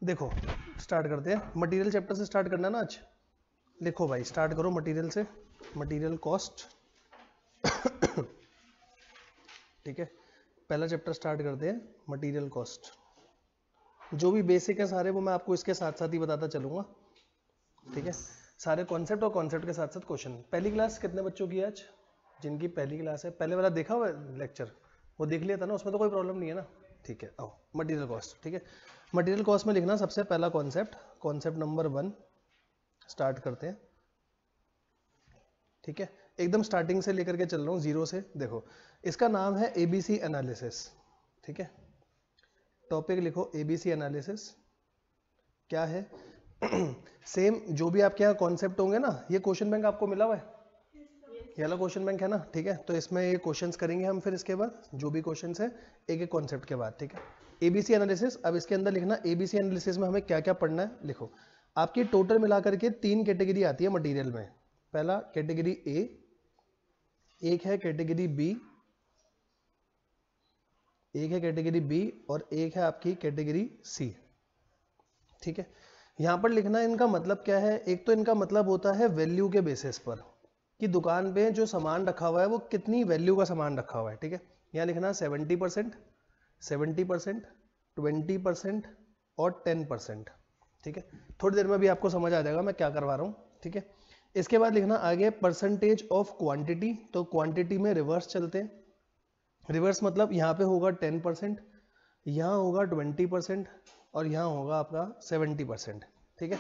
देखो स्टार्ट करते हैं, मटेरियल चैप्टर से स्टार्ट करना है ना आज। लिखो भाई, स्टार्ट करो मटेरियल से, मटेरियल कॉस्ट। ठीक है, पहला चैप्टर स्टार्ट करते हैं, मटेरियल कॉस्ट। जो भी बेसिक है सारे वो मैं आपको इसके साथ साथ ही बताता चलूंगा। ठीक है, सारे कॉन्सेप्ट और कॉन्सेप्ट के साथ साथ क्वेश्चन। पहली क्लास कितने बच्चों की है आज? जिनकी पहली क्लास है, पहले वाला देखा हुआ लेक्चर, वो देख लिया था ना, उसमें तो कोई प्रॉब्लम नहीं है ना। ठीक है, आओ मटेरियल कॉस्ट। ठीक है, मटेरियल कॉस्ट में लिखना सबसे पहला कॉन्सेप्ट, कॉन्सेप्ट नंबर 1 स्टार्ट करते हैं। ठीक है, एकदम स्टार्टिंग से लेकर के चल रहा हूँ, जीरो से। देखो इसका नाम है एबीसी एनालिसिस। ठीक है, टॉपिक लिखो एबीसी एनालिसिस। क्या है? सेम जो भी आपके यहाँ कॉन्सेप्ट होंगे ना, ये क्वेश्चन बैंक आपको मिला हुआ है, ये वाला क्वेश्चन बैंक है ना। ठीक है, तो इसमें ये क्वेश्चंस करेंगे हम, फिर इसके बाद जो भी क्वेश्चंस है एक एक कॉन्सेप्ट के बाद। ठीक है, एबीसी एनालिसिस। अब इसके अंदर लिखना एबीसी एनालिसिस में हमें क्या क्या पढ़ना है। लिखो आपकी टोटल मिलाकर के 3 कैटेगरी आती है मटेरियल में। पहला कैटेगरी ए, एक है कैटेगरी बी, एक है कैटेगरी बी और एक है आपकी कैटेगरी सी। ठीक है, यहां पर लिखना इनका मतलब क्या है। एक तो इनका मतलब होता है वैल्यू के बेसिस पर, कि दुकान पे जो सामान रखा हुआ है वो कितनी वैल्यू का सामान रखा हुआ है। ठीक है, यहाँ लिखना 70%, 70%, 20% और 10%। ठीक है, थोड़ी देर में भी आपको समझ आ जाएगा मैं क्या करवा रहा हूँ। ठीक है, इसके बाद लिखना आगे परसेंटेज ऑफ क्वांटिटी। तो क्वांटिटी में रिवर्स चलते हैं। रिवर्स मतलब यहाँ पे होगा 10%, यहाँ होगा 20% और यहाँ होगा आपका 70%। ठीक है,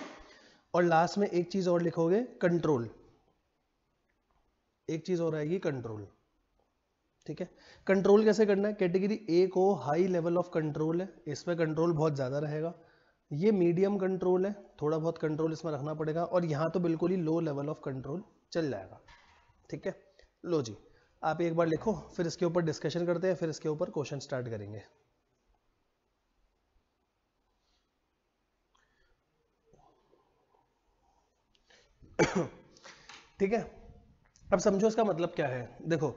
और लास्ट में एक चीज और लिखोगे, कंट्रोल। एक चीज और आएगी, कंट्रोल। ठीक है, कंट्रोल कैसे करना है? कैटेगरी ए को हाई लेवल ऑफ कंट्रोल है, इसमें कंट्रोल बहुत ज्यादा रहेगा। ये मीडियम कंट्रोल है, थोड़ा बहुत कंट्रोल इसमें रखना पड़ेगा, और यहाँ तो बिल्कुल ही लो लेवल ऑफ कंट्रोल चल जाएगा। ठीक है, लो जी, आप एक बार लिखो, फिर इसके ऊपर डिस्कशन करते हैं, फिर इसके ऊपर क्वेश्चन स्टार्ट करेंगे। ठीक है, अब समझो इसका मतलब क्या है। देखो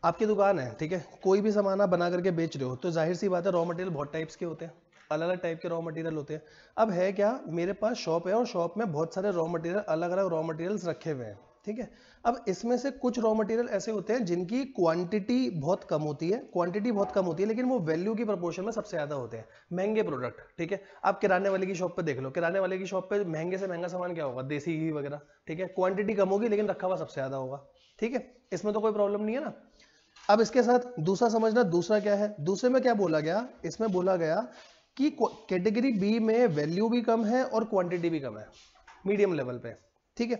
आपकी दुकान है, ठीक है, कोई भी सामान आप बना करके बेच रहे हो, तो जाहिर सी बात है रॉ मटेरियल बहुत टाइप्स के होते हैं, अलग अलग टाइप के रॉ मटेरियल होते हैं। अब है क्या, मेरे पास शॉप है और शॉप में बहुत सारे रॉ मटेरियल, अलग अलग रॉ मटेरियल्स रखे हुए हैं। ठीक है, अब इसमें से कुछ रॉ मटेरियल ऐसे होते हैं जिनकी क्वांटिटी बहुत कम होती है, क्वांटिटी बहुत कम होती है, लेकिन वो वैल्यू की प्रोपोर्शन में सबसे ज्यादा होते हैं, महंगे प्रोडक्ट। ठीक है, आप किराने वाले की शॉप पे देख लो, किराने वाले की शॉप पे महंगे से महंगा सामान क्या होगा, देसी घी वगैरह। ठीक है, क्वांटिटी कम होगी लेकिन रखा हुआ सबसे ज्यादा होगा। ठीक है, इसमें तो कोई प्रॉब्लम नहीं है ना। अब इसके साथ दूसरा समझना, दूसरा क्या है, दूसरे में क्या बोला गया, इसमें बोला गया कि कैटेगरी बी में वैल्यू भी कम है और क्वांटिटी भी कम है, मीडियम लेवल पे। ठीक है,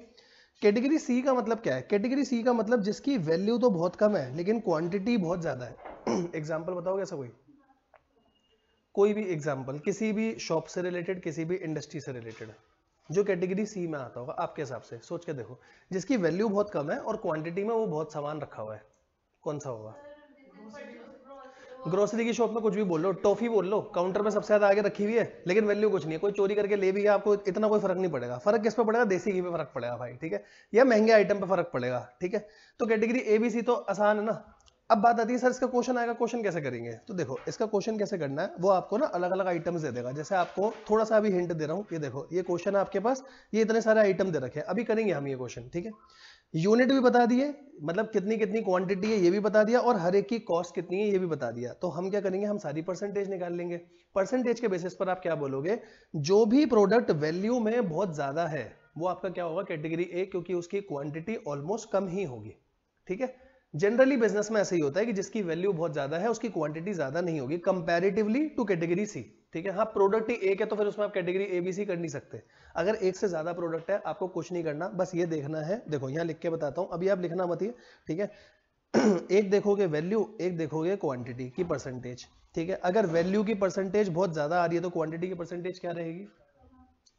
कैटेगरी सी का मतलब क्या है? कैटेगरी सी का मतलब जिसकी वैल्यू तो बहुत कम है लेकिन क्वांटिटी बहुत ज्यादा है। एग्जांपल बताओगे ऐसा कोई भी एग्जांपल, किसी भी शॉप से रिलेटेड, किसी भी इंडस्ट्री से रिलेटेड, जो कैटेगरी सी में आता होगा आपके हिसाब से, सोच के देखो, जिसकी वैल्यू बहुत कम है और क्वांटिटी में वो बहुत सामान रखा हुआ है, कौन सा होगा? ग्रोसरी की शॉप में कुछ भी बोल लो, टॉफी बोल लो, काउंटर में सबसे ज्यादा आगे रखी हुई है लेकिन वैल्यू कुछ नहीं है, कोई चोरी करके ले भी गया, आपको इतना कोई फर्क नहीं पड़ेगा। फर्क किस पे पड़ेगा? देसी घी पे फर्क पड़ेगा भाई। ठीक है, या महंगे आइटम पे फर्क पड़ेगा। ठीक है, तो कैटेगरी एबीसी तो आसान है ना। अब बात आती है सर इसका क्वेश्चन आएगा, क्वेश्चन कैसे करेंगे? तो देखो इसका क्वेश्चन कैसे करना है, वो आपको ना अलग अलग आइटम्स दे देगा। जैसे आपको थोड़ा सा अभी हिंट दे रहा हूँ, ये देखो ये क्वेश्चन है आपके पास, ये इतने सारे आइटम दे रखे हैं, अभी करेंगे हम ये क्वेश्चन। ठीक है, यूनिट भी बता दिए, मतलब कितनी कितनी क्वांटिटी है ये भी बता दिया, और हर एक की कॉस्ट कितनी है ये भी बता दिया। तो हम क्या करेंगे, हम सारी परसेंटेज निकाल लेंगे। परसेंटेज के बेसिस पर आप क्या बोलोगे, जो भी प्रोडक्ट वैल्यू में बहुत ज्यादा है वो आपका क्या होगा, कैटेगरी ए, क्योंकि उसकी क्वांटिटी ऑलमोस्ट कम ही होगी। ठीक है, जनरली बिजनेस में ऐसा ही होता है कि जिसकी वैल्यू बहुत ज्यादा है उसकी क्वांटिटी ज्यादा नहीं होगी कंपैरेटिवली टू कैटेगरी सी। ठीक है, हाँ प्रोडक्ट ही एक है तो फिर उसमें आप कैटेगरी ए बी सी कर नहीं सकते। अगर एक से ज्यादा प्रोडक्ट है आपको कुछ नहीं करना, बस ये देखना है। देखो यहाँ लिख के बताता हूँ, अभी आप लिखना मत ही। ठीक है, एक देखोगे वैल्यू, एक देखोगे क्वांटिटी की परसेंटेज। ठीक है, अगर वैल्यू की परसेंटेज बहुत ज्यादा आ रही है तो क्वांटिटी की परसेंटेज क्या रहेगी?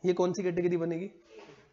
ये कौन सी कैटेगरी बनेगी?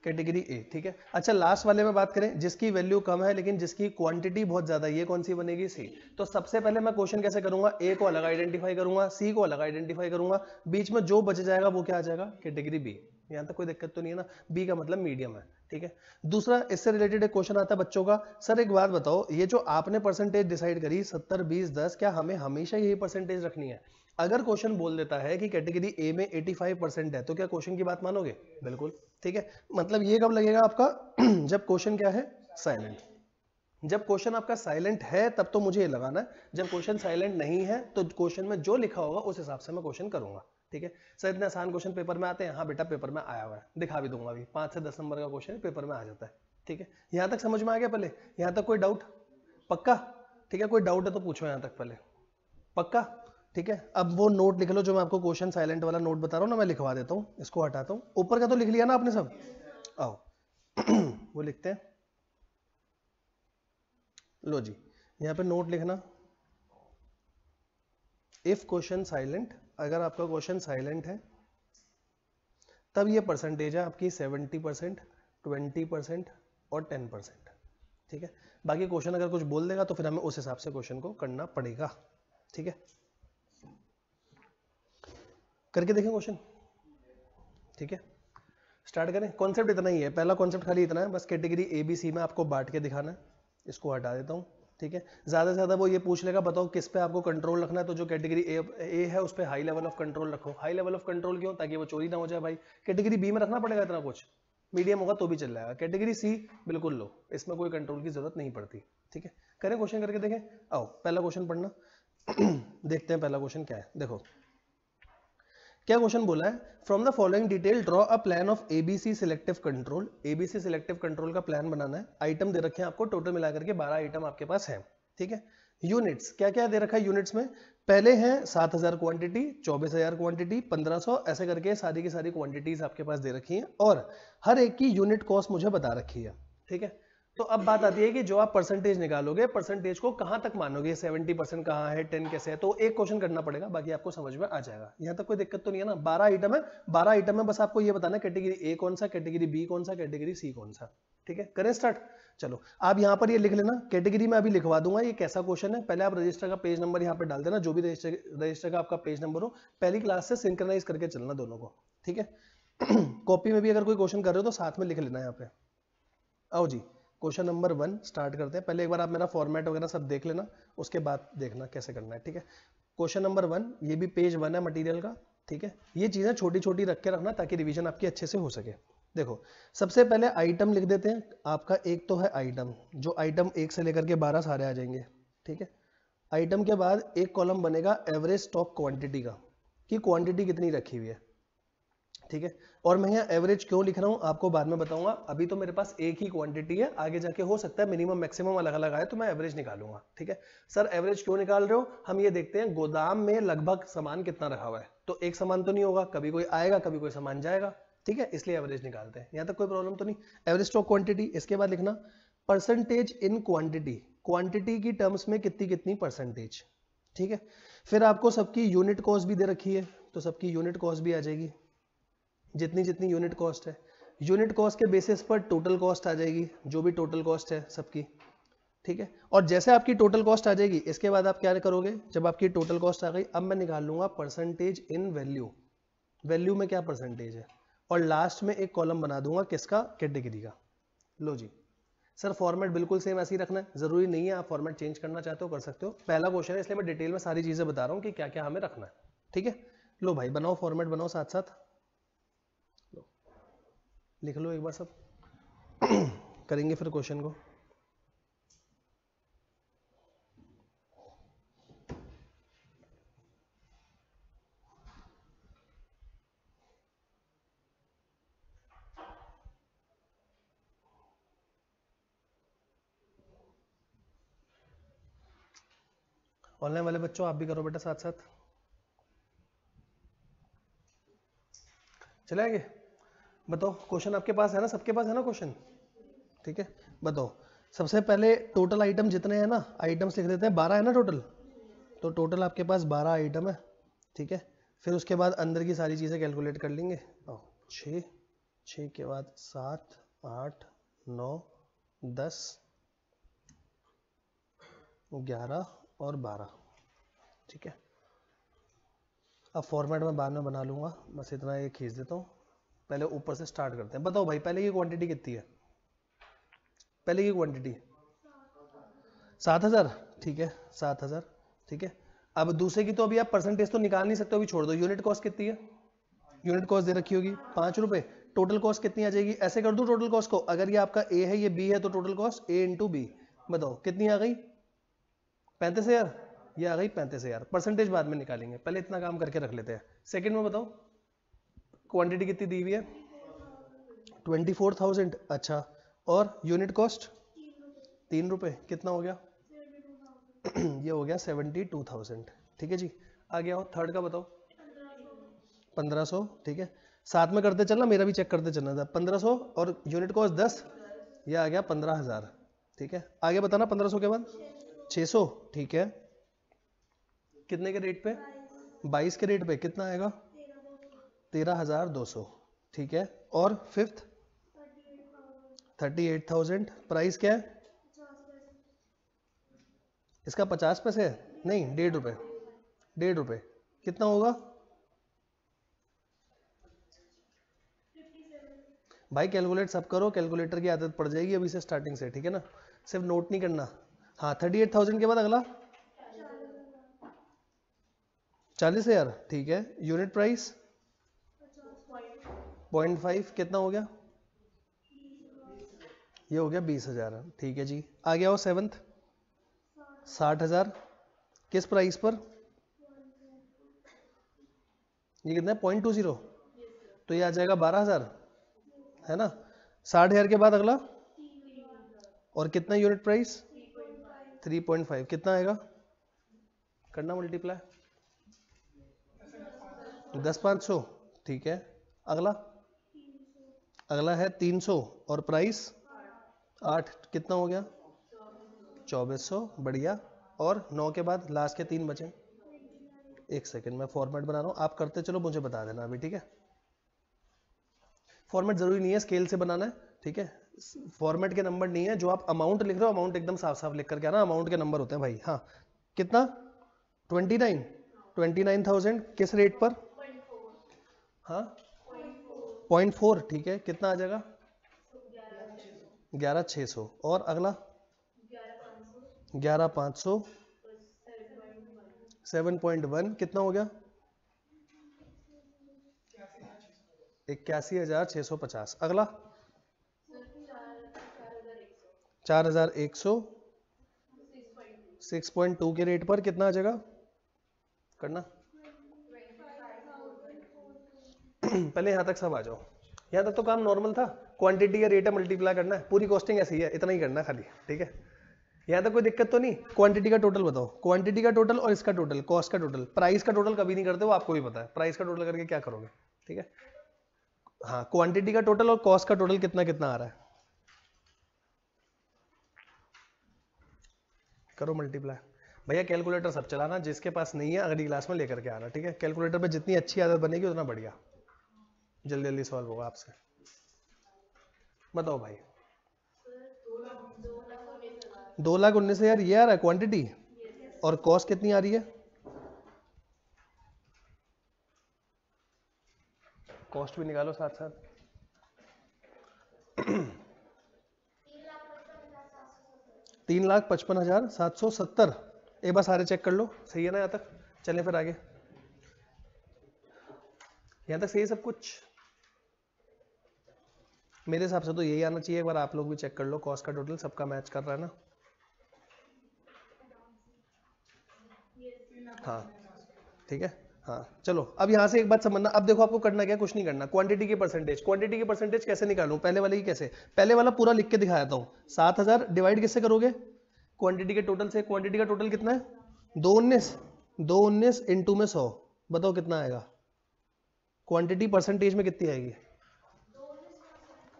Category A. ठीक है, अच्छा लास्ट वाले में बात करें, जिसकी वैल्यू कम है लेकिन जिसकी क्वांटिटी बहुत ज्यादा है, ये कौन सी बनेगी? सी। तो सबसे पहले मैं क्वेश्चन कैसे करूंगा, ए को अलग आइडेंटिफाई करूंगा, सी को अलग आइडेंटिफाई करूंगा, बीच में जो बच जाएगा वो क्या आ जाएगा, कैटेगरी बी। यहां तक कोई दिक्कत तो नहीं है ना? बी का मतलब मीडियम है। ठीक है, दूसरा इससे रिलेटेड एक क्वेश्चन आता है बच्चों का, सर एक बात बताओ, ये जो आपने परसेंटेज डिसाइड करी 70 20 10, क्या हमें हमेशा यही परसेंटेज रखनी है? अगर क्वेश्चन बोल देता है कि कैटेगरी ए में 85% है तो क्या क्वेश्चन की बात मानोगे? बिल्कुल। ठीक है, मतलब ये कब लगेगा आपका जब क्वेश्चन क्या है? साइलेंट। जब क्वेश्चन आपका साइलेंट है तब तो मुझे ये लगाना है, जब क्वेश्चन साइलेंट नहीं है तो क्वेश्चन में जो लिखा होगा उस हिसाब से मैं क्वेश्चन करूंगा। ठीक है सर, इतने आसान क्वेश्चन पेपर में आते हैं? हाँ बेटा, पेपर में आया हुआ है, दिखा भी दूंगा अभी। 5 से 10 नंबर का क्वेश्चन पेपर में आ जाता है। ठीक है, यहां तक समझ में आ गया? पहले यहां तक कोई डाउट? पक्का? ठीक है, कोई डाउट है तो पूछो यहां तक पहले। पक्का? ठीक है, अब वो नोट लिख लो जो मैं आपको क्वेश्चन साइलेंट वाला नोट बता रहा हूँ ना, मैं लिखवा देता हूँ, इसको हटाता हूँ। ऊपर का तो लिख लिया ना आपने सब? आओ वो लिखते हैं। लो जी, यहाँ पे नोट लिखना, इफ क्वेश्चन साइलेंट, अगर आपका क्वेश्चन साइलेंट है तब ये परसेंटेज है आपकी 70%, 20% और 10%। ठीक है, बाकी क्वेश्चन अगर कुछ बोल देगा तो फिर हमें उस हिसाब से क्वेश्चन को करना पड़ेगा। ठीक है, करके देखें क्वेश्चन। ठीक है, स्टार्ट करें। कॉन्सेप्ट इतना ही है, पहला कॉन्सेप्ट खाली इतना है, बस कैटेगरी ए बी सी में आपको बांट के दिखाना है। इसको हटा देता हूँ। ठीक है, ज्यादा से ज्यादा वो ये पूछ लेगा बताओ किस पे आपको कंट्रोल रखना है, तो जो कैटेगरी ए है उस पे हाई लेवल ऑफ कंट्रोल रखो। हाई लेवल ऑफ कंट्रोल क्यों? ताकि वो चोरी ना हो जाए भाई। कैटेगरी बी में रखना पड़ेगा इतना कुछ, मीडियम होगा तो भी चल जाएगा। कैटेगरी सी बिल्कुल लो, इसमें कोई कंट्रोल की जरूरत नहीं पड़ती। ठीक है, करें क्वेश्चन करके देखें। आओ पहला क्वेश्चन पढ़ना देखते हैं पहला क्वेश्चन क्या है। देखो क्या क्वेश्चन बोला है, from the following detail draw a plan of ABC selective control. ABC selective control का प्लान बनाना है। आइटम दे रखे हैं आपको, टोटल मिलाकर के 12 आइटम आपके पास है। ठीक है, यूनिट्स क्या क्या दे रखा है? यूनिट्स में पहले हैं 7000 क्वांटिटी, 24000 क्वांटिटी, 1500, ऐसे करके सारी की सारी क्वांटिटीज आपके पास दे रखी हैं और हर एक की यूनिट कॉस्ट मुझे बता रखी है। ठीक है, तो अब बात आती है कि जो आप परसेंटेज निकालोगे, परसेंटेज को कहां तक मानोगे? 70% कहां है, 10 कैसे है? तो एक क्वेश्चन करना पड़ेगा, बाकी आपको समझ में आ जाएगा। यहां तक कोई दिक्कत तो नहीं है ना? 12 आइटम है, 12 आइटम है, बस आपको ये बताना है कैटेगरी ए कौन सा, कैटेगरी बी कौन सा, कैटेगरी सी कौन सा। ठीक है, करें स्टार्ट। चलो आप यहां पर ये लिख लेना, कैटेगरी में अभी लिखवा दूंगा ये कैसा क्वेश्चन है। पहले आप रजिस्टर का पेज नंबर यहाँ पे डाल देना, जो भी रजिस्टर का आपका पेज नंबर हो, पहली क्लास से सिंक्रोनाइज करके चलना दोनों को। ठीक है कॉपी में भी अगर कोई क्वेश्चन कर रहे हो तो साथ में लिख लेना यहाँ पे। आओ जी, क्वेश्चन नंबर 1 स्टार्ट करते हैं। पहले एक बार आप मेरा फॉर्मेट वगैरह सब देख लेना, उसके बाद देखना कैसे करना है। ठीक है, क्वेश्चन नंबर 1, ये भी पेज 1 है मटेरियल का। ठीक है, ये चीजें छोटी छोटी रख के रखना ताकि रिवीजन आपकी अच्छे से हो सके। देखो सबसे पहले आइटम लिख देते हैं। आपका एक तो है आइटम, जो आइटम 1 से लेकर के 12 सारे आ जाएंगे। ठीक है, आइटम के बाद एक कॉलम बनेगा एवरेज स्टॉक क्वांटिटी का, कि क्वांटिटी कितनी रखी हुई है। ठीक है, और मैं यहाँ एवरेज क्यों लिख रहा हूँ आपको बाद में बताऊंगा। अभी तो मेरे पास एक ही क्वांटिटी है, आगे जाके हो सकता है मिनिमम मैक्सिमम अलग अलग आए तो मैं एवरेज निकालूंगा। ठीक है, सर एवरेज क्यों निकाल रहे हो? हम ये देखते हैं गोदाम में लगभग सामान कितना रखा हुआ है, तो एक सामान तो नहीं होगा, कभी कोई आएगा कभी कोई सामान जाएगा। ठीक है, इसलिए एवरेज निकालते हैं। यहाँ तक कोई प्रॉब्लम तो नहीं? Average stock quantity. इसके बाद लिखना परसेंटेज इन क्वांटिटी, क्वांटिटी की टर्म्स में कितनी कितनी परसेंटेज। ठीक है, फिर आपको सबकी यूनिट कॉस्ट भी दे रखी है, तो सबकी यूनिट कॉस्ट भी आ जाएगी, जितनी जितनी यूनिट कॉस्ट है। यूनिट कॉस्ट के बेसिस पर टोटल कॉस्ट आ जाएगी, जो भी टोटल कॉस्ट है सबकी। ठीक है, और जैसे आपकी टोटल कॉस्ट आ जाएगी इसके बाद आप क्या करोगे, जब आपकी टोटल कॉस्ट आ गई अब मैं निकाल लूंगा परसेंटेज इन वैल्यू, वैल्यू में क्या परसेंटेज है, और लास्ट में एक कॉलम बना दूंगा किसका? कैटेगरी का। लो जी, सर फॉर्मेट बिल्कुल सेम ऐसे ही रखना है, जरूरी नहीं है, आप फॉर्मेट चेंज करना चाहते हो कर सकते हो। पहला क्वेश्चन है इसलिए मैं डिटेल में सारी चीजें बता रहा हूँ कि क्या क्या हमें रखना है। ठीक है, लो भाई बनाओ, फॉर्मेट बनाओ साथ साथ, लिख लो एक बार सब करेंगे फिर क्वेश्चन को। ऑनलाइन वाले बच्चों आप भी करो बेटा साथ साथ, चलेंगे। बताओ क्वेश्चन आपके पास है ना, सबके पास है ना क्वेश्चन? ठीक है, बताओ सबसे पहले टोटल आइटम जितने हैं ना, आइटम्स लिख देते हैं, 12 है ना टोटल, तो टोटल आपके पास 12 आइटम है। ठीक है, फिर उसके बाद अंदर की सारी चीजें कैलकुलेट कर लेंगे। 6, 6 के बाद 7, 8, 9, 10, 11 और 12। ठीक है, अब फॉर्मेट में बाद में बना लूंगा, बस इतना ये खींच देता हूँ। पहले ऊपर से स्टार्ट करते हैं। बताओ भाई पहले की क्वांटिटी कितनी है? पहले की क्वांटिटी 7000। ठीक है 7000। ठीक है, अब दूसरे की तो अभी आप परसेंटेज तो निकाल नहीं सकते, अभी छोड़ दो। यूनिट कॉस्ट कितनी है, यूनिट कॉस्ट दे रखी होगी 5 रुपए, टोटल कॉस्ट कितनी आ जाएगी, ऐसे कर दूं टोटल कॉस्ट को, अगर ये आपका ए है ये बी है तो टोटल कॉस्ट ए इंटू बी, बताओ कितनी आ गई 35,000, ये आ गई 35,000। परसेंटेज बाद में निकालेंगे, पहले इतना काम करके रख लेते हैं। सेकंड में बताओ क्वांटिटी कितनी दी हुई है 24,000, अच्छा, और यूनिट कॉस्ट 3 रुपए, कितना हो गया ये हो गया 72,000, ठीक है जी। आ गया हो थर्ड का बताओ 1500, ठीक है, साथ में करते चलना, मेरा भी चेक करते चलना था। 1500 और यूनिट कॉस्ट 10, ये आ गया 15,000, ठीक है। आगे बताना 1500 के बाद 600, ठीक है, कितने के रेट पे 22 के रेट पे कितना आएगा 13,200, ठीक है। और फिफ्थ 38,000, प्राइस क्या है इसका 50 पैसे है, नहीं 1.5 रुपए, 1.5 रुपए, कितना होगा भाई, कैलकुलेट सब करो, कैलकुलेटर की आदत पड़ जाएगी अभी से स्टार्टिंग से, ठीक है ना, सिर्फ नोट नहीं करना। हाँ 38,000 के बाद अगला 40,000, ठीक है। यूनिट प्राइस 0.5, कितना हो गया ये हो गया 20,000, ठीक है जी। आ गया हो सेवंथ 60,000, किस प्राइस पर, ये कितना है 0.20, तो ये आ जाएगा 12,000, है ना। 60,000 के बाद अगला, और कितना यूनिट प्राइस 3.5, कितना आएगा, करना मल्टीप्लाई 10,500, ठीक है। अगला अगला है 300 और प्राइस 8, कितना हो गया 2400, बढ़िया। और 9 के बाद लास्ट के 3 बचे, एक सेकंड में फॉर्मेट बना रहा हूं, आप करते चलो मुझे बता देना अभी, ठीक है। फॉर्मेट जरूरी नहीं है स्केल से बनाना है, ठीक है, फॉर्मेट के नंबर नहीं है, जो आप अमाउंट लिख रहे हो अमाउंट एकदम साफ साफ लिख करके आना, अमाउंट के नंबर होते हैं भाई। हाँ कितना 29,000, किस रेट पर, हाँ 0.4, ठीक है, कितना आ जाएगा 11,600, और अगला 11,500, 7.1, कितना हो गया 81,650। अगला 4,100, 6.2 के रेट पर कितना आ जाएगा, करना पहले यहां तक सब आ जाओ, यहां तक तो काम नॉर्मल था, क्वांटिटी या रेट है मल्टीप्लाई करना है, पूरी कॉस्टिंग ऐसी है, इतना ही करना है खाली, ठीक है। यहां तक कोई दिक्कत तो नहीं। क्वांटिटी का टोटल बताओ, क्वांटिटी का टोटल और इसका टोटल, कॉस्ट का टोटल, प्राइस का टोटल कभी नहीं करते, वो आपको भी पता है, प्राइस का टोटल करके क्या करोगे, ठीक है। हाँ क्वांटिटी का टोटल और कॉस्ट का टोटल कितना कितना आ रहा है, करो मल्टीप्लाई। भैया कैलकुलेटर सब चलाना, जिसके पास नहीं है अगली क्लास में लेकर के आना, ठीक है। कैलकुलेटर पे जितनी अच्छी आदत बनेगी उतना बढ़िया, जल्दी जल्दी सॉल्व होगा आपसे। बताओ भाई 2,19,000 ये आ रहा है क्वांटिटी, और कॉस्ट कितनी आ रही है, कॉस्ट भी निकालो साथ साथ 3,55,770। एक बार सारे चेक कर लो, सही है ना यहाँ तक, चलें फिर आगे। यहाँ तक सही है सब कुछ, मेरे हिसाब से तो यही आना चाहिए। एक बार आप लोग भी चेक कर लो, कॉस्ट का टोटल सबका मैच कर रहा है ना, हाँ ठीक है। हाँ चलो अब यहाँ से एक बात समझना, अब देखो आपको करना क्या, कुछ नहीं करना, क्वांटिटी की परसेंटेज, क्वांटिटी की परसेंटेज कैसे निकालूं, पहले वाले की कैसे, पहले वाला पूरा लिख के दिखाया था। 7,000 डिवाइड किससे करोगे, क्वांटिटी के टोटल से। क्वांटिटी का टोटल कितना है 219 इंटू में 100, बताओ कितना आएगा, क्वांटिटी परसेंटेज में कितनी आएगी,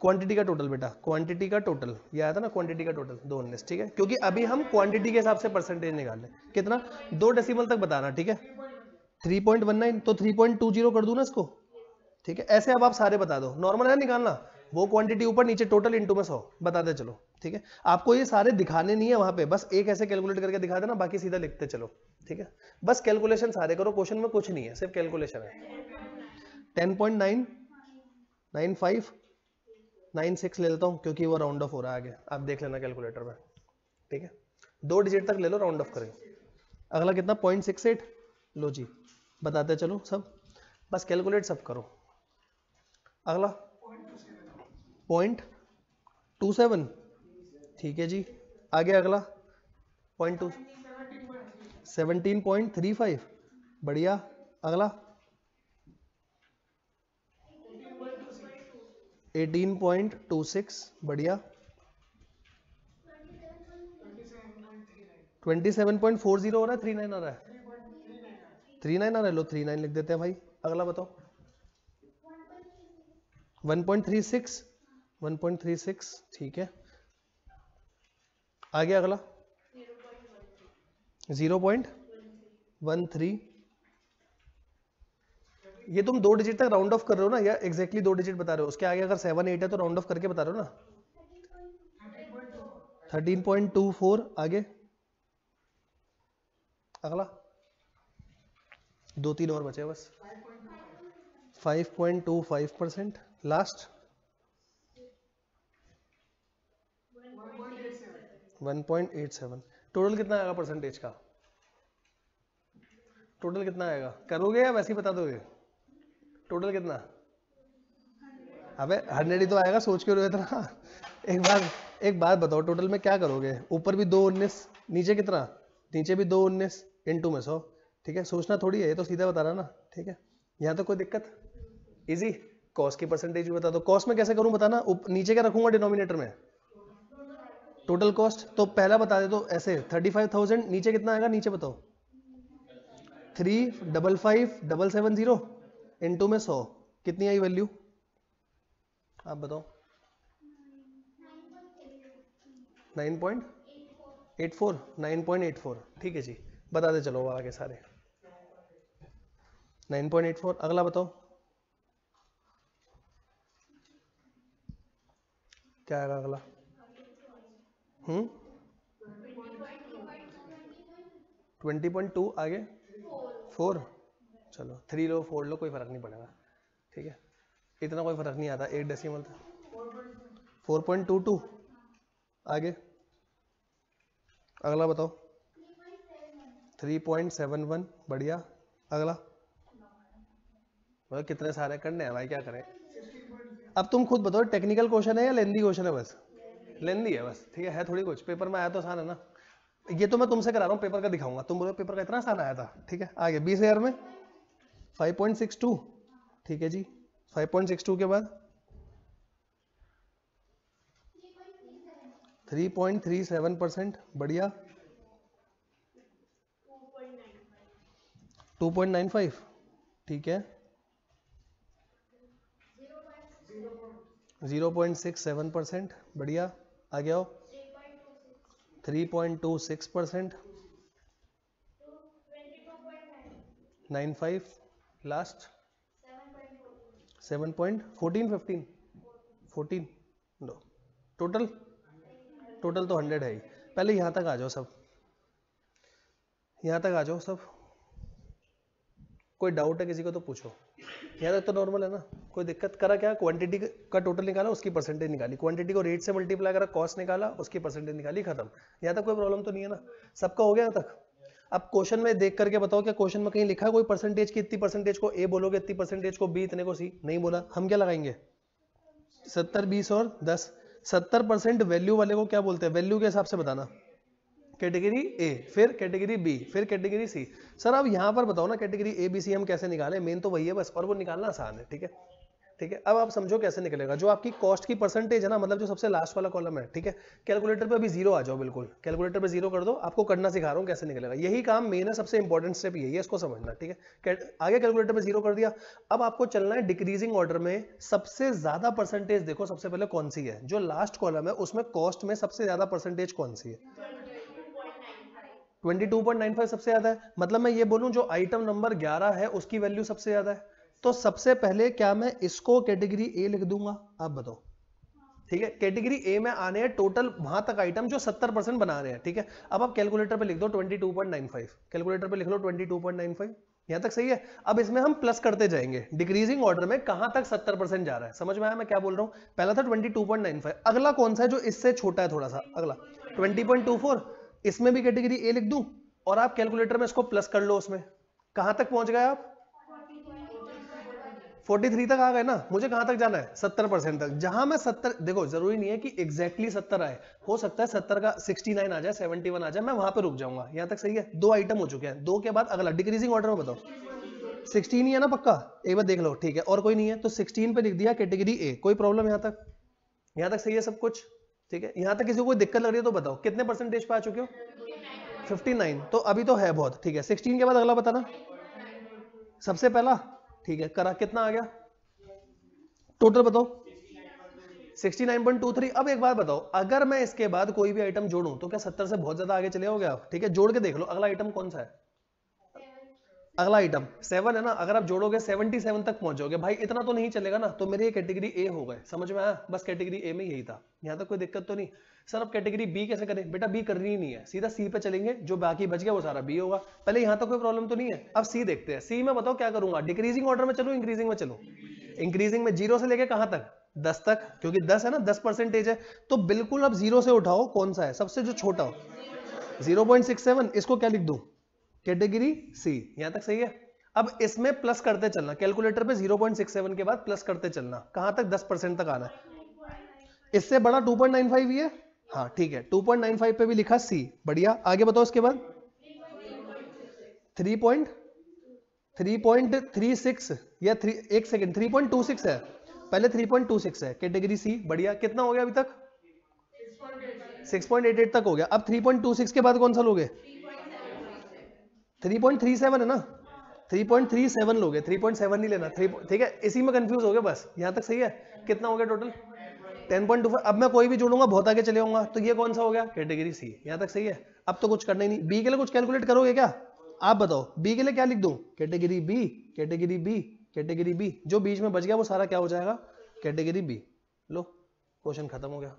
क्वांटिटी का टोटल बेटा, क्वांटिटी का टोटल ये आया था ना, क्वांटिटी का टोटल 219, ठीक है, क्योंकि अभी हम क्वांटिटी के हिसाब से परसेंटेज निकाल लें, कितना 2 डेसिमल तक बताना, ठीक है। 3.19 तो 3.20 कर दूं ना इसको, ठीक है। ऐसे अब आप सारे बता दो, नॉर्मल है निकालना, वो क्वांटिटी ऊपर नीचे टोटल इंटू में 100 बताते चलो, ठीक है। आपको ये सारे दिखाने नहीं है वहां पे, बस एक ऐसे कैलकुलेट करके दिखा देना, बाकी सीधा लिखते चलो, ठीक है। बस कैलकुलेशन सारे करो, क्वेश्चन में कुछ नहीं है, सिर्फ कैलकुलेशन है। 10.99596 ले लेता हूँ, क्योंकि वो राउंड ऑफ हो रहा है आगे, आप देख लेना कैलकुलेटर में, ठीक है। 2 डिजिट तक ले लो, राउंड ऑफ करेंगे। अगला कितना 0.68। लो जी बताते चलो सब, बस कैलकुलेट सब करो। अगला 0.27, ठीक है जी। आगे अगला 0.2 17.35, बढ़िया। अगला 18.26, बढ़िया। 27.40 हो रहा है, 39 आ रहा है, 39 आ रहा है। लो 39 लिख देते हैं भाई। अगला बताओ 1.36, 1.36, ठीक है। आगे अगला 0.13। ये तुम 2 डिजिट तक राउंड ऑफ कर रहे हो ना, या एग्जैक्टली 2 डिजिट बता रहे हो? उसके आगे अगर 7 8 है तो राउंड ऑफ करके बता रहे हो ना। 13.24। आगे अगला 2 3 और बचे बस। 5.25%। लास्ट 1.87। टोटल कितना आएगा परसेंटेज का? टोटल कितना आएगा? करोगे या वैसे ही बता दोगे? टोटल कितना? अबे 100 ही तो आएगा, सोच के रहो इतना। एक बात बताओ, टोटल में क्या करोगे? ऊपर भी 219, नीचे कितना? नीचे भी 219, इनटू में 100, ठीक है। सोचना थोड़ी है, ये तो सीधा बता रहा ना, ठीक है। यहाँ तो कोई दिक्कत? इजी। कॉस्ट की परसेंटेज भी बता दो। कॉस्ट में कैसे करूं बताना? नीचे क्या रखूंगा डिनोमिनेटर में? Total cost. तो पहला बता दे तो ऐसे 35,000, नीचे कितना आएगा? नीचे बताओ। 355,770 इनटू में 100, कितनी आई वैल्यू? आप बताओ। 9.84, 9.84, ठीक है जी। बता दे चलो आगे सारे 9.84। अगला बताओ क्या आएगा अगला? 20.2। आगे 4, चलो 3 लो 4 लो, कोई फर्क नहीं पड़ेगा, ठीक है। इतना कोई फर्क नहीं आता, 8 डेसिमल था। 4.22। आगे अगला बताओ। 3.71, बढ़िया। अगला मतलब कितने सारे करने हैं भाई, क्या करें? अब तुम खुद बताओ, टेक्निकल क्वेश्चन है या लेंदी क्वेश्चन है? बस लेंदी है बस, ठीक है थोड़ी कुछ। पेपर में आया तो आसान है ना, ये तो मैं तुमसे करा रहा हूँ, पेपर का दिखाऊंगा। तुम बोलो पेपर का इतना आसान आया था, ठीक है। आगे 20,000 में 5.62, ठीक है जी। 5.62 के बाद 3.37%, बढ़िया। 2.95, ठीक है। 0.67%, बढ़िया। आगे आओ। 3.26%, 95, लास्ट 7.14, 15, 14। लो टोटल तो 100 है ही। पहले यहां तक आ जाओ सब, यहां तक आ जाओ सब। कोई डाउट है किसी को तो पूछो। यहाँ तक तो नॉर्मल है ना, कोई दिक्कत? करा क्या? क्वांटिटी का टोटल निकाला, उसकी परसेंटेज निकाली। क्वांटिटी को रेट से मल्टीप्लाई करा, कॉस्ट निकाला, उसकी परसेंटेज निकाली, खत्म। यहाँ तक कोई प्रॉब्लम तो नहीं है ना? सबका हो गया यहाँ तक? अब क्वेश्चन में देख करके बताओ, क्या क्वेश्चन में कहीं लिखा है कोई परसेंटेज की इतनी परसेंटेज को ए बोलोगे, इतनी परसेंटेज को बी, इतने को सी? नहीं बोला। हम क्या लगाएंगे? 70, 20 और 10। 70% वैल्यू वाले को क्या बोलते हैं? वैल्यू के हिसाब से बताना। कैटेगरी ए, फिर कैटेगरी बी, फिर कैटेगरी सी। सर अब यहां पर बताओ ना, कैटेगरी ए बी सी हम कैसे निकालें? मेन तो वही है बस, और वो निकालना आसान है, ठीक है। ठीक है, अब आप समझो कैसे निकलेगा। जो आपकी कॉस्ट की परसेंटेज है ना, मतलब जो सबसे लास्ट वाला कॉलम है, ठीक है। कैलकुलेटर पे अभी 0 आ जाओ, बिल्कुल कैलकुलेटर पे 0 कर दो। आपको करना सिखा रहा हूँ कैसे निकलेगा, यही काम मेन है, सबसे इंपॉर्टेंट स्टेप यही है, इसको समझना, ठीक है। आगे कैलकुलेटर पे 0 कर दिया। अब आपको चलना है डिक्रीजिंग ऑर्डर में। सबसे ज्यादा परसेंटेज देखो सबसे पहले कौन सी है। जो लास्ट कॉलम है उसमें कॉस्ट में सबसे ज्यादा परसेंटेज कौन सी है? 22.95 सबसे ज्यादा है। मतलब मैं ये बोलूं जो आइटम नंबर 11 है उसकी वैल्यू सबसे ज्यादा है। तो सबसे पहले क्या मैं इसको कैटेगरी ए लिख दूंगा? आप बताओ, ठीक है। कैटेगरी ए में आने हैं टोटल वहां तक आइटम जो 70% बना रहे हैं, ठीक है। अब आप कैलकुलेटर पे लिख दो 22.95, कैलकुलेटर पे लिख लो 22.95। यहां तक सही है। अब इसमें हम प्लस करते जाएंगे, डिक्रीजिंग ऑर्डर में कहां तक 70% जा रहा है। समझ में आया मैं क्या बोल रहा हूं? पहला था 22.95, अगला कौन सा है जो इससे छोटा है थोड़ा सा? अगला 20.24, इसमें भी कैटेगरी ए लिख दूं? और आप कैलकुलेटर में इसको प्लस कर लो, उसमें कहां तक पहुंच गए आप? 43 तक आ गए ना। मुझे कहां तक जाना है? 70% तक। जहां मैं 70, देखो जरूरी नहीं है कि एग्जैक्टली 70 आए, हो सकता है 70 का 69 आ जाए, 71 आ जाए, मैं वहां पे रुक जाऊंगा। यहां तक सही है? 2 आइटम हो चुके हैं, 2 के बाद अगला डिक्रीजिंग ऑर्डर में बताओ। 16 ही है ना पक्का? एक बार देख लो, ठीक है। और कोई नहीं है तो 16 पे लिख दिया कैटेगरी ए। कोई प्रॉब्लम यहां तक? यहां तक सही है सब कुछ? ठीक है। यहां तक किसी को कोई दिक्कत लग रही है तो बताओ, कितने परसेंटेज पे आ चुके हो? 59। तो अभी तो है बहुत, ठीक है। 16 के बाद अगला बताना, सबसे पहला, ठीक है। करा, कितना आ गया टोटल बताओ? 69.23। अब एक बात बताओ, अगर मैं इसके बाद कोई भी आइटम जोड़ूं तो क्या 70 से बहुत ज्यादा आगे चले जाओगे आप? ठीक है, जोड़ के देख लो। अगला आइटम कौन सा है? अगला आइटम 7 है ना। अगर आप जोड़ोगे 77 तक पहुंच जाओगे। भाई इतना तो नहीं चलेगा ना, तो मेरे ये कैटेगरी ए हो गए। समझ में आया? बस कैटेगरी ए में यही था, यहां तक कोई दिक्कत तो नहीं। सर अब कैटेगरी बी कैसे करें? बेटा बी करनी ही नहीं है, सीधा सी पे चलेंगे, जो बाकी बच गया वो सारा बी होगा। पहले यहां तक कोई प्रॉब्लम तो नहीं है। अब सी देखते हैं। सी में बताओ क्या करूंगा? डिक्रीजिंग ऑर्डर में चलूं, इंक्रीजिंग में चलूं? इंक्रीजिंग में 0 से लेके कहां तक? 10 तक, क्योंकि 10 है ना, 10% है। तो बिल्कुल अब 0 से उठाओ, कौन सा है सबसे जो छोटा हो? 0.67। इसको क्या लिख दूं? Category C. यहां तक सही है? अब इसमें प्लस करते चलना, कैलकुलेटर पे 0.67 के बाद प्लस करते चलना। कहां तक? 10% तक आना है। इससे बड़ा 2.95 ही है। हाँ ठीक है, 2.95 पे भी लिखा सी, बढ़िया। आगे बताओ इसके बाद 3.36 या 3, एक सेकेंड, 3.26 है पहले, 3.26 है कैटेगरी सी, बढ़िया। कितना हो गया अभी तक? 6.88 तक हो गया। अब 3.26 के बाद कौन सा लोगे? 3.37 है ना, 3.37 लोगे, 3.7 नहीं लेना। 3, ठीक है, इसी में कंफ्यूज हो गए बस। यहां तक सही है? कितना हो गया टोटल? 10.25। अब मैं कोई भी जोड़ूंगा बहुत आगे चले जाऊंगा, तो ये कौन सा हो गया? Category C. यहां तक सही है? अब तो कुछ करना ही नहीं। बी के लिए कुछ कैलकुलेट करोगे क्या? आप बताओ, बी के लिए क्या लिख दूं? Category B, category B, category B. जो बीच में बच गया वो सारा क्या हो जाएगा? Category B. लो, क्वेश्चन खत्म हो गया।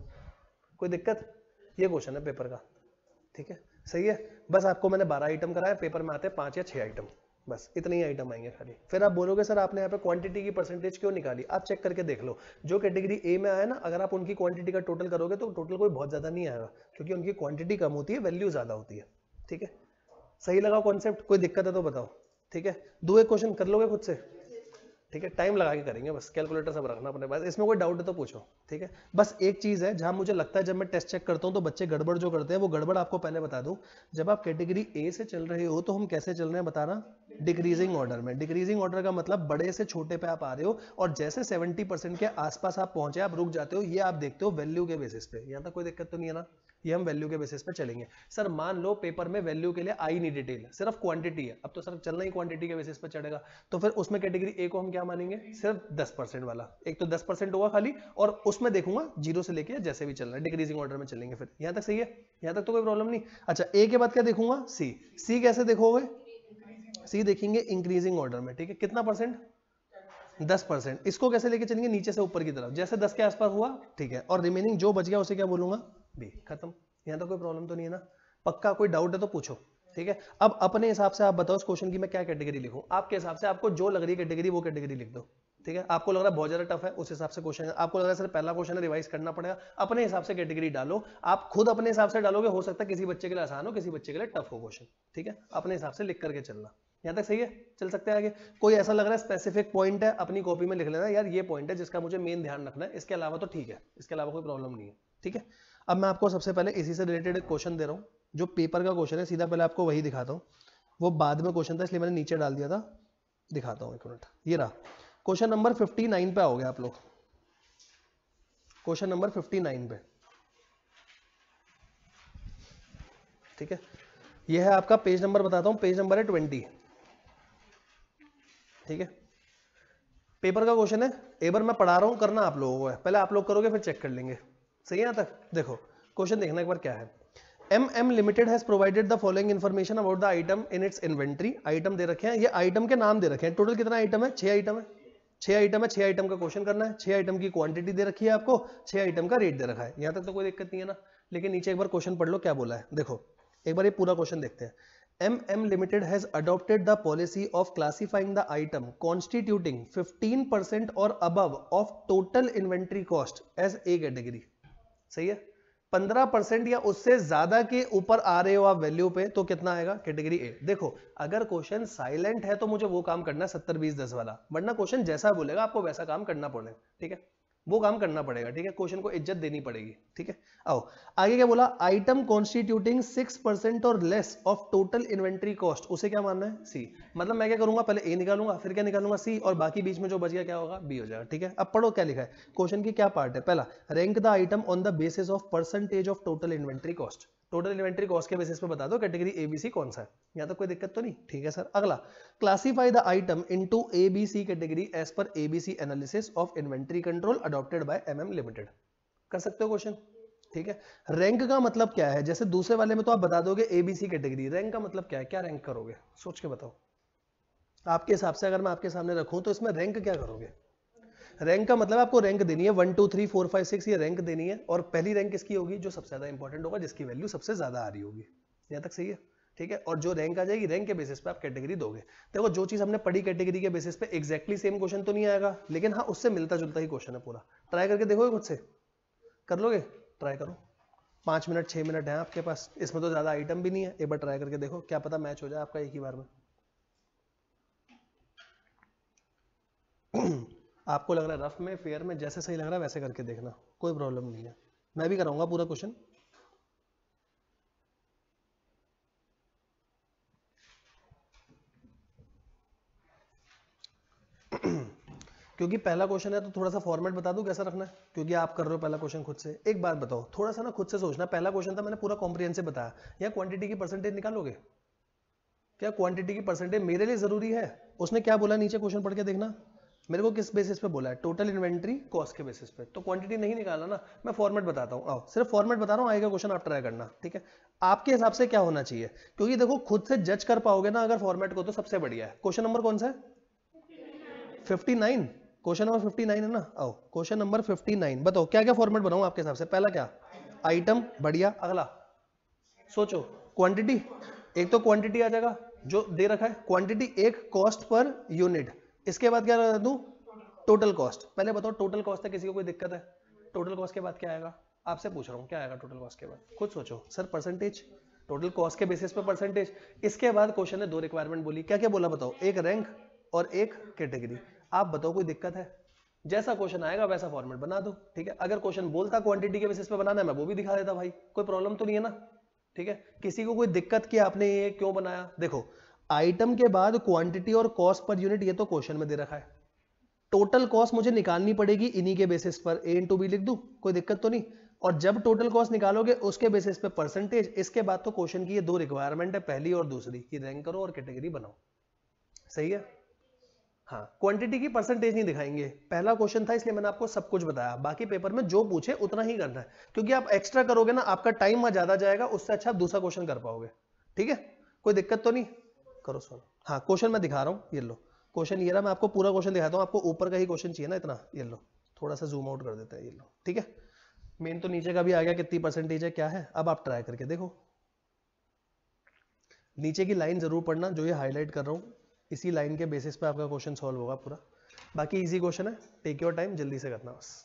कोई दिक्कत? ये क्वेश्चन है पेपर का, ठीक है, सही है। बस आपको मैंने 12 आइटम कराया, पेपर में आते हैं 5 या 6 आइटम, बस इतने ही आइटम आएंगे खाली। फिर आप बोलोगे सर आपने यहाँ पे क्वांटिटी की परसेंटेज क्यों निकाली? आप चेक करके देख लो, जो कैटेगरी ए में आया ना, अगर आप उनकी क्वांटिटी का टोटल करोगे तो टोटल कोई बहुत ज्यादा नहीं आएगा, क्योंकि उनकी क्वांटिटी कम होती है, वैल्यू ज्यादा होती है। ठीक है, सही लगा कॉन्सेप्ट? कोई दिक्कत है तो बताओ। ठीक है, दो एक क्वेश्चन कर लोगे खुद से? ठीक है, टाइम लगा के करेंगे, बस कैलकुलेटर सब रखना अपने पास। इसमें कोई डाउट है तो पूछो। ठीक है, बस एक चीज है जहां मुझे लगता है जब मैं टेस्ट चेक करता हूं तो बच्चे गड़बड़ जो करते हैं, वो गड़बड़ आपको पहले बता दूं। जब आप कैटेगरी ए से चल रहे हो तो हम कैसे चल रहे हैं बताना? डिक्रीजिंग ऑर्डर में। डिक्रीजिंग ऑर्डर का मतलब बड़े से छोटे पे आप आ रहे हो, और जैसे 70% के आसपास आप पहुंचे आप रुक जाते हो। ये आप देखते हो वैल्यू के बेसिस पे। यहां तक कोई दिक्कत तो नहीं है ना? ये हम वैल्यू के बेसिस पे चलेंगे। सर मान लो पेपर में वैल्यू के लिए आई नहीं डिटेल, सिर्फ क्वांटिटी है, अब तो सर चलना ही क्वांटिटी के बेसिस पे चढ़ेगा। तो फिर उसमें कैटेगरी ए को हम क्या मानेंगे? सिर्फ 10% वाला। एक तो 10% होगा खाली, और उसमें देखूंगा 0 से लेके जैसे भी चल रहा है, डिक्रीजिंग ऑर्डर में चलेंगे। फिर यहां तक सही है? यहां तक तो कोई प्रॉब्लम नहीं। अच्छा, ए के बाद क्या देखूंगा? सी। सी कैसे देखोगे? सी देखेंगे इंक्रीजिंग ऑर्डर में। ठीक है, कितना परसेंट? 10%। इसको कैसे लेके चलेंगे? नीचे से ऊपर की तरफ, जैसे 10 के आसपास हुआ, ठीक है, और रिमेनिंग जो बच गया उसे क्या बोलूंगा? बी। खत्म। यहां तो कोई प्रॉब्लम तो नहीं है ना? पक्का? कोई डाउट है तो पूछो। ठीक है, अब अपने हिसाब से आप बताओ इस क्वेश्चन की मैं क्या कैटेगरी लिखूं? आपके हिसाब से आपको जो लग रही है कैटेगरी, वो कैटेगरी लिख दो। ठीक है, आपको लग रहा है बहुत ज्यादा टफ है, उस हिसाब से क्वेश्चन है। आपको लग रहा है सर पहला क्वेश्चन है, रिवाइज करना पड़ेगा, अपने हिसाब से कैटेगरी डालो। आप खुद अपने हिसाब से डालोगे, हो सकता है किसी बच्चे के लिए आसान हो, किसी बच्चे के लिए टफ हो क्वेश्चन। ठीक है, अपने हिसाब से लिख करके चलना। यहां तक सही है? चल सकते हैं आगे? कोई ऐसा लग रहा है स्पेसिफिक पॉइंट है, अपनी कॉपी में लिख लेना, यार ये पॉइंट है जिसका मुझे मेन ध्यान रखना है, इसके अलावा तो ठीक है, इसके अलावा कोई प्रॉब्लम नहीं है। ठीक है, अब मैं आपको सबसे पहले इसी से रिलेटेड एक क्वेश्चन दे रहा हूं, जो पेपर का क्वेश्चन है, सीधा पहले आपको वही दिखाता हूं। वो बाद में क्वेश्चन था इसलिए मैंने नीचे डाल दिया था, दिखाता हूं एक मिनट। ये रहा क्वेश्चन नंबर 59 पे आओगे आप लोग। क्वेश्चन नंबर 59 पे, ठीक है, ये है आपका पेज नंबर, बताता हूं, पेज नंबर है 20। ठीक है, पेपर का क्वेश्चन है, एक बार मैं पढ़ा रहा हूं, करना आप लोगों को है, पहले आप लोग करोगे फिर चेक कर लेंगे। सही है यहां तक? देखो क्वेश्चन देखना एक बार क्या है। MM Limited has provided the following information about the item in its inventory। Item दे रखे हैं, ये आइटम के नाम दे रखे हैं। टोटल कितना आइटम है? 6 आइटम है। 6 आइटम है, 6 आइटम का क्वेश्चन करना है। 6 आइटम की क्वांटिटी दे रखी है आपको, 6 आइटम का रेट दे रखा है। यहां तक तो कोई दिक्कत नहीं है ना? लेकिन नीचे एक बार क्वेश्चन पढ़ लो क्या बोला है। देखो एक बार ये पूरा क्वेश्चन देखते हैं। MM Limited has adopted the policy of classifying the item constituting 15% or above of total inventory cost as A category। सही है? 15% या उससे ज्यादा के ऊपर आ रहे हो आप वैल्यू पे तो कितना आएगा, कैटेगरी ए। देखो अगर क्वेश्चन साइलेंट है तो मुझे वो काम करना है 70-20-10 वाला, वरना क्वेश्चन जैसा बोलेगा आपको वैसा काम करना पड़ेगा, ठीक है, वो काम करना पड़ेगा, ठीक है, क्वेश्चन को इज्जत देनी पड़ेगी, ठीक है। आओ आगे क्या बोला, आइटम कॉन्स्टिट्यूटिंग 6% और less of total inventory cost, उसे क्या मानना है, सी। मतलब मैं क्या करूंगा, पहले ए निकालूंगा, फिर क्या निकालूंगा, सी, और बाकी बीच में जो बच गया क्या होगा, बी हो जाएगा, ठीक है। अब पढ़ो क्या लिखा है क्वेश्चन की, क्या पार्ट है, पहला rank the item on the basis of percentage of total inventory cost, total inventory cost के बेसिस पे बता दो कैटेगरी एबीसी कौन सा है, यहाँ तक कोई दिक्कत तो नहीं, ठीक है सर। अगला, classify the item into ABC category as per ABC analysis of inventory control adopted by MM limited, कर सकते हो क्वेश्चन, ठीक है। रैंक का मतलब क्या है, जैसे दूसरे वाले में तो आप बता दोगे एबीसी कैटेगरी, रैंक का मतलब क्या है, क्या रैंक करोगे, सोच के बताओ आपके हिसाब से, अगर मैं आपके सामने रखूं तो इसमें रैंक क्या करोगे। रैंक का मतलब आपको रैंक देनी है 1 2 3 4 5 6, ये रैंक देनी है, और पहली रैंक किसकी होगी, जो सबसे ज्यादा इंपॉर्टेंट होगा, जिसकी वैल्यू सबसे ज्यादा आ रही होगी, यहां तक सही है, ठीक है। और जो रैंक आ जाएगी, रैंक के बेसिस पे आप कैटेगरी दोगे। देखो जो चीज हमने पढ़ी कैटेगरी के बेसिस पे एग्जैक्टली सेम क्वेश्चन तो नहीं आएगा, लेकिन हाँ उससे मिलता जुलता ही क्वेश्चन है पूरा। ट्राई करके देखोगे खुद से, कर लोगे, ट्राई करो, 5 मिनट 6 मिनट है आपके पास, इसमें तो ज्यादा आइटम भी नहीं है, एक बार ट्राई करके देखो, क्या पता मैच हो जाए आपका एक ही बार में। आपको लग रहा है रफ में, फेयर में, जैसे सही लग रहा है वैसे करके देखना, कोई प्रॉब्लम नहीं है, मैं भी कराऊंगा पूरा क्वेश्चन। क्योंकि पहला क्वेश्चन है तो थोड़ा सा फॉर्मेट बता दूं कैसा रखना है, क्योंकि आप कर रहे हो पहला क्वेश्चन खुद से। एक बात बताओ, थोड़ा सा ना खुद से सोचना, पहला क्वेश्चन था मैंने पूरा कॉम्प्रिहेंसिव बताया, या क्वांटिटी की परसेंटेज निकालोगे, क्या क्वांटिटी की परसेंटेज मेरे लिए जरूरी है, उसने क्या बोला नीचे क्वेश्चन पढ़ के देखना, मेरे को किस बेसिस पे बोला है, टोटल इन्वेंट्री कॉस्ट के बेसिस पे, तो क्वांटिटी नहीं निकालना ना, मैं फॉर्मेट बताता हूँ, आओ सिर्फ फॉर्मेट बता रहा हूँ, आएगा क्वेश्चन आप ट्राई करना, ठीक है। आपके हिसाब से क्या होना चाहिए, क्योंकि देखो खुद से जज कर पाओगे ना अगर फॉर्मेट को, तो सबसे बढ़िया है। क्वेश्चन नंबर कौन सा है, 59, क्वेश्चन नंबर 59 है ना। आओ क्वेश्चन नंबर 59, बताओ क्या क्या फॉर्मेट बनाऊं आपके हिसाब से, पहला क्या, आइटम, बढ़िया, अगला सोचो, क्वांटिटी, एक तो क्वांटिटी आ जाएगा जो दे रखा है, क्वांटिटी एक, कॉस्ट पर यूनिट, इसके बाद क्या रख दूं, टोटल कॉस्ट। पहले बताओ टोटल कॉस्ट है, किसी को कोई दिक्कत है, टोटल कॉस्ट के बाद क्या आएगा, आपसे पूछ रहा हूं क्या आएगा टोटल कॉस्ट के बाद, खुद सोचो सर, परसेंटेज, टोटल कॉस्ट के बेसिस पे परसेंटेज। इसके बाद क्वेश्चन ने दो रिक्वायरमेंट बोली, क्या क्या बोला बताओ, एक रैंक और एक कैटेगरी, आप बताओ कोई दिक्कत है, जैसा क्वेश्चन आएगा वैसा फॉर्मेट बना दो, ठीक है। अगर क्वेश्चन बोलता क्वांटिटी के बेसिस पे बनाना है, मैं वो भी दिखा देता भाई, कोई प्रॉब्लम तो नहीं है ना, ठीक है। किसी को कोई दिक्कत कि आपने ये क्यों बनाया, देखो आइटम के बाद क्वांटिटी और कॉस्ट पर यूनिट, ये तो क्वेश्चन में दे रखा है, टोटल कॉस्ट मुझे निकालनी पड़ेगी इन्हीं के बेसिस पर, ए इंटू बी लिख दूं, कोई दिक्कत तो नहीं। और जब टोटल कॉस्ट निकालोगे उसके बेसिस पे परसेंटेज, इसके बाद तो क्वेश्चन की ये दो रिक्वायरमेंट है, पहली और दूसरी, कि रैंक करो और कैटेगरी बनाओ, सही है। हाँ क्वांटिटी की परसेंटेज नहीं दिखाएंगे, पहला क्वेश्चन था इसलिए मैंने आपको सब कुछ बताया, बाकी पेपर में जो पूछे उतना ही करना है, क्योंकि आप एक्स्ट्रा करोगे ना आपका टाइम ज्यादा जाएगा, उससे अच्छा आप दूसरा क्वेश्चन कर पाओगे, ठीक है। कोई दिक्कत तो नहीं, करो सॉल्व। हाँ क्वेश्चन मैं दिखा रहा हूँ, ये लो क्वेश्चन, ये रहा, मैं आपको पूरा क्वेश्चन दिखाता हूँ, आपको ऊपर का ही क्वेश्चन चाहिए ना इतना, ये लो थोड़ा सा जूम आउट कर देते हैं, ये लो, ठीक है। मेन तो नीचे का भी आ गया, कितनी परसेंटेज है क्या है, अब आप ट्राई करके देखो, नीचे की लाइन जरूर पढ़ना जो ये हाईलाइट कर रहा हूँ, इसी लाइन के बेसिस पे आपका क्वेश्चन सॉल्व होगा पूरा। बाकी इजी क्वेश्चन है, टेक योर टाइम, जल्दी से करना बस।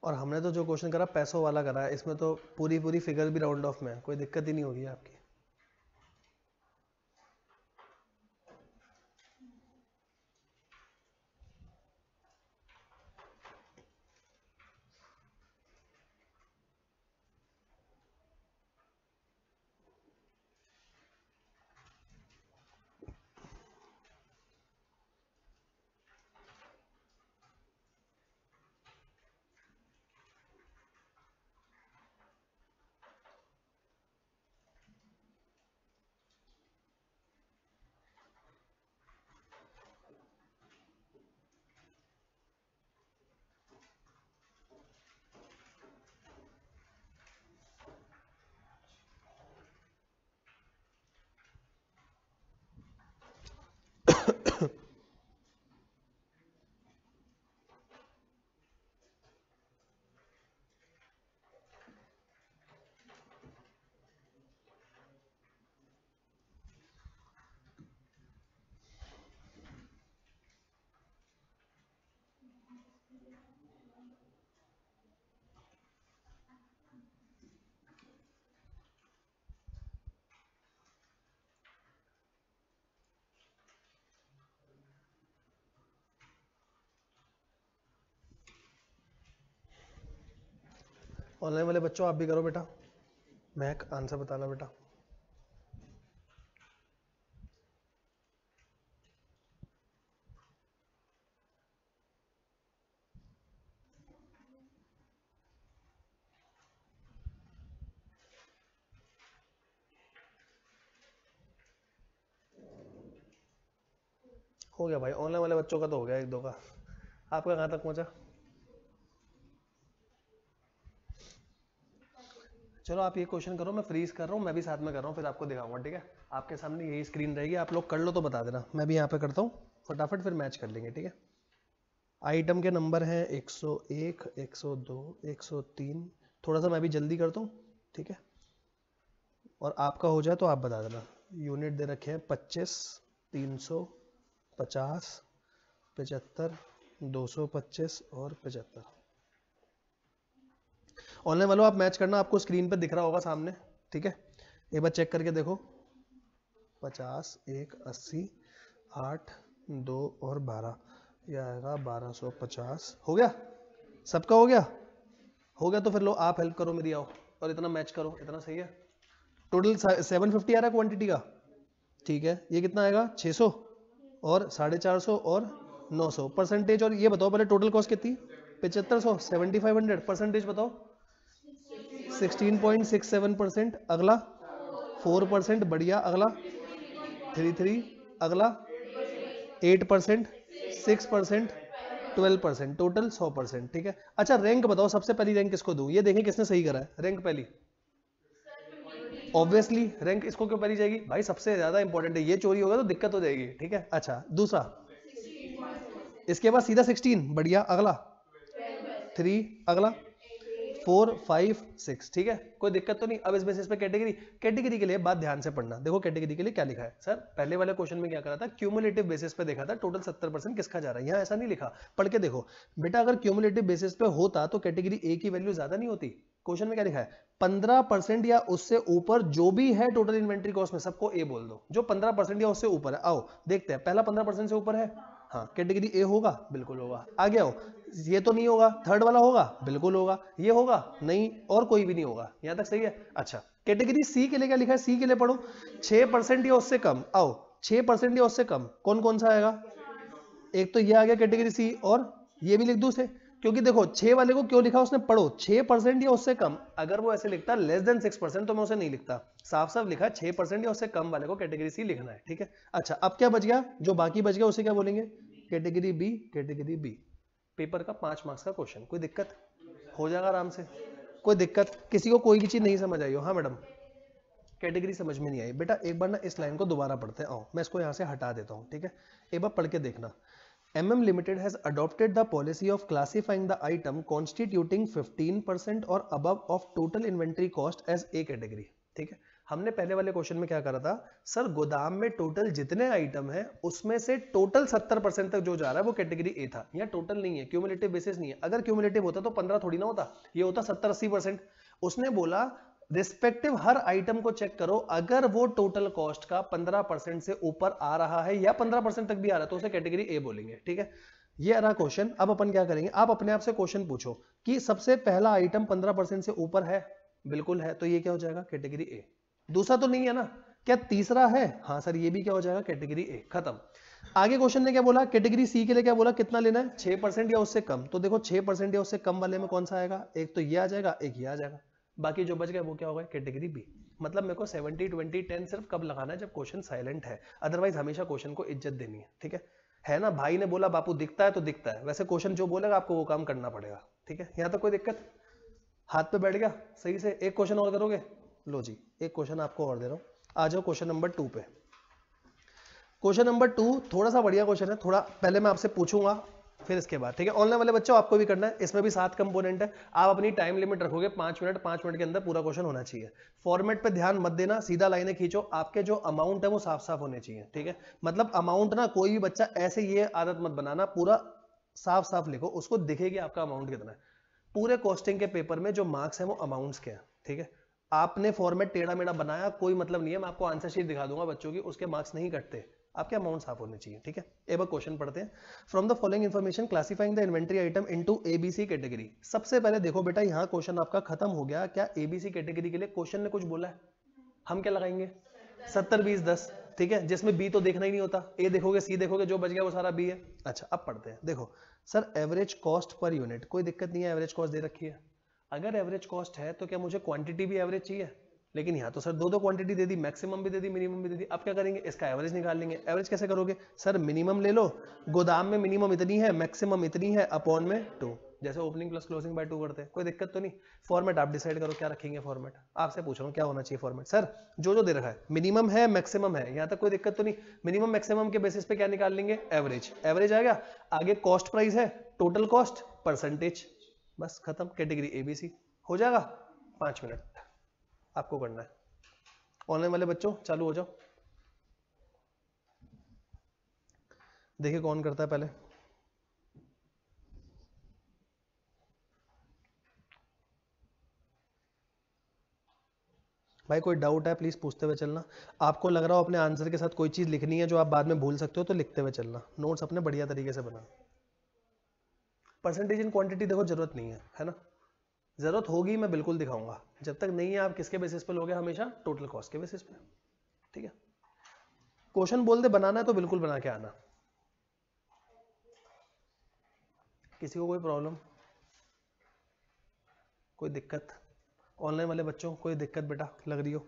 और हमने तो जो क्वेश्चन करा पैसों वाला करा है, इसमें तो पूरी पूरी फिगर भी राउंड ऑफ में है, कोई दिक्कत ही नहीं होगी आपकी। ऑनलाइन वाले बच्चों आप भी करो बेटा, महक आंसर बताना बेटा। हो गया भाई, ऑनलाइन वाले बच्चों का तो हो गया एक दो का। आपका कहाँ तक पहुंचा? चलो आप ये क्वेश्चन करो, मैं फ्रीज कर रहा हूँ, मैं भी साथ में कर रहा हूँ, फिर आपको दिखाऊंगा, ठीक है? आपके सामने यही स्क्रीन रहेगी, आप लोग कर लो तो बता देना, मैं भी यहाँ पे करता हूँ फटाफट, फिर मैच कर लेंगे, ठीक है? आइटम के नंबर हैं 101, 102, 103। थोड़ा सा मैं भी जल्दी करता हूँ, ठीक है? और आपका हो जाए तो आप बता देना। यूनिट दे रखे हैं 25, 350, 75, 225 और 75। ऑनलाइन वालों आप मैच करना, आपको स्क्रीन पर दिख रहा होगा सामने, ठीक है? एक बार चेक करके देखो। 50, 1, 80, 8, 2 और 12, यह आएगा 1250। हो गया? सबका हो गया? हो गया तो फिर लो आप हेल्प करो मेरी, आओ और इतना मैच करो, इतना सही है। टोटल 750 आ रहा है क्वांटिटी का, ठीक है? ये कितना आएगा? 600 और 450 और 900 परसेंटेज। और ये बताओ पहले टोटल कॉस्ट कितनी? 7500, 7500 परसेंटेज बताओ। 16.67%। अगला 4%, बढ़िया। अगला 33, अगला 8%, 6%, 12%, टोटल 100%, ठीक है? अच्छा रैंक बताओ, सबसे पहली रैंक किसको दूं, ये देखें किसने सही करा है। रैंक पहली, ऑब्वियसली रैंक इसको क्यों पहली जाएगी भाई, सबसे ज्यादा इंपॉर्टेंट है, ये चोरी होगा तो दिक्कत हो जाएगी, ठीक है? अच्छा दूसरा, इसके बाद सीधा 16, बढ़िया। अगला 3, अगला 4, 5, 6, ठीक है? कोई दिक्कत तो नहीं। अब इस बेसिस पे कैटेगरी के लिए बात ध्यान से पढ़ना। देखो कैटेगरी के लिए क्या लिखा है सर, पहले वाले क्वेश्चन में क्या करा था, क्यूमुलेटिव बेसिस पे देखा था टोटल 70% किसका जा रहा है। यहाँ ऐसा नहीं लिखा, पढ़ के देखो बेटा। अगर क्यूमुलेटिव बेसिस पे होता तो कैटेगरी ए की वैल्यू ज्यादा नहीं होती। क्वेश्चन में क्या लिखा है, 15% या उससे ऊपर जो भी है टोटल इन्वेंट्री कॉस्ट में, सबको ए बोल दो। जो 15% या उससे ऊपर है, आओ देखते हैं। पहला 15% से ऊपर है, हाँ कैटेगरी ए होगा, बिल्कुल होगा। आगे आओ, ये तो नहीं होगा, थर्ड वाला होगा, बिल्कुल होगा। ये होगा नहीं, और कोई भी नहीं होगा। यहां तक सही है? अच्छा कैटेगरी सी के लिए क्या लिखा है, सी के लिए पढ़ो। 6% या उससे कम, आओ 6% या उससे कम कौन कौन सा आएगा? एक तो ये आ गया कैटेगरी सी, और ये भी लिख दूं से, क्योंकि देखो 6 वाले को क्यों लिखा उसने, पढ़ो 6% या उससे कम। अगर वो ऐसे लिखता लेस देन 6% तो मैं उसे नहीं लिखता। साफ साफ लिखा है 6% या उससे कम वाले को कैटेगरी सी लिखना है, ठीक है? अच्छा अब क्या बच गया, जो बाकी बच गया उसे क्या बोलेंगे? Category B. Category B paper का 5 मार्क्स का क्वेश्चन, कोई दिक्कत? हो जाएगा आराम से, कोई दिक्कत? किसी को कोई भी चीज नहीं समझ आई हो? हाँ मैडम कैटेगरी समझ में नहीं आई बेटा, एक बार ना इस लाइन को दोबारा पढ़ते हैं। आओ मैं इसको यहाँ से हटा देता हूँ, ठीक है? एक बार पढ़ के देखना। MM Limited has adopted the policy of classifying the item constituting 15% or above of total inventory cost as A category, ठीक है? हमने पहले वाले क्वेश्चन में क्या करा था सर, गोदाम में टोटल जितने आइटम है उसमें से टोटल 70% तक जो जा रहा है वो कैटेगरी ए था। यहाँ टोटल नहीं है, क्यूमुलेटिव बेसिस नहीं है। अगर क्यूमुलेटिव होता तो 15 थोड़ी ना होता, ये होता 70-80%। उसने बोला रिस्पेक्टिव हर आइटम को चेक करो, अगर वो टोटल कॉस्ट का 15% से ऊपर आ रहा है या 15% तक भी आ रहा है तो उसे कैटेगरी ए बोलेंगे, ठीक है? ये रहा क्वेश्चन। अब अपन क्या करेंगे, आप अपने आप से क्वेश्चन पूछो कि सबसे पहला आइटम 15% से ऊपर है, बिल्कुल है, तो ये क्या हो जाएगा? Category A. दूसरा तो नहीं है ना? क्या तीसरा है? हाँ सर ये भी क्या हो जाएगा? Category A. खत्म। आगे क्वेश्चन ने क्या बोला, कैटेगरी सी के लिए क्या बोला, कितना लेना है? 6% या उससे कम। तो देखो 6% या उससे कम वाले में कौन सा आएगा? एक तो ये आ जाएगा, एक ये आ जाएगा, बाकी जो बच गया वो क्या होगा? Category B. मतलब मेरे को 70, 20, 10 सिर्फ कब लगाना है? जब क्वेश्चन साइलेंट है। अदरवाइज हमेशा क्वेश्चन को इज्जत देनी है, ठीक है ना? भाई ने बोला बापू दिखता है तो दिखता है, वैसे क्वेश्चन जो बोलेगा आपको वो काम करना पड़ेगा, ठीक है? यहां तक कोई दिक्कत? हाथ पे बैठ गया सही से? एक क्वेश्चन और करोगे? लो जी एक क्वेश्चन आपको और दे रहा हूं, आ जाओ क्वेश्चन नंबर 2 पे। क्वेश्चन नंबर 2 थोड़ा सा बढ़िया क्वेश्चन है, थोड़ा पहले मैं आपसे पूछूंगा फिर इसके बाद, ठीक है? ऑनलाइन वाले बच्चों आपको भी करना है, इसमें भी 7 कंपोनेंट है। आप अपनी टाइम लिमिट रखोगे 5 मिनट, 5 मिनट के अंदर पूरा क्वेश्चन होना चाहिए। फॉर्मेट पे ध्यान मत देना, सीधा लाइनें खींचो, आपके जो अमाउंट है वो साफ साफ होने चाहिए, ठीक है? मतलब अमाउंट ना, कोई भी बच्चा ऐसे ये आदत मत बनाना, पूरा साफ साफ लिखो, उसको दिखेगी आपका अमाउंट कितना है। पूरे कॉस्टिंग के पेपर में जो मार्क्स है वो अमाउंट्स के हैं, ठीक है? आपने फॉर्मेट टेढ़ा मेढ़ा बनाया कोई मतलब नहीं है, मैं आपको आंसर शीट दिखा दूंगा बच्चों की, उसके मार्क्स नहीं कटते। आपके अमाउंट साफ होने चाहिए, ठीक है। एक बार क्वेश्चन पढ़ते हैं। From the following information classifying the inventory item into ABC category. सबसे पहले देखो बेटा, यहाँ क्वेश्चन आपका खत्म हो गया। क्या एबीसी कैटेगरी के लिए क्वेश्चन ने कुछ बोला है? हम क्या लगाएंगे? 70 20 10, ठीक है, जिसमें बी तो देखना ही नहीं होता, ए देखोगे सी देखोगे, जो बच गया वो सारा बी है। अच्छा, अब पढ़ते हैं। देखो sir, average cost per unit, कोई दिक्कत नहीं है, एवरेज कॉस्ट दे रखी है। अगर एवरेज कॉस्ट है तो क्या मुझे क्वांटिटी भी एवरेज चाहिए? लेकिन यहाँ तो सर दो क्वांटिटी दे दी, मैक्सिमम भी दे दी, मिनिमम भी दे दी। अब क्या करेंगे? इसका एवरेज निकाल लेंगे। एवरेज कैसे करोगे? सर मिनिमम ले लो, गोदाम में मिनिमम इतनी है, मैक्सिमम इतनी है, अपॉन में 2, जैसे ओपनिंग प्लस क्लोजिंग बाय 2 करते हैं। कोई दिक्कत तो नहीं। फॉर्मेट आप डिसाइड करो क्या रखेंगे फॉर्मेट। आपसे पूछ रहा हूँ क्या होना चाहिए फॉर्मेट। सर जो दे रखा है, मिनिमम है, मैक्सिमम है, यहाँ तक कोई दिक्कत तो नहीं। मिनिमम मैक्सिमम के बेसिस पे क्या निकाल लेंगे? एवरेज। एवरेज आएगा, आगे कॉस्ट प्राइस है, टोटल कॉस्ट, परसेंटेज, बस खत्म। कैटेगरी एबीसी हो जाएगा। 5 मिनट आपको करना है। ऑनलाइन वाले बच्चों चालू हो जाओ। देखिए कौन करता है पहले। भाई कोई डाउट है प्लीज पूछते हुए चलना। आपको लग रहा हो अपने आंसर के साथ कोई चीज लिखनी है जो आप बाद में भूल सकते हो, तो लिखते हुए चलना। नोट्स अपने बढ़िया तरीके से बना। परसेंटेज इन क्वांटिटी देखो जरूरत नहीं है ना? जरूरत होगी मैं बिल्कुल दिखाऊंगा। जब तक नहीं है, आप किसके बेसिस पे लोगे? हमेशा टोटल कॉस्ट के बेसिस पे, ठीक है। क्वेश्चन बोल दे बनाना है तो बिल्कुल बना के आना। किसी को कोई प्रॉब्लम, कोई दिक्कत? ऑनलाइन वाले बच्चों कोई दिक्कत बेटा लग रही हो?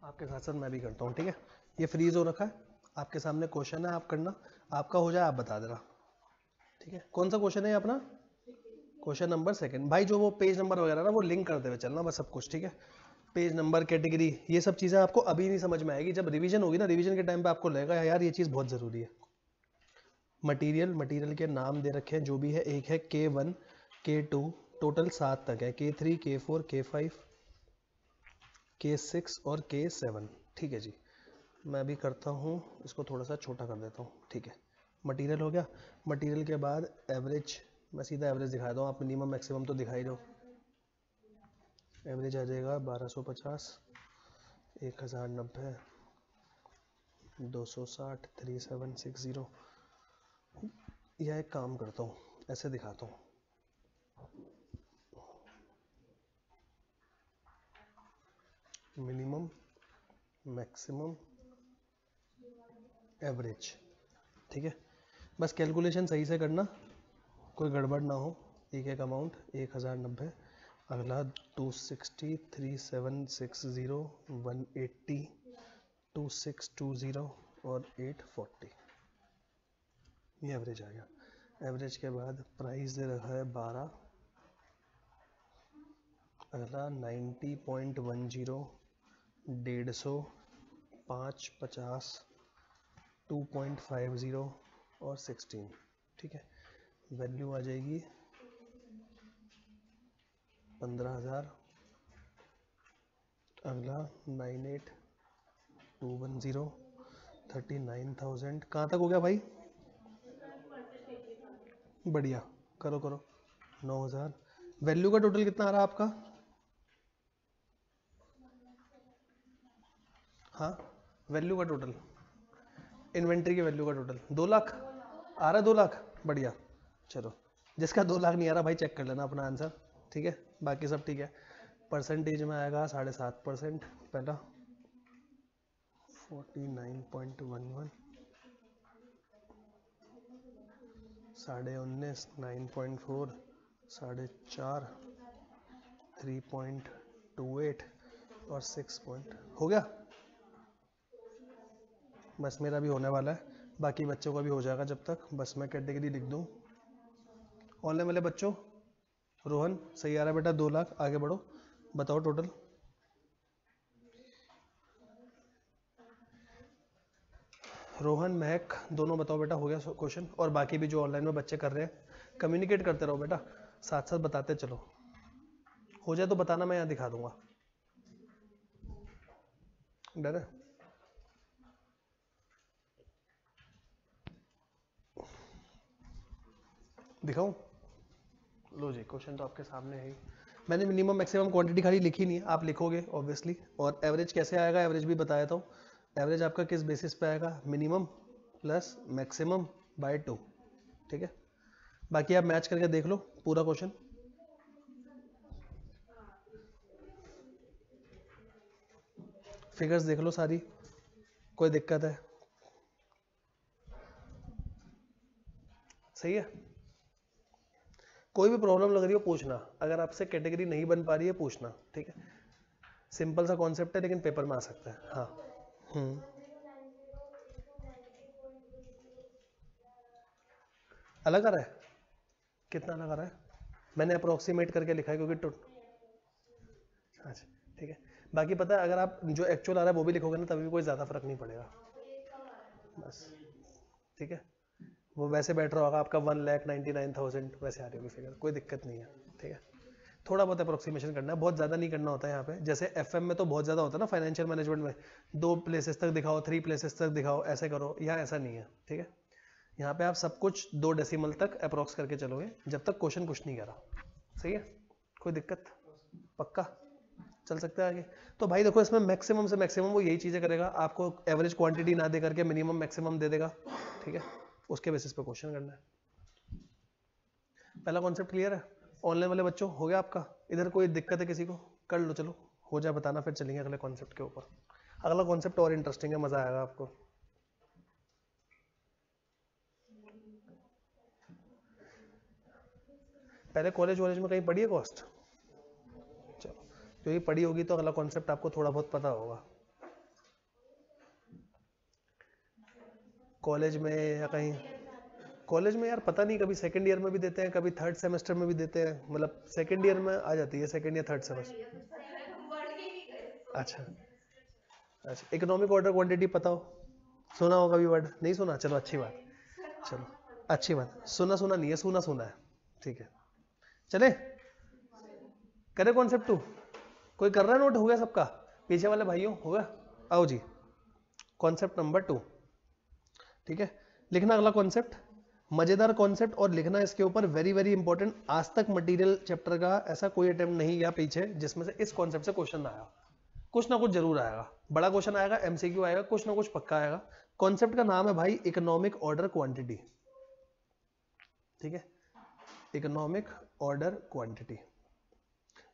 आपके साथ साथ मैं भी करता हूँ, ठीक है। ये फ्रीज हो रखा है, आपके सामने क्वेश्चन है, आप करना। आपका हो जाए आप बता देना, ठीक है। कौन सा क्वेश्चन है अपना? क्वेश्चन नंबर 2 भाई। जो वो पेज नंबर वगैरह ना वो लिंक करते हुए चलना, बस सब कुछ, ठीक है। पेज नंबर, कैटेगरी, ये सब चीज़ें आपको अभी नहीं समझ में आएगी। जब रिवीजन होगी ना, रिवीजन के टाइम पे आपको लगेगा यार ये चीज़ बहुत ज़रूरी है। मटेरियल, मटेरियल के नाम दे रखे हैं जो भी है। एक है K1, K2, टोटल 7 तक है। K3, K4, K5, K6 और K7, ठीक है जी। मैं भी करता हूँ, इसको थोड़ा सा छोटा कर देता हूँ, ठीक है। मटेरियल हो गया। मटेरियल के बाद एवरेज, मैं सीधा एवरेज दिखा दूँ, आप मिनिमम मैक्सिमम तो दिखाई दो। एवरेज आ जाएगा 1250, 1090, 260, 3760। यह एक काम करता हूँ, ऐसे दिखाता हूँ। मिनिमम, मैक्सिमम, एवरेज, ठीक है। बस कैलकुलेशन सही से करना, कोई गड़बड़ ना हो। एक अमाउंट 1090, अगला 260, 3760, 180, 2620 और 840। ये एवरेज आ गया। एवरेज के बाद प्राइस दे रखा है 12, अगला 90.10, 150, 550, 2.50 और 16, ठीक है। वैल्यू आ जाएगी 15,000, अगला 98,210, 39,000। कहाँ तक हो गया भाई? बढ़िया, करो करो। 9,000। वैल्यू का टोटल कितना आ रहा है आपका? हाँ, वैल्यू का टोटल, इन्वेंट्री की वैल्यू का टोटल 2 लाख आ रहा है। 2 लाख, बढ़िया। चलो, जिसका 2 लाख नहीं आ रहा भाई चेक कर लेना अपना आंसर, ठीक है। बाकी सब ठीक है। परसेंटेज में आएगा 7.5%, पहला 49.11, 19.5, 9.4, 4.5, 3.28 और 6 हो गया। बस मेरा भी होने वाला है। बाकी बच्चों का भी हो जाएगा जब तक, बस मैं कैटेगरी लिख दूं। ऑनलाइन वाले बच्चों, रोहन सही आ रहा है बेटा, 2 लाख, आगे बढ़ो, बताओ टोटल। रोहन महक दोनों बताओ बेटा, हो गया क्वेश्चन? और बाकी भी जो ऑनलाइन में बच्चे कर रहे हैं, कम्युनिकेट करते रहो बेटा, साथ साथ बताते चलो, हो जाए तो बताना, मैं यहाँ दिखा दूंगा। डन है? दिखाऊं? लो जी, क्वेश्चन तो आपके सामने है ही। मैंने मिनिमम मैक्सिमम क्वांटिटी खाली लिखी नहीं है, आप लिखोगे ऑब्वियसली। और एवरेज कैसे आएगा, एवरेज भी बताया था। एवरेज आपका किस बेसिस पे आएगा? मिनिमम प्लस मैक्सिमम बाय 2, ठीक है। बाकी आप मैच करके देख लो पूरा क्वेश्चन। फिगर्स देख लो सारी, कोई दिक्कत है? सही है। कोई भी प्रॉब्लम लग रही हो पूछना, अगर आपसे कैटेगरी नहीं बन पा रही है पूछना, ठीक है। सिंपल सा कॉन्सेप्ट है लेकिन पेपर में आ सकता है। हाँ। अलग आ रहा है? कितना अलग आ रहा है? मैंने अप्रोक्सीमेट करके लिखा है क्योंकि अच्छा ठीक है। बाकी पता है, अगर आप जो एक्चुअल आ रहा है वो भी लिखोगे ना तभी भी कोई ज़्यादा फर्क नहीं पड़ेगा, बस, ठीक है। वो वैसे बैठ रहा होगा आपका 1,99,000 वैसे आ रही होगी फिगर, कोई दिक्कत नहीं है, ठीक है। थोड़ा बहुत अप्रोक्सीमेशन करना है, बहुत ज़्यादा नहीं करना होता है यहाँ पे। जैसे एफएम में तो बहुत ज़्यादा होता है ना, फाइनेंशियल मैनेजमेंट में 2 प्लेसेस तक दिखाओ, 3 प्लेसेस तक दिखाओ, ऐसे करो। यहाँ ऐसा नहीं है, ठीक है। यहाँ पे आप सब कुछ 2 डेसिमल तक अप्रोक्स करके चलोगे जब तक क्वेश्चन कुछ नहीं करा। सही है, कोई दिक्कत? पक्का चल सकता है आगे? तो भाई देखो, इसमें मैक्सिमम से मैक्सिमम वो यही चीज़ें करेगा, आपको एवरेज क्वांटिटी ना दे करके मिनिमम मैक्सिमम दे देगा, ठीक है। उसके बेसिस पे क्वेश्चन करना है। पहला कॉन्सेप्ट क्लियर है? ऑनलाइन वाले बच्चों हो गया आपका? इधर कोई दिक्कत है किसी को? कर लो, चलो हो जाए बताना, फिर चलेंगे अगले कॉन्सेप्ट के ऊपर। अगला कॉन्सेप्ट और इंटरेस्टिंग है, मजा आएगा आपको। पहले कॉलेज वॉलेज में कहीं पढ़ी है कॉस्ट? चलो, जो ये पढ़ी होगी तो अगला कॉन्सेप्ट आपको थोड़ा बहुत पता होगा। कॉलेज में या कहीं, कॉलेज में यार पता नहीं, कभी सेकंड ईयर में भी देते हैं, कभी थर्ड सेमेस्टर में भी देते हैं, मतलब सेकंड ईयर में आ जाती है, सेकंड या थर्ड सेमेस्टर। अच्छा अच्छा, इकोनॉमिक ऑर्डर क्वांटिटी पता हो? सुना हो कभी वर्ड? नहीं सुना? चलो अच्छी बात, चलो अच्छी बात। सुना सुना नहीं है, सुना सुना है, ठीक है। चले करे कॉन्सेप्ट 2? कोई कर रहा है नोट? हो गया सबका? पीछे वाले भाइयों हो गया? आओ जी, कॉन्सेप्ट नंबर 2, ठीक है। लिखना अगला कॉन्सेप्ट, मजेदार कॉन्सेप्ट, और लिखना इसके ऊपर, वेरी वेरी इंपॉर्टेंट। आज तक मटेरियल चैप्टर का ऐसा कोई अटेम्प्ट नहीं गया पीछे जिसमें से इस कॉन्सेप्ट से क्वेश्चन ना आया। कुछ ना कुछ जरूर आएगा, बड़ा क्वेश्चन आएगा, एमसीक्यू आएगा, कुछ ना कुछ पक्का आएगा। कॉन्सेप्ट का नाम है भाई इकोनॉमिक ऑर्डर क्वांटिटी, ठीक है। Economic order quantity.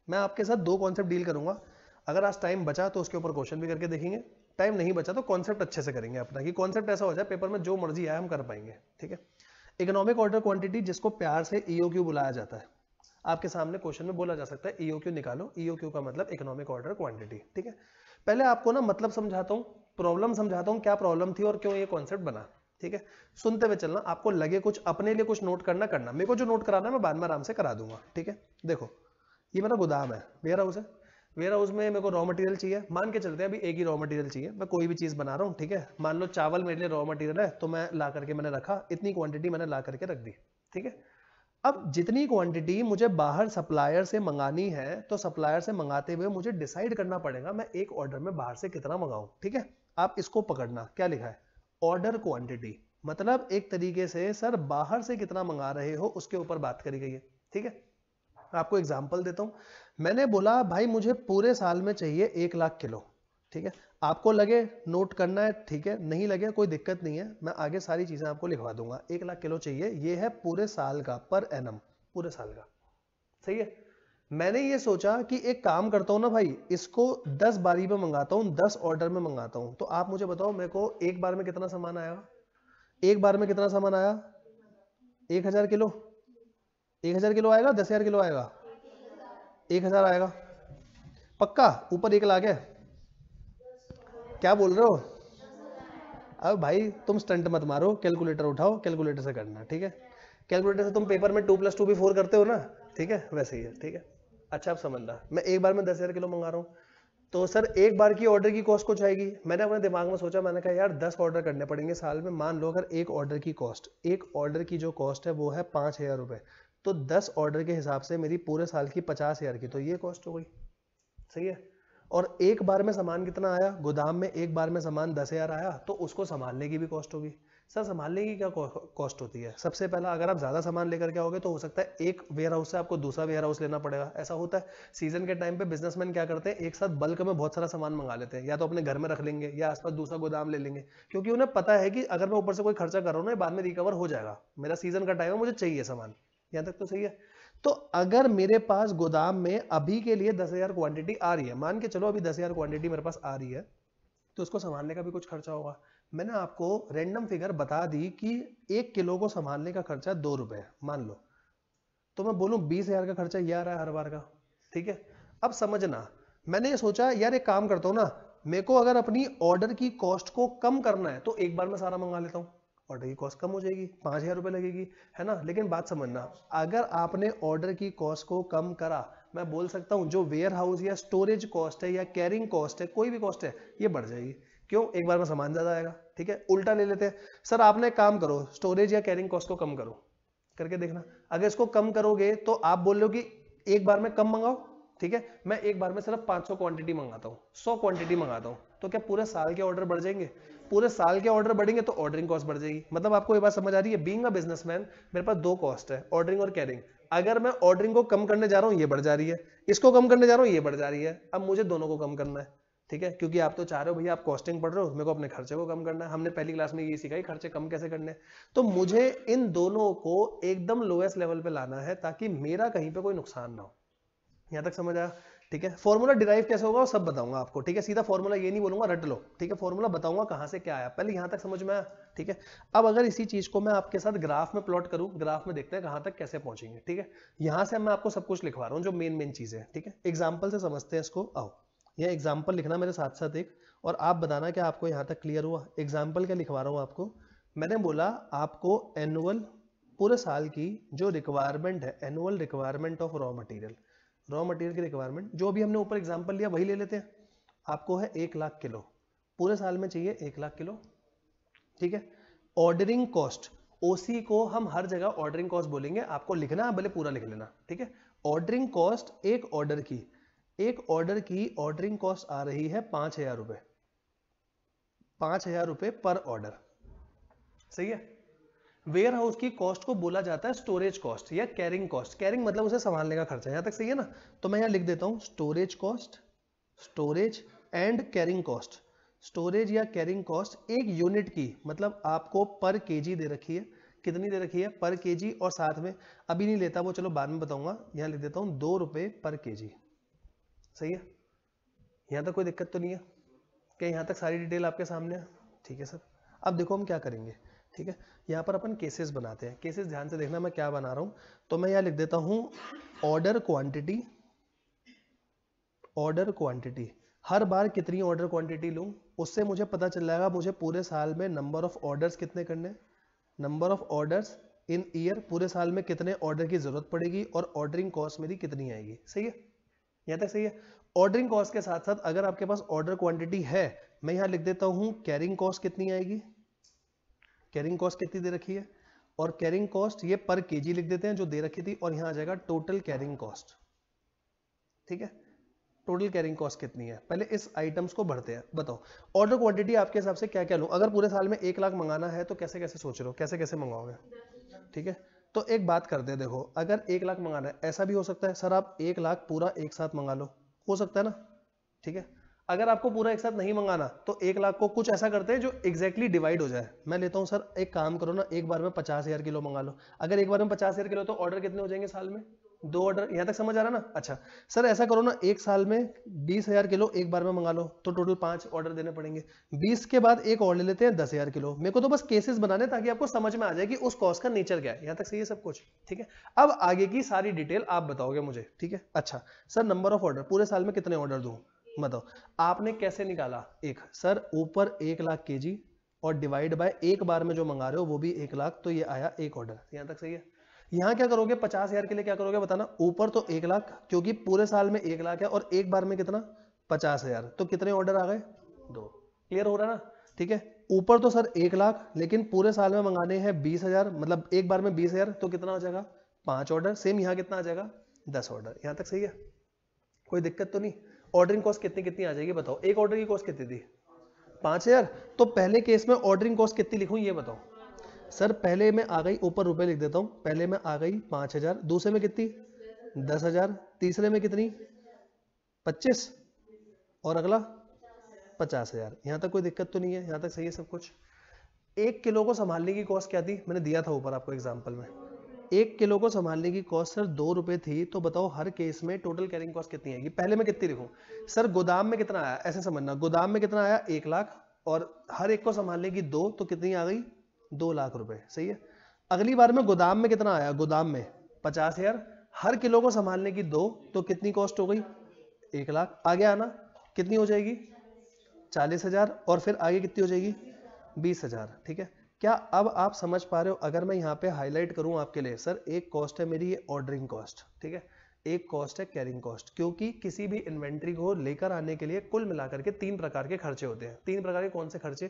मैं आपके साथ 2 कॉन्सेप्ट डील करूंगा। अगर आज टाइम बचा तो उसके ऊपर क्वेश्चन भी करके देखेंगे, टाइम नहीं बचा तो कॉन्सेप्ट अच्छे से करेंगे अपना, कि कॉन्सेप्ट ऐसा हो जाए पेपर में जो मर्जी आए हम कर पाएंगे, ठीक है। इकोनॉमिक ऑर्डर क्वांटिटी, जिसको प्यार से ईओक्यू बुलाया जाता है, आपके सामने क्वेश्चन में बोला जा सकता है ईओक्यू निकालो। ईओक्यू का मतलब इकोनॉमिक ऑर्डर क्वांटिटी, ठीक है। पहले आपको ना मतलब समझाता हूँ, प्रॉब्लम समझाता हूँ, क्या प्रॉब्लम थी और क्यों ये कॉन्सेप्ट बना, ठीक है। सुनते हुए चलना, आपको लगे कुछ अपने लिए कुछ नोट करना, मेरे को जो नोट कराना है मैं बाद में आराम से करा दूंगा, ठीक है। देखो, ये मेरा गोदाम है, वेयर हाउस है। वेयर हाउस में मेरे को रॉ मटेरियल चाहिए, मान के चलते हैं अभी एक ही रॉ मटेरियल चाहिए, मैं कोई भी चीज बना रहा हूँ, ठीक है। मान लो चावल मेरे लिए रॉ मटेरियल है, तो मैं ला करके मैंने रखा, इतनी क्वांटिटी मैंने ला करके रख दी, ठीक है। अब जितनी क्वांटिटी मुझे बाहर सप्लायर से मंगानी है, तो सप्लायर से मंगाते हुए मुझे डिसाइड करना पड़ेगा मैं एक ऑर्डर में बाहर से कितना मंगाऊं, ठीक है। आप इसको पकड़ना, क्या लिखा है? ऑर्डर क्वांटिटी, मतलब एक तरीके से सर बाहर से कितना मंगा रहे हो उसके ऊपर बात करी गई है, ठीक है। आपको एग्जांपल देता हूं, मैंने बोला भाई मुझे पूरे साल में चाहिए 1 लाख किलो, ठीक है। आपको लगे नोट करना है, ठीक है, नहीं लगे कोई दिक्कत नहीं है, मैं आगे सारी चीजें आपको लिखवा दूंगा। 1 लाख किलो चाहिए, ये है पूरे साल का, पर एनम, पूरे साल का, सही है। मैंने ये सोचा कि एक काम करता हूं ना भाई, इसको 10 बारी में मंगाता हूं, 10 ऑर्डर में मंगाता हूं। तो आप मुझे बताओ, मेरे को एक बार में कितना सामान आएगा? एक बार में कितना सामान आया? 1000 किलो। 1000 किलो आएगा, 10,000 किलो आएगा? 1000 आएगा पक्का? ऊपर 1 लाख है, क्या बोल रहे हो? अब भाई तुम स्टंट मत मारो, कैलकुलेटर उठाओ, कैलकुलेटर से करना, ठीक है। कैलकुलेटर से तुम पेपर में 2+2 भी 4 करते हो ना, ठीक है, वैसे ही है, ठीक है। अच्छा आप समझना, मैं एक बार में 10,000 किलो मंगा रहा हूँ, तो सर एक बार की ऑर्डर की कॉस्ट कुछ आएगी। मैंने अपने दिमाग में सोचा, मैंने कहा यार 10 ऑर्डर करने पड़ेंगे साल में, मान लो अगर एक ऑर्डर की कॉस्ट, एक ऑर्डर की जो कॉस्ट है वो है 5,000 रुपए, तो 10 ऑर्डर के हिसाब से मेरी पूरे साल की 50,000 की तो ये कॉस्ट हो गई, सही है। और एक बार में सामान कितना आया गोदाम में, एक बार में सामान 10,000 आया, तो उसको संभालने की भी कॉस्ट होगी। सर संभालने की क्या कॉस्ट होती है? सबसे पहला, अगर आप ज्यादा सामान लेकर के आओगे तो हो सकता है एक वेयर हाउस से आपको दूसरा वेयर हाउस लेना पड़ेगा, ऐसा होता है। सीजन के टाइम पे बिजनेसमैन क्या करते हैं, एक साथ बल्क में बहुत सारा सामान मंगा लेते हैं, या तो अपने घर में रख लेंगे या आसपास दूसरा गोदाम ले लेंगे, क्योंकि उन्हें पता है कि अगर मैं ऊपर से कोई खर्चा कर रहा हूँ ना, बाद में रिकवर हो जाएगा, मेरा सीजन का टाइम है, मुझे चाहिए सामान। यहाँ तक तो सही है। तो अगर मेरे पास गोदाम में अभी के लिए 10,000 क्वांटिटी आ रही है, मान के चलो अभी 10,000 क्वांटिटी मेरे पास आ रही है, तो उसको संभालने का भी कुछ खर्चा होगा। मैंने आपको रैंडम फिगर बता दी कि 1 किलो को संभालने का खर्चा 2 रुपए मान लो, तो मैं बोलूं 20,000 का खर्चा ये आ रहा है हर बार का, ठीक है। अब समझना, मैंने ये सोचा यार एक काम करता हूं ना, मेरे को अगर अपनी ऑर्डर की कॉस्ट को कम करना है तो एक बार में सारा मंगा लेता हूं, ऑर्डर की कॉस्ट कम हो जाएगी, 5,000 रुपए लगेगी, है ना। लेकिन बात समझना, अगर आपने ऑर्डर की कॉस्ट को कम करा, मैं बोल सकता हूं जो वेयर हाउस या स्टोरेज कॉस्ट है या कैरिंग कॉस्ट है, कोई भी कॉस्ट है, ये बढ़ जाएगी। क्यों? एक बार में सामान ज्यादा आएगा, ठीक है। उल्टा ले लेते हैं, सर आपने काम करो, स्टोरेज या कैरिंग कॉस्ट को कम करो, करके देखना। अगर इसको कम करोगे तो आप बोल रहे हो कि एक बार में कम मंगाओ, ठीक है, मैं एक बार में सिर्फ 500 क्वांटिटी मंगाता हूँ, 100 क्वांटिटी मंगाता हूँ, तो क्या पूरे साल के ऑर्डर बढ़ जाएंगे? पूरे साल के ऑर्डर बढ़ेंगे तो ऑर्डरिंग कॉस्ट बढ़ जाएगी। मतलब आपको ये बात समझ आ रही है? बीइंग अ बिजनेसमैन मेरे पास दो कॉस्ट है, ऑर्डरिंग और कैरिंग। अगर मैं ऑर्डरिंग को कम करने जा रहा हूँ ये बढ़ जा रही है, इसको कम करने जा रहा हूँ ये बढ़ जा रही है, अब मुझे दोनों को कम करना है, ठीक है। क्योंकि आप तो चाह रहे हो भैया, आप कॉस्टिंग पढ़ रहे हो, मेरे को अपने खर्चे को कम करना है, हमने पहली क्लास में ये सीखा ही खर्चे कम कैसे करने हैं। तो मुझे इन दोनों को एकदम लोएस्ट लेवल पे लाना है ताकि मेरा कहीं पे कोई नुकसान ना हो। यहां तक समझ आया? ठीक है। फॉर्मूला डिराइव कैसे होगा वो सब बताऊंगा आपको, ठीक है। सीधा फॉर्मूला ये नहीं बोलूंगा रट लो, ठीक है, फॉर्मूला बताऊंगा कहां से क्या आया, पहले यहां तक समझ में आया, ठीक है। अब अगर इसी चीज को मैं आपके साथ ग्राफ में प्लॉट करूं, ग्राफ में देखते हैं कहां तक कैसे पहुंचेंगे, ठीक है। यहां से मैं आपको सब कुछ लिखवा रहा हूं जो मेन चीजें, ठीक है। एग्जाम्पल से समझते हैं इसको, आओ। यह एग्जाम्पल लिखना मेरे साथ साथ एक, और आप बताना कि आपको यहां तक क्लियर हुआ। एग्जाम्पल क्या लिखवा रहा हूं आपको, मैंने बोला आपको एनुअल, पूरे साल की जो रिक्वायरमेंट है, annual requirement of raw material, raw material की रिक्वायरमेंट जो भी हमने ऊपर एग्जांपल लिया वही ले लेते हैं। आपको है 1 लाख किलो, पूरे साल में चाहिए 1 लाख किलो, ठीक है। ऑर्डरिंग कॉस्ट, ओसी को हम हर जगह ऑर्डरिंग कॉस्ट बोलेंगे, आपको लिखना है भले पूरा लिख लेना, ठीक है। ऑर्डरिंग कॉस्ट एक ऑर्डर की, एक ऑर्डर की ऑर्डरिंग कॉस्ट आ रही है 5,000 रुपए, 5,000 रुपए पर ऑर्डर, सही है। वेयर हाउस की कॉस्ट को बोला जाता है स्टोरेज कॉस्ट या कैरिंग कॉस्ट, कैरिंग मतलब उसे संभालने का खर्चा, यहां तक सही है ना। तो मैं यहां लिख देता हूं storage cost, storage and carrying cost. Storage या कैरिंग कॉस्ट एक यूनिट की, मतलब आपको पर केजी दे रखी है, कितनी दे रखी है? पर केजी, और साथ में अभी नहीं लेता वो, चलो बाद में बताऊंगा, यहां लिख देता हूं 2 रुपए पर केजी, सही है। यहां तक कोई दिक्कत तो नहीं है? क्या यहां तक सारी डिटेल आपके सामने है? ठीक है सर। अब देखो हम क्या करेंगे, ठीक है। यहाँ पर अपन केसेस बनाते हैं, केसेस ध्यान से देखना मैं क्या बना रहा हूं। तो मैं यहाँ लिख देता हूं ऑर्डर क्वांटिटी, ऑर्डर क्वांटिटी, हर बार कितनी ऑर्डर क्वांटिटी लूं उससे मुझे पता चल जाएगा मुझे पूरे साल में नंबर ऑफ ऑर्डर्स कितने करने, number of orders in year, पूरे साल में कितने ऑर्डर की जरूरत पड़ेगी और ऑर्डरिंग कॉस्ट मेरी कितनी आएगी, सही है। यहाँ तक सही है। ऑर्डरिंग कॉस्ट के साथ साथ अगर आपके पास ऑर्डर क्वांटिटी है, मैं यहाँ लिख देता हूं कैरिंग कॉस्ट कितनी आएगी, कैरिंग कॉस्ट कितनी दे रखी है, और कैरिंग कॉस्ट ये पर केजी लिख देते हैं जो दे रखी थी, और यहां आ जाएगा टोटल कैरिंग कॉस्ट, ठीक है। टोटल कैरिंग कॉस्ट कितनी है, पहले इस आइटम्स को भरते हैं। बताओ ऑर्डर क्वांटिटी आपके हिसाब से क्या क्या लूं? अगर पूरे साल में 1 लाख मंगाना है तो कैसे कैसे सोच रहे हो, कैसे कैसे मंगाओगे? ठीक है, तो एक बात करते हैं, देखो अगर 1 लाख मंगाना है, ऐसा भी हो सकता है सर आप 1 लाख पूरा एक साथ मंगा लो, हो सकता है ना, ठीक है। अगर आपको पूरा एक साथ नहीं मंगाना तो 1 लाख को कुछ ऐसा करते हैं जो एग्जैक्टली डिवाइड हो जाए। मैं लेता हूं सर, एक काम करो ना, एक बार में 50,000 किलो मंगा लो। अगर एक बार में 50,000 किलो तो ऑर्डर कितने हो जाएंगे साल में? 2 ऑर्डर। यहां तक समझ आ रहा ना? अच्छा सर ऐसा करो ना, एक साल में 20,000 किलो एक बार में मंगा लो, तो टोटल 5 ऑर्डर देने पड़ेंगे। 20 के बाद एक और ले लेते हैं 10,000 किलो। मेरे को तो बस केसेस बनाने ताकि आपको समझ में आ जाए कि उस कॉस्ट का नेचर क्या है। यहां तक सही है सब कुछ? ठीक है, अब आगे की सारी डिटेल आप बताओगे मुझे, ठीक है। अच्छा सर नंबर ऑफ ऑर्डर, पूरे साल में कितने ऑर्डर दूं बताओ। आपने कैसे निकाला? एक सर ऊपर 1 लाख केजी और डिवाइड बाय एक बार में जो मंगा रहे हो वो भी 1 लाख, तो ये आया एक ऑर्डर। यहाँ तक सही है। यहाँ क्या करोगे 50,000 के लिए क्या करोगे बताना, ऊपर तो 1 लाख क्योंकि पूरे साल में 1 लाख है और एक बार में कितना 50,000, तो कितने ऑर्डर आ गए 2। क्लियर हो रहा है ना, ठीक है। ऊपर तो सर 1 लाख लेकिन पूरे साल में मंगाने हैं 20,000, मतलब एक बार में 20,000, तो कितना हो जाएगा 5 ऑर्डर। सेम यहाँ कितना आ जाएगा 10 ऑर्डर। यहाँ तक सही है, कोई दिक्कत तो नहीं। ऑर्डरिंग कॉस्ट कितनी कितनी आ जाएगी बताओ, एक ऑर्डर की कॉस्ट कितनी थी 5,000, तो पहले केस में ऑर्डरिंग कॉस्ट कितनी लिखूं ये बताओ। सर पहले में आ गई, ऊपर रुपए लिख देता हूं, पहले में आ गई 5,000, दूसरे में कितनी 10,000, तीसरे में कितनी 25 और अगला 50,000। यहां तक कोई दिक्कत तो नहीं है, यहां तक सही है सब कुछ। 1 किलो को संभालने की कॉस्ट क्या थी, मैंने दिया था ऊपर आपको एग्जांपल में। 1 किलो को संभालने की कॉस्ट सर 2 रुपए थी, तो बताओ हर केस में टोटल कैरिंग कॉस्ट कितनी आएगी। पहले में कितनी लिखूं सर, गोदाम में कितना आया, ऐसे समझना, गोदाम में कितना आया 1 लाख और हर एक को संभालने की 2, तो कितनी आ गई 2 लाख रुपए। सही है। अगली बार में गोदाम में कितना आया, गोदाम में 50,000, हर किलो को संभालने की 2, तो कितनी कॉस्ट हो गई 1 लाख। आगे आना कितनी हो जाएगी 40,000 और फिर आगे कितनी हो जाएगी 20,000। ठीक है, क्या अब आप समझ पा रहे हो। अगर मैं यहाँ पे हाईलाइट करूं आपके लिए, सर एक कॉस्ट है मेरी ये ऑर्डरिंग कॉस्ट, ठीक है, एक कॉस्ट है कैरिंग कॉस्ट, क्योंकि किसी भी इन्वेंट्री को लेकर आने के लिए कुल मिलाकर के 3 प्रकार के खर्चे होते हैं। 3 प्रकार के कौन से खर्चे,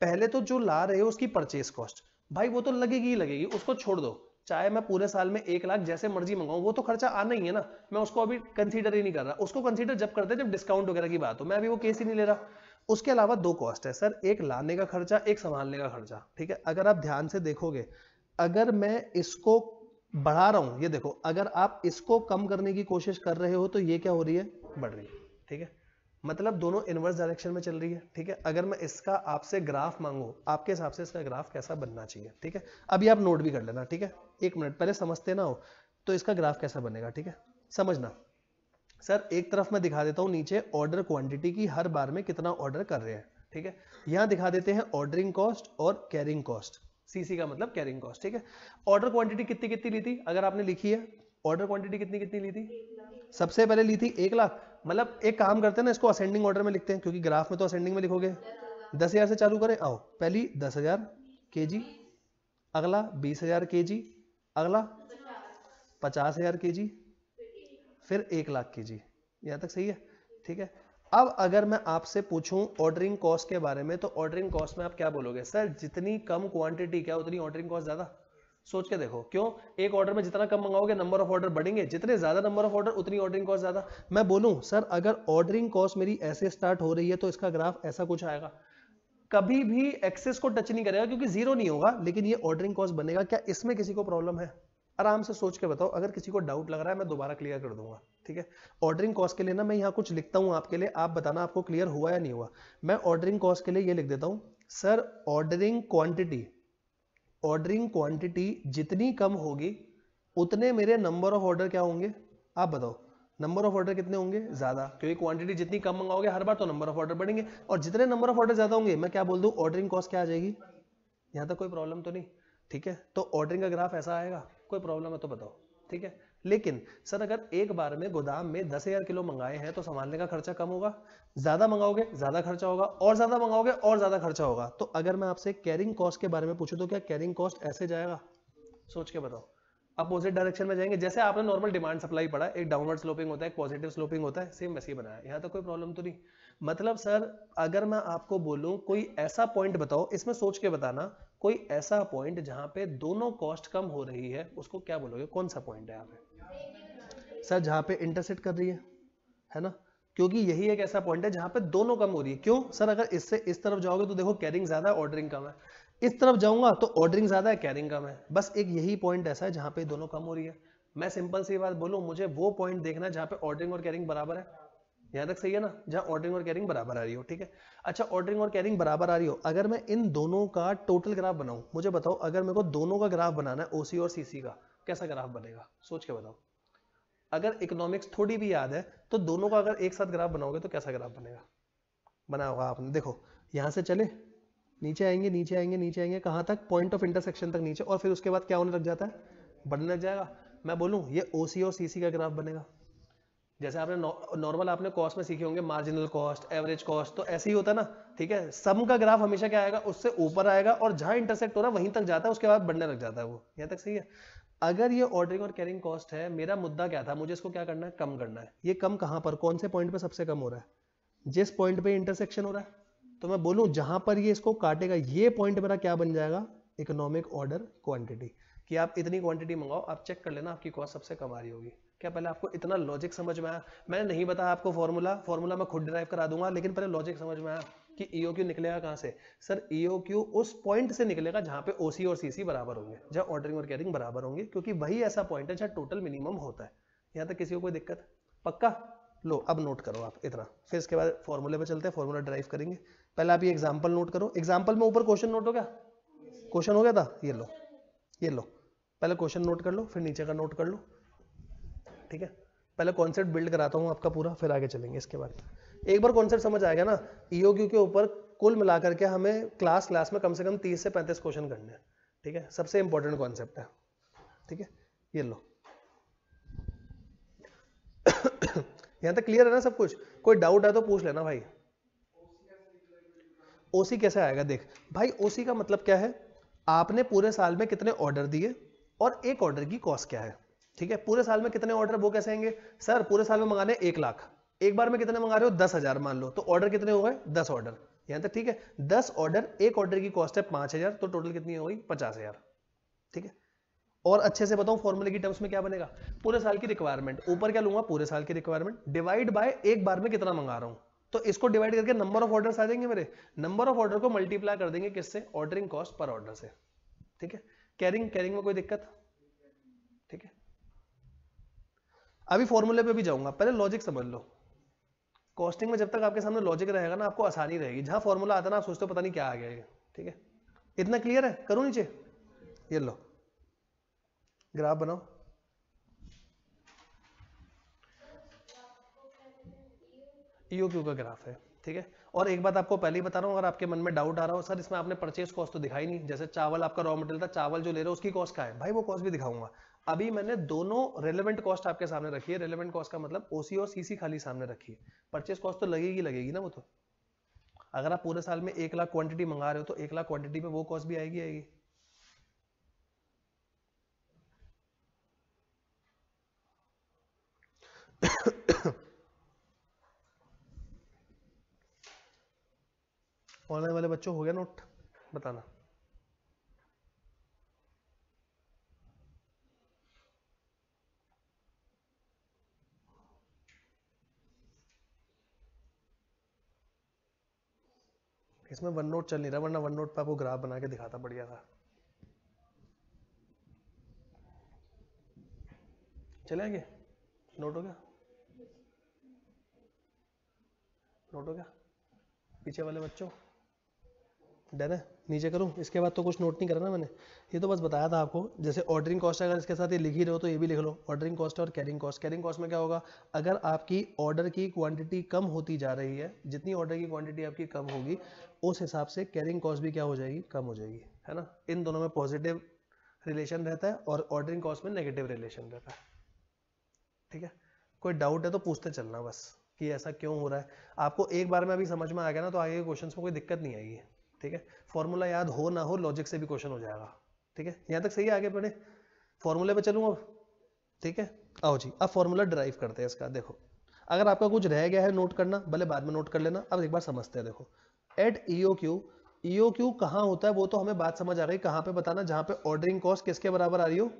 पहले तो जो ला रहे हो उसकी परचेस कॉस्ट, भाई वो तो लगेगी ही लगेगी, उसको छोड़ दो, चाहे मैं पूरे साल में 1 लाख जैसे मर्जी मंगाऊं, वो तो खर्चा आना ही है ना, मैं उसको अभी कंसीडर ही नहीं कर रहा। उसको कंसीडर जब करते हैं जब डिस्काउंट वगैरह की बात हो, मैं अभी वो केस ही नहीं ले रहा। उसके अलावा 2 कॉस्ट है सर, एक लाने का खर्चा, एक संभालने का खर्चा। ठीक है, अगर आप ध्यान से देखोगे, अगर मैं इसको बढ़ा रहा हूं, ये देखो, अगर आप इसको कम करने की कोशिश कर रहे हो तो ये क्या हो रही है, बढ़ रही है। ठीक है, मतलब दोनों इनवर्स डायरेक्शन में चल रही है। ठीक है, अगर मैं इसका आपसे ग्राफ मांगू, आपके हिसाब से इसका ग्राफ कैसा बनना चाहिए, ठीक है, अभी आप नोट भी कर लेना। ठीक है, 1 मिनट पहले समझते ना हो तो इसका ग्राफ कैसा बनेगा। ठीक है, समझना। सर एक तरफ मैं दिखा देता हूं नीचे ऑर्डर क्वांटिटी की, हर बार में कितना ऑर्डर कर रहे हैं। ठीक है, यहां दिखा देते हैं ऑर्डरिंग कॉस्ट और कैरिंग कॉस्ट, सीसी का मतलब कैरिंग कॉस्ट। ठीक है, ऑर्डर क्वांटिटी कितनी कितनी ली थी, अगर आपने लिखी है ऑर्डर क्वांटिटी कितनी कितनी ली थी, सबसे पहले ली थी 1 लाख। मतलब एक काम करते हैं ना, इसको असेंडिंग ऑर्डर में लिखते हैं, क्योंकि ग्राफ में तो असेंडिंग में लिखोगे। 10,000 से चालू करें, आओ, पहली 10,000 kg, अगला 20,000 kg, अगला 50,000 kg, फिर 1 लाख kg। यहां तक सही है। ठीक है, अब अगर मैं आपसे पूछूं ऑर्डरिंग कॉस्ट के बारे में, तो ऑर्डरिंग कॉस्ट में आप क्या बोलोगे, सर जितनी कम क्वांटिटी क्या उतनी ऑर्डरिंग कॉस्ट ज्यादा। सोच के देखो, क्यों, एक ऑर्डर में जितना कम मंगाओगे नंबर ऑफ ऑर्डर बढ़ेंगे, जितने ज्यादा नंबर ऑफ ऑर्डर उतनी ऑर्डरिंग कॉस्ट ज्यादा। मैं बोलूं सर अगर ऑर्डरिंग कॉस्ट मेरी ऐसे स्टार्ट हो रही है तो इसका ग्राफ ऐसा कुछ आएगा, कभी भी एक्सेस को टच नहीं करेगा क्योंकि जीरो नहीं होगा, लेकिन ये ऑर्डरिंग कॉस्ट बनेगा। क्या इसमें किसी को प्रॉब्लम है, आराम से सोच के बताओ। अगर किसी को डाउट लग रहा है मैं दोबारा क्लियर कर दूंगा। ठीक है, ऑर्डरिंग कॉस्ट के लिए ना मैं यहाँ कुछ लिखता हूँ आपके लिए, आप बताना आपको क्लियर हुआ या नहीं हुआ। मैं ऑर्डरिंग कॉस्ट के लिए ये लिख देता हूँ, सर ऑर्डरिंग क्वांटिटी जितनी कम होगी उतने मेरे नंबर ऑफ ऑर्डर क्या होंगे, आप बताओ। नंबर ऑफ ऑर्डर कितने होंगे, ज्यादा, क्योंकि क्वांटिटी जितनी कम मंगाओगे हर बार तो नंबर ऑफ ऑर्डर बढ़ेंगे, और जितने नंबर ऑफ ऑर्डर ज्यादा होंगे मैं क्या बोल दूं, ऑर्डरिंग कॉस्ट क्या आ जाएगी। यहां तक कोई प्रॉब्लम तो नहीं। ठीक है, तो ऑर्डरिंग का ग्राफ ऐसा आएगा, कोई प्रॉब्लम है तो बताओ। ठीक है, लेकिन सर अगर एक बार में गोदाम में 10,000 किलो मंगाए हैं तो संभालने का खर्चा कम होगा, ज्यादा मंगाओगे ज्यादा खर्चा होगा, और ज्यादा मंगाओगे और ज्यादा खर्चा होगा। तो अगर मैं आपसे कैरिंग कॉस्ट के बारे में पूछूं तो क्या कैरिंग कॉस्ट ऐसे जाएगा, सोच के बताओ। अपोजिट डायरेक्शन में जाएंगे, जैसे आपने नॉर्मल डिमांड सप्लाई पढ़ा, एक डाउनवर्ड स्लोपिंग होता है, एक पॉजिटिव स्लोपिंग होता है, सेम वैसे ही बनाया। यहाँ तो कोई प्रॉब्लम तो नहीं। मतलब सर अगर मैं आपको बोलूं कोई ऐसा पॉइंट बताओ, इसमें सोच के बताना, कोई ऐसा पॉइंट जहां पे दोनों कॉस्ट कम हो रही है उसको क्या बोलोगे, कौन सा पॉइंट है यहाँ पे। सर जहां पे इंटरसेक्ट कर रही है ना, क्योंकि यही एक ऐसा पॉइंट है जहां पे दोनों कम हो रही है। क्यों सर, अगर इससे इस तरफ जाओगे तो देखो कैरिंग ज्यादा है ऑर्डरिंग कम है, इस तरफ जाऊंगा तो ऑर्डरिंग ज्यादा है कैरिंग कम है, बस एक यही पॉइंट ऐसा है जहां पे दोनों कम हो रही है। मैं सिंपल सी बात बोलूं, मुझे वो पॉइंट देखना है जहां पे ऑर्डरिंग और कैरिंग बराबर है। यहां तक सही है ना, जहां ऑर्डरिंग और कैरिंग बराबर आ रही हो। ठीक है, अच्छा ऑर्डरिंग और कैरिंग बराबर आ रही हो, अगर मैं इन दोनों का टोटल ग्राफ बनाऊं, मुझे बताओ अगर मेरे को दोनों का ग्राफ बनाना है ओसी और सीसी का, कैसा ग्राफ बनेगा, सोच के बताओ। अगर इकोनॉमिक्स थोड़ी भी याद है तो दोनों का अगर एक साथ ग्राफ बनाओगे तो कैसा ग्राफ बनेगा, बना होगा आपने। देखो यहां से चले, नीचे आएंगे नीचे आएंगे नीचे आएंगे, कहां तक, पॉइंट ऑफ इंटरसेक्शन तक नीचे, और फिर उसके बाद क्या होने लग जाता है, बढ़ने लग जाएगा। मैं बोलूं ये ओसी और सीसी का ग्राफ बनेगा, जैसे आपने नॉर्मल आपने कॉस्ट में सीखे होंगे मार्जिनल कॉस्ट, एवरेज कॉस्ट, तो ऐसे ही होता है ना, ठीक है। सम का ग्राफ हमेशा क्या आएगा, उससे ऊपर आएगा और जहां इंटरसेक्ट हो रहा है वहीं तक जाता है, उसके बाद बढ़ने लग जाता है वो। यहाँ तक सही है। अगर ये ऑर्डरिंग और कैरिंग कॉस्ट है, मेरा मुद्दा क्या था, मुझे इसको क्या करना है, कम करना है। ये कम कहां पर, कौन से पॉइंट पे सबसे कम हो रहा है, जिस पॉइंट पे इंटरसेक्शन हो रहा है। तो मैं बोलूं जहां पर ये इसको काटेगा, ये पॉइंट मेरा क्या बन जाएगा, इकोनॉमिक ऑर्डर क्वांटिटी, कि आप इतनी क्वांटिटी मंगाओ, आप चेक कर लेना आपकी कॉस्ट सबसे कम आ रही होगी। क्या पहले आपको इतना लॉजिक समझ में आया? मैंने नहीं बताया आपको फॉर्मूला मैं खुद डिराइव करा दूंगा, लेकिन पहले लॉजिक समझ में आया कि ईओक्यू निकलेगा कहां से। सर ईओक्यू उस पॉइंट से निकलेगा जहां पे ओसी और सीसी बराबर होंगे, जहां ऑर्डरिंग और कैरिंग बराबर होंगे, क्योंकि वही ऐसा पॉइंट है जहां टोटल मिनिमम होता है। यहां तक किसी को कोई दिक्कत? पक्का? लो अब नोट करो आप इतना, फिर इसके बाद फॉर्मूले पे चलते हैं, फॉर्मूला ड्राइव करेंगे। पहले आप ये एग्जांपल नोट करो। एग्जांपल में ऊपर क्वेश्चन नोट हो गया? क्वेश्चन हो गया था, ये लो, ये लो, पहले क्वेश्चन नोट कर लो, फिर नीचे का नोट कर लो, ठीक है। पहले कॉन्सेप्ट बिल्ड कराता हूं आपका पूरा, फिर आगे चलेंगे इसके बाद। एक बार कॉन्सेप्ट समझ आ गया ना, ईओक्यू के ऊपर कुल मिलाकर के हमें क्लास में कम से कम 30 से 35 क्वेश्चन करने हैं, ठीक है। सबसे इंपॉर्टेंट कॉन्सेप्ट है, ठीक है। ये लो यहां तक क्लियर है ना सब कुछ? कोई डाउट है तो पूछ लेना भाई। ओसी कैसे आएगा, देख भाई, ओसी का मतलब क्या है, आपने पूरे साल में कितने ऑर्डर दिए और एक ऑर्डर की कॉस्ट क्या है, ठीक है। पूरे साल में कितने ऑर्डर, वो कैसे आएंगे, सर पूरे साल में मंगाने 1 लाख, एक बार में कितने मंगा रहे हो, 10,000 मान लो, तो ऑर्डर कितने हो गए, 10 ऑर्डर। यहां तक ठीक है। 10 ऑर्डर, एक ऑर्डर की कॉस्ट है 5,000, तो टोटल कितनी हो गई, 50,000, ठीक है। और अच्छे से बताऊं फॉर्मूले की टर्म्स में क्या बनेगा, पूरे साल की रिक्वायरमेंट, ऊपर क्या लूंगा, पूरे साल की रिक्वायरमेंट डिवाइड बाय एक बार में कितना मंगा रहा हूं, तो इसको डिवाइड करके नंबर ऑफ ऑर्डर्स आ जाएंगे मेरे। नंबर ऑफ ऑर्डर को मल्टीप्लाई कर देंगे किससे, ऑर्डरिंग कॉस्ट पर ऑर्डर से, ठीक है। कैरिंग में कोई दिक्कत, ठीक है। अभी फॉर्मूले पे भी जाऊंगा, पहले लॉजिक समझ लो। कॉस्टिंग में जब तक आपके सामने लॉजिक रहेगा ना, आपको आसानी रहेगी। जहां फॉर्मूला आता है ना, आप सोचते हो पता नहीं क्या आ गया ये, ठीक है। इतना क्लियर है? करूं नीचे, ये लो ग्राफ बनाओ। ईओक्यू का ग्राफ है, ठीक है। और एक बात आपको पहले ही बता रहा हूं, अगर आपके मन में डाउट आ रहा हो, सर इसमें आपने परचेज कॉस्ट तो दिखाई नहीं, जैसे चावल आपका रॉ मटेरियल था, चावल जो ले रहे हो उसकी कॉस्ट क्या है, भाई वो कॉस्ट भी दिखाऊंगा। अभी मैंने दोनों रेलेवेंट कॉस्ट आपके सामने रखी है। रेलेवेंट कॉस्ट का मतलब ओसी और सीसी खाली सामने रखी है। परचेज कॉस्ट तो लगेगी ना वो तो। अगर आप पूरे साल में 1 लाख क्वांटिटी मंगा रहे हो, तो 1 लाख क्वांटिटी पे वो कॉस्ट भी आएगी। ऑनलाइन वाले बच्चों हो गया नोट, बताना। इसमें वन नोट चल नहीं रहा, वरना वन नोट पे आपको ग्राफ बना के दिखाता बढ़िया था। चले आगे, नोट हो गया, नोट हो गया। पीछे वाले बच्चों डन है? नीचे करूं? इसके बाद तो कुछ नोट नहीं करना मैंने, ये तो बस बताया था आपको। जैसे ऑर्डरिंग कॉस्ट अगर इसके साथ ये लिख ही रहे हो तो ये भी लिख लो, ऑर्डरिंग कॉस्ट और कैरिंग कॉस्ट। कैरिंग कॉस्ट में क्या होगा, अगर आपकी ऑर्डर की क्वांटिटी कम होती जा रही है, जितनी ऑर्डर की क्वांटिटी आपकी कम होगी, उस हिसाब से कैरिंग कॉस्ट भी क्या हो जाएगी, कम हो जाएगी, है ना। इन दोनों में पॉजिटिव रिलेशन रहता है और ऑर्डरिंग कॉस्ट में नेगेटिव रिलेशन रहता है, ठीक है। कोई डाउट है तो पूछते चलना बस कि ऐसा क्यों हो रहा है। आपको एक बार में अभी समझ में आ गया ना, तो आगे के क्वेश्चंस में कोई दिक्कत नहीं आएगी, ठीक है। फॉर्मूला याद हो ना हो, लॉजिक से भी क्वेश्चन हो जाएगा, ठीक है। यहां तक सही है? आगे बढ़े, फॉर्मूले पे चलूँ अब, ठीक है। आओ जी, अब फॉर्मूला ड्राइव करते हैं इसका। देखो अगर आपका कुछ रह गया है नोट करना, भले बाद में नोट कर लेना, अब एक बार समझते हैं। देखो एट ईओक्यू कहां होता है, वो तो हमें बात समझ आ रही, कहां पे बताना, जहां पे ऑर्डरिंग कॉस्ट किसके बराबर आ रही हो,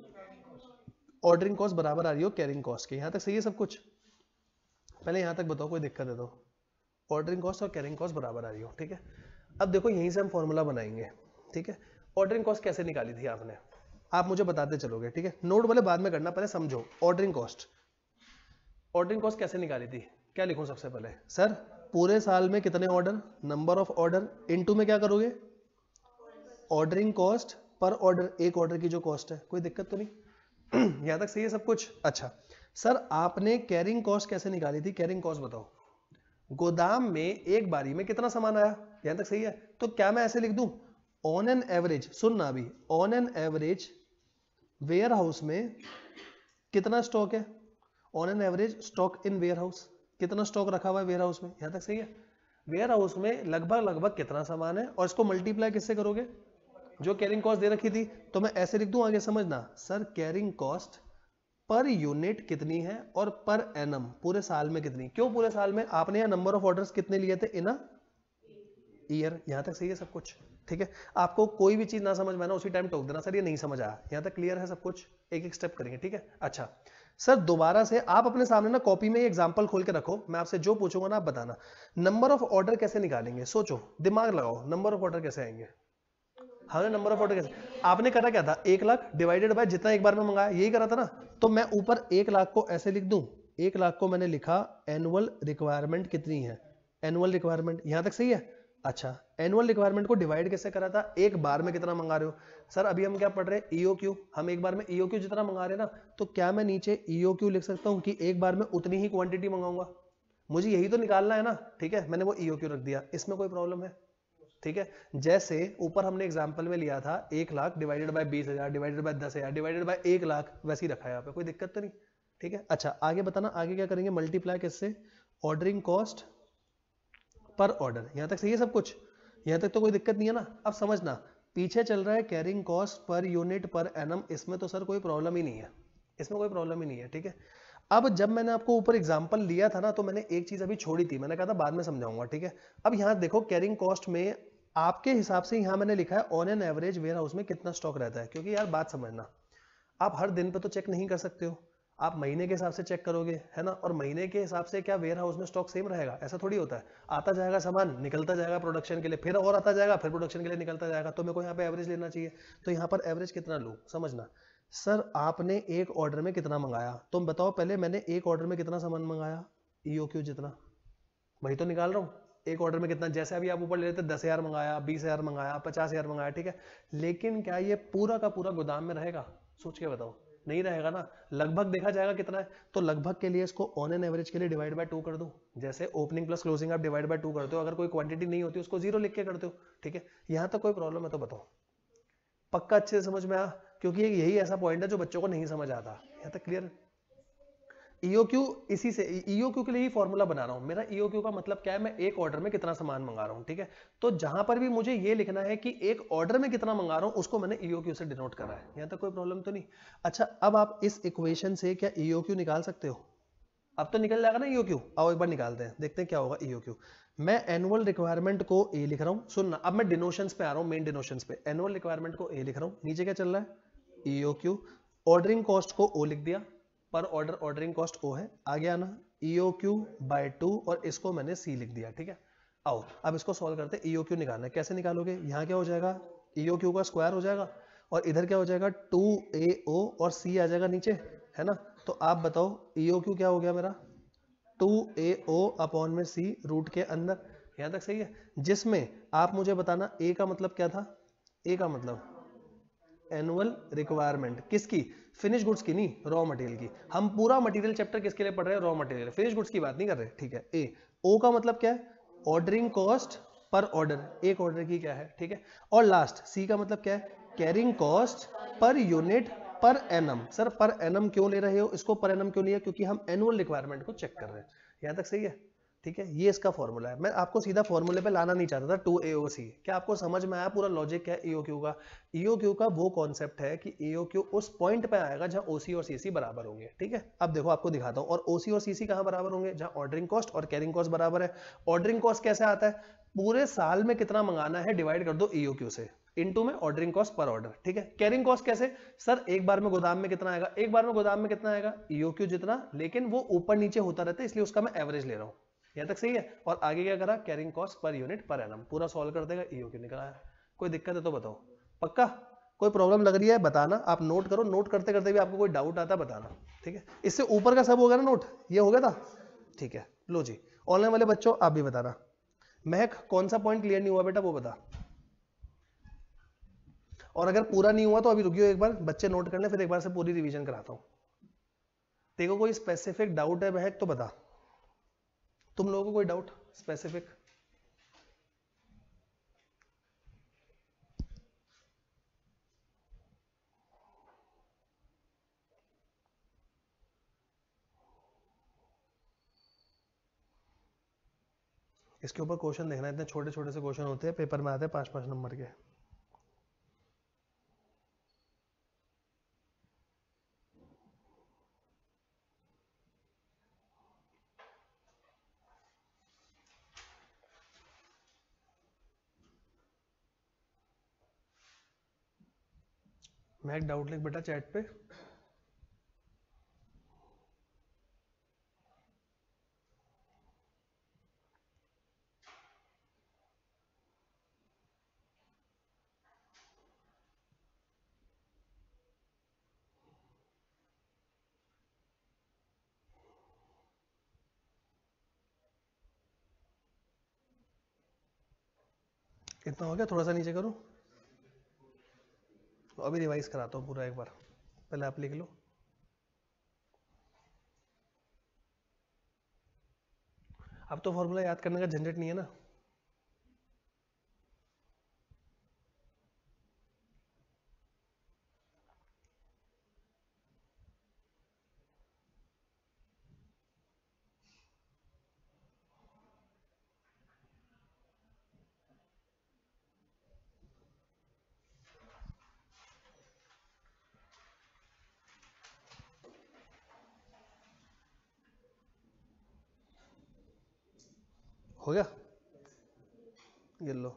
ऑर्डरिंग कॉस्ट बराबर आ रही हो कैरिंग कॉस्ट के। यहां तक सही है सब कुछ? पहले यहां तक बताओ कोई दिक्कत है तो। ऑर्डरिंग कॉस्ट और कैरिंग कॉस्ट बराबर आ रही हो, ठीक है। अब देखो यहीं से हम फॉर्मूला बनाएंगे, ठीक है। ऑर्डरिंग कॉस्ट कैसे निकाली थी आपने, आप मुझे बताते चलोगे, ठीक है। नोट वाले बाद में करना, पहले समझो। ऑर्डरिंग कॉस्ट कैसे निकाली थी, क्या लिखूं सबसे पहले, सर पूरे साल में कितने order, number of order, into में क्या करोगे, ऑर्डरिंग कॉस्ट पर ऑर्डर, एक ऑर्डर की जो कॉस्ट है। कोई दिक्कत तो नहीं? यहां तक सही है सब कुछ? अच्छा सर आपने कैरिंग कॉस्ट कैसे निकाली थी, कैरिंग कॉस्ट बताओ। गोदाम में एक बारी में कितना सामान आया, यहां तक सही है? तो क्या मैं ऐसे लिख दूं, ऑन एन एवरेज, सुनना अभी, on an average warehouse में कितना स्टॉक है, on an average stock in warehouse, कितना स्टॉक रखा हुआ है वेयर हाउस में, यहां तक सही है। वेयर हाउस में लगभग लगभग कितना सामान है, और इसको मल्टीप्लाई किससे करोगे, जो कैरिंग कॉस्ट दे रखी थी, तो मैं ऐसे लिख दूं, आगे समझना sir carrying cost per unit कितनी है और पर एनम पूरे साल में कितनी, क्यों पूरे साल में, आपने यहाँ नंबर ऑफ ऑर्डर्स कितने लिए थे इन अ ईयर, यहां तक सही है सब कुछ, ठीक है। आपको कोई भी चीज ना समझ में आना उसी टाइम टोक देना, सर ये नहीं समझ आया, यहां तक क्लियर है सब कुछ, एक एक स्टेप करेंगे, ठीक है। अच्छा सर दोबारा से आप अपने सामने ना कॉपी में एग्जांपल खोल के रखो, मैं आपसे जो पूछूंगा ना आप बताना। नंबर ऑफ ऑर्डर कैसे निकालेंगे, सोचो दिमाग लगाओ, नंबर ऑफ ऑर्डर कैसे आएंगे, हाँ नंबर ऑफ ऑर्डर कैसे, आपने करा क्या था, 1 लाख डिवाइडेड बाय जितना एक बार में मंगाया, यही करा था ना। तो मैं ऊपर 1 लाख को ऐसे लिख दूं, 1 लाख को मैंने लिखा एनुअल रिक्वायरमेंट कितनी है, एनुअल रिक्वायरमेंट, यहां तक सही है। अच्छा एनुअल रिक्वायरमेंट को डिवाइड कैसे करा था, एक बार में कितना मंगा रहे हो, सर अभी हम क्या पढ़ रहे हैं ईओक्यू, हम एक बार में ईओक्यू जितना मंगा रहे हैं ना, तो क्या मैं नीचे ईओक्यू लिख सकता हूं कि एक बार में उतनी ही क्वांटिटी मंगाऊंगा, मुझे यही तो निकालना है ना, ठीक है, मैंने वो ईओक्यू रख दिया, इसमें कोई प्रॉब्लम है, ठीक है। जैसे ऊपर हमने एग्जांपल में लिया था 1 lakh divided by 20,000 divided by 10,000 divided by 1 lakh, वैसे ही रखा है यहाँ पे, कोई दिक्कत तो नहीं, ठीक है। अच्छा आगे बताना, आगे क्या करेंगे, मल्टीप्लाई किससे, ऑर्डरिंग कॉस्ट पर ऑर्डर, यहां तक सही है सब कुछ, यहां तक तो कोई दिक्कत नहीं है ना। अब समझना पीछे चल रहा है carrying cost per unit per annum, इसमें तो सर कोई प्रॉब्लम ही नहीं है, इसमें कोई प्रॉब्लम ही नहीं है, ठीक है। अब जब मैंने आपको ऊपर एग्जांपल लिया था ना, तो मैंने एक चीज अभी छोड़ी थी, मैंने कहा था बाद में समझाऊंगा, ठीक है। अब यहां देखो कैरिंग कॉस्ट में आपके हिसाब से यहां मैंने लिखा है on an average warehouse में कितना स्टॉक रहता है, क्योंकि यार बात समझना, आप हर दिन पे तो चेक नहीं कर सकते हो, आप महीने के हिसाब से चेक करोगे, है ना, और महीने के हिसाब से क्या वेयर हाउस में स्टॉक सेम रहेगा, ऐसा थोड़ी होता है, आता जाएगा सामान, निकलता जाएगा प्रोडक्शन के लिए, फिर और आता जाएगा, फिर प्रोडक्शन के लिए निकलता जाएगा, तो मेरे को यहाँ पे एवरेज लेना चाहिए, तो यहाँ पर एवरेज कितना लूँ, समझना। सर आपने एक ऑर्डर में कितना मंगाया, तुम बताओ पहले, मैंने एक ऑर्डर में कितना सामान मंगाया, ईओक्यू जितना, वही तो निकाल रहा हूँ, एक ऑर्डर में कितना, जैसे अभी आप ऊपर ले लेते 10,000 मंगाया, 20,000 मंगाया, 50,000 मंगाया, ठीक है, लेकिन क्या ये पूरा का पूरा गोदाम में रहेगा, सोच के बताओ, नहीं रहेगा ना, लगभग देखा जाएगा कितना है, तो लगभग के लिए इसको ऑन एन एवरेज के लिए डिवाइड बाय 2 कर दो, जैसे ओपनिंग प्लस क्लोजिंग आप डिवाइड बाय 2 करते हो, अगर कोई क्वांटिटी नहीं होती उसको 0 लिख के करते हो, ठीक है। यहां तक कोई प्रॉब्लम है तो बताओ, पक्का अच्छे से समझ में आया, क्योंकि यही ऐसा पॉइंट है जो बच्चों को नहीं समझ आता, यहाँ तक क्लियर। ईओक्यू इसी से, ईओक्यू के लिए ही फॉर्मूला बना रहा हूं, मेरा ईओक्यू का मतलब क्या है, मैं एक ऑर्डर में कितना सामान मंगा रहा हूं, ठीक है। तो जहां पर भी मुझे ये लिखना है कि एक ऑर्डर में कितना मंगा रहा हूं, उसको मैंने ईओक्यू से डिनोट करा है, यहां तक कोई प्रॉब्लम तो नहीं। अच्छा अब आप इस इक्वेशन से क्या ईओक्यू निकाल सकते हो, अब तो निकल जाएगा ना ईओक्यू, आओ एक बार निकालते हैं, देखते हैं क्या होगा ईओक्यू। मैं एनुअल रिक्वायरमेंट को ए लिख रहा हूं, सुनना, अब मैं डिनोशंस पे आ रहा हूं, मेन डिनोशंस पे, एनुअल रिक्वायरमेंट को ए लिख रहा हूं, नीचे क्या चल रहा है ईओक्यू, ऑर्डरिंग कॉस्ट को ओ लिख दिया, पर ऑर्डर ऑर्डरिंग कॉस्ट ओ है, आगे आना ईओक्यू बाय 2 और इसको मैंने सी लिख दिया, ठीक है। आओ अब इसको सॉल्व करते हैं, ईओक्यू निकालना है, कैसे निकालोगे, यहाँ क्या हो जाएगा ईओक्यू का स्क्वायर हो जाएगा, और इधर क्या हो जाएगा 2AO और सी आ जाएगा नीचे, है ना। तो आप बताओ ईओक्यू क्या हो गया मेरा, 2AO अपॉन में सी रूट के अंदर, यहां तक सही है। जिसमें आप मुझे बताना ए का मतलब क्या था, ए का मतलब एनुअल रिक्वायरमेंट किसकी, फिनिश गुड्स की, नहीं रॉ मटेरियल की, हम पूरा मटेरियल चैप्टर किसके लिए पढ़ रहे हैं, रॉ मटेरियल, फिनिश गुड्स की बात नहीं कर रहे, ठीक है। ए ओ का मतलब क्या है, ऑर्डरिंग कॉस्ट पर ऑर्डर, एक ऑर्डर की क्या है, ठीक है। और लास्ट सी का मतलब क्या है, carrying cost per unit per annum, sir per annum क्यों ले रहे हो, इसको पर एनम क्यों लिया, क्योंकि हम एनुअल रिक्वायरमेंट को चेक कर रहे हैं, यहां तक सही है, ठीक है। ये इसका फॉर्मूला है, मैं आपको सीधा फॉर्मूले पे लाना नहीं चाहता था, 2AOC, क्या आपको समझ में आया पूरा लॉजिक क्या है ईओक्यू का। ईओक्यू का वो कॉन्सेप्ट है कि ईओक्यू उस पॉइंट पे आएगा जहां ओसी और सीसी बराबर होंगे, ठीक है। अब देखो आपको दिखाता हूं, और ओसी और सीसी कहां बराबर होंगे, जहां ऑर्डरिंग कॉस्ट और कैरिंग कॉस्ट बराबर है। ऑर्डरिंग कॉस्ट कैसे आता है, पूरे साल में कितना मंगाना है डिवाइड कर दो ईओक्यू से, इनटू में ऑर्डरिंग कॉस्ट पर ऑर्डर, ठीक है। कैरिंग कॉस्ट कैसे, सर एक बार में गोदाम में कितना आएगा, एक बार में गोदाम में कितना आएगा ईओक्यू जितना, लेकिन वो ऊपर नीचे होता रहता है, इसलिए उसका मैं एवरेज ले रहा हूं, यहां तक सही है। और आगे क्या करा, carrying cost per unit per annum, पूरा सॉल्व कर देगा, ईओक्यू निकला है। कोई दिक्कत है तो बताओ, पक्का कोई प्रॉब्लम लग रही है बताना, आप नोट करो, नोट करते करते भी आपको कोई डाउट आता है बताना, ठीक है। इससे ऊपर का सब हो गया ना नोट, ये हो गया था, ठीक है। लो जी ऑनलाइन वाले बच्चों आप भी बताना, महक कौन सा पॉइंट क्लियर नहीं हुआ बेटा वो बता, और अगर पूरा नहीं हुआ तो अभी रुकियो, एक बार बच्चे नोट कर ले, फिर एक बार से पूरी रिवीजन कराता हूं। देखो कोई स्पेसिफिक डाउट है महक तो बता, तुम लोगों को कोई डाउट स्पेसिफिक, इसके ऊपर क्वेश्चन देखना, इतने छोटे छोटे से क्वेश्चन होते हैं, पेपर में आते हैं 5-5 नंबर के। मैं एक डाउट लिख बेटा चैट पे। इतना हो गया, थोड़ा सा नीचे करूं? अभी रिवाइज कराता हूँ पूरा एक बार, पहले आप लिख लो। अब तो फॉर्मूला याद करने का झंझट नहीं है ना। हो गया, ये लो।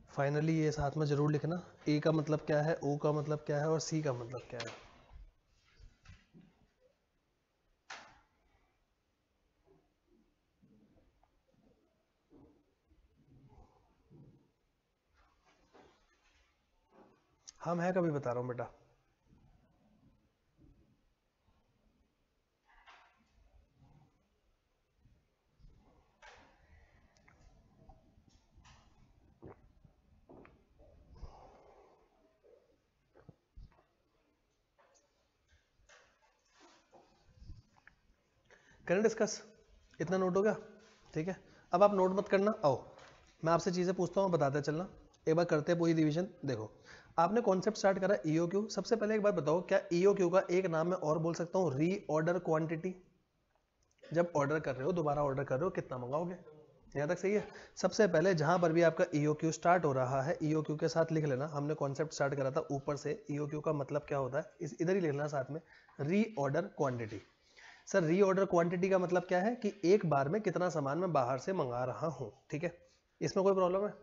फाइनली ये साथ में जरूर लिखना, ए का मतलब क्या है, ओ का मतलब क्या है और सी का मतलब क्या है। हाँ मैं कभी बता रहा हूँ बेटा। करें डिस्कस, इतना नोट हो गया? ठीक है, अब आप नोट मत करना, आओ मैं आपसे चीजें पूछता हूँ, बताते चलना। एक बार करते हैं पूरी रिवीजन। देखो आपने कॉन्सेप्ट स्टार्ट करा ईओक्यू। सबसे पहले एक बात बताओ, क्या ईओक्यू का एक नाम मैं और बोल सकता हूँ, री ऑर्डर क्वांटिटी? जब ऑर्डर कर रहे हो, दोबारा ऑर्डर कर रहे हो, कितना मंगाओगे? यहाँ तक सही है। सबसे पहले जहां पर भी आपका ईओक्यू स्टार्ट हो रहा है, ईओक्यू के साथ लिख लेना, हमने कॉन्सेप्ट स्टार्ट करा था ऊपर से, ईओक्यू का मतलब क्या होता है इस इधर ही लिखना साथ में, री ऑर्डर क्वांटिटी। सर री ऑर्डर क्वांटिटी का मतलब क्या है कि एक बार में कितना सामान मैं बाहर से मंगा रहा हूं, ठीक है, इसमें कोई प्रॉब्लम है?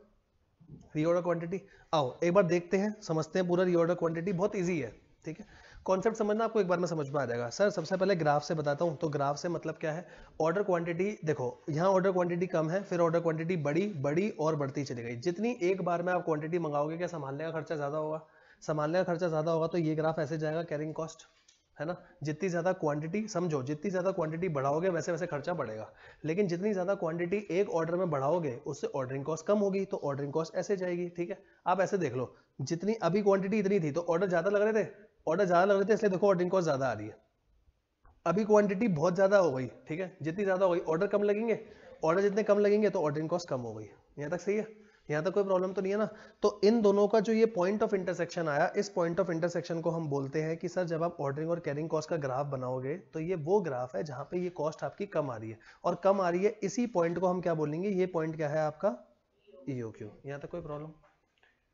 रीऑर्डर क्वांटिटी, आओ एक बार देखते हैं, समझते हैं पूरा रीऑर्डर क्वांटिटी, बहुत इजी है, ठीक है। कॉन्सेप्ट समझना आपको एक बार में समझ में आ जाएगा। सर सबसे पहले ग्राफ से बताता हूं, तो ग्राफ से मतलब क्या है, ऑर्डर क्वांटिटी, देखो यहाँ ऑर्डर क्वांटिटी कम है, फिर ऑर्डर क्वांटिटी बड़ी बड़ी और बढ़ती चली गई। जितनी एक बार में आप क्वांटिटी मंगाओगे, क्या संभालने का खर्चा ज्यादा होगा? संभालने का खर्चा ज्यादा होगा तो ये ग्राफ ऐसे जाएगा, कैरिंग कॉस्ट, है ना। जितनी ज्यादा क्वांटिटी, समझो जितनी ज्यादा क्वांटिटी बढ़ाओगे वैसे वैसे खर्चा बढ़ेगा, लेकिन जितनी ज्यादा क्वांटिटी एक ऑर्डर में बढ़ाओगे उससे ऑर्डरिंग कॉस्ट कम होगी, तो ऑर्डरिंग कॉस्ट ऐसे जाएगी, ठीक है। आप ऐसे देख लो, जितनी अभी क्वांटिटी इतनी थी तो ऑर्डर ज्यादा लग रहे थे, ऑर्डर ज्यादा लग रहे थे, इसलिए देखो ऑर्डरिंग कॉस्ट ज्यादा आ रही है। अभी क्वांटिटी बहुत ज्यादा हो गई, ठीक है, जितनी ज्यादा हो गई ऑर्डर कम लगेंगे, ऑर्डर जितने कम लगेंगे तो ऑर्डरिंग कॉस्ट कम हो गई। यहाँ तक सही है? यहाँ तक कोई प्रॉब्लम तो नहीं है ना। तो इन दोनों का जो ये पॉइंट ऑफ इंटरसेक्शन आया, इस पॉइंट ऑफ इंटरसेक्शन को हम बोलते हैं कि सर जब आप ऑर्डरिंग और कैरिंग कॉस्ट का ग्राफ बनाओगे तो ये वो ग्राफ है जहां पे ये कॉस्ट आपकी कम आ रही है, और कम आ रही है, इसी पॉइंट को हम क्या बोलेंगे, ये पॉइंट क्या है आपका, ईओक्यू। यहाँ तक कोई प्रॉब्लम?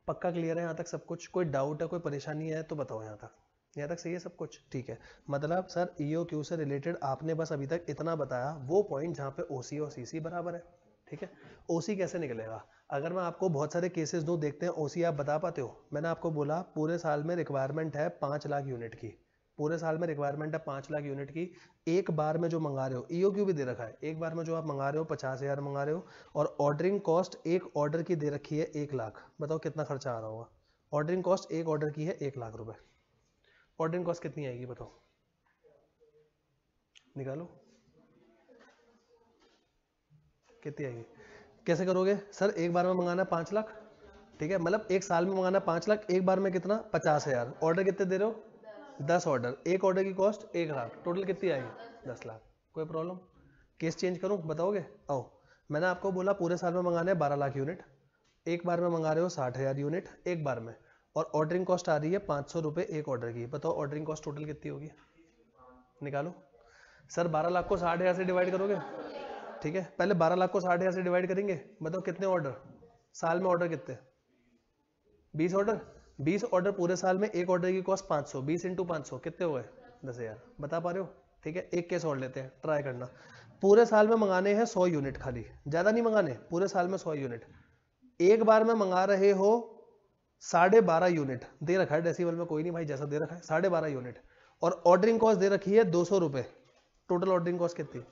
पक्का क्लियर है यहाँ तक सब कुछ? कोई डाउट है, कोई परेशानी है तो बताओ। यहाँ तक, यहाँ तक सही है सब कुछ? ठीक है, मतलब सर ईओक्यू से रिलेटेड आपने बस अभी तक इतना बताया, वो पॉइंट जहाँ पे ओसी और सीसी बराबर है, ठीक है। ओसी कैसे निकलेगा? अगर मैं आपको बहुत सारे केसेस दूं, देखते हैं ओसी आप बता पाते हो। मैंने आपको बोला पूरे साल में रिक्वायरमेंट है 5 लाख यूनिट की, पूरे साल में रिक्वायरमेंट है 5 लाख यूनिट की, एक बार में जो मंगा रहे हो, ईओक्यू भी दे रखा है, एक बार में जो आप मंगा रहे हो 50,000 मंगा रहे हो, और ऑर्डरिंग कॉस्ट एक ऑर्डर की दे रखी है 1 लाख। बताओ कितना खर्चा आ रहा होगा? ऑर्डरिंग कॉस्ट एक ऑर्डर की है 1 लाख रुपए, ऑर्डरिंग कॉस्ट कितनी आएगी बताओ, निकालो कितनी आएगी। कैसे करोगे? सर एक बार में मंगाना है 5 लाख, ठीक है, मतलब एक साल में मंगाना 5 लाख, एक बार में कितना, 50,000, ऑर्डर कितने दे रहे हो, 10 ऑर्डर, एक ऑर्डर की कॉस्ट 1 लाख, टोटल कितनी आएगी, 10 लाख। कोई प्रॉब्लम? केस चेंज करूं, बताओगे? आओ, मैंने आपको बोला पूरे साल में मंगाने हैं 12 लाख यूनिट, एक बार में मंगा रहे हो 60,000 यूनिट एक बार में, और ऑर्डरिंग कॉस्ट आ रही है 500 रुपये एक ऑर्डर की। बताओ ऑर्डरिंग कॉस्ट टोटल कितनी होगी, निकालो। सर 12 लाख को 60,000 से डिवाइड करोगे, ठीक है। पहले 12 लाख को 60,000 से डिवाइड करेंगे, बताओ कितने ऑर्डर साल में, ऑर्डर कितने, 20 ऑर्डर। 20 ऑर्डर पूरे साल में, एक ऑर्डर की कॉस्ट 500, 20 इंटू 500 कितने हो गए, 10,000। बता पा रहे हो, ठीक है। एक केस और लेते हैं, ट्राई करना। पूरे साल में मंगाने हैं 100 यूनिट, खाली ज्यादा नहीं मंगाने, पूरे साल में 100 यूनिट। एक बार में मंगा रहे हो 12.5 यूनिट, दे रखा है डेसिबल में, कोई नहीं भाई जैसा दे रखा है, 12.5 यूनिट। और ऑर्डरिंग कॉस्ट दे रखी है 200 रुपए। टोटल ऑर्डरिंग कॉस्ट कितनी,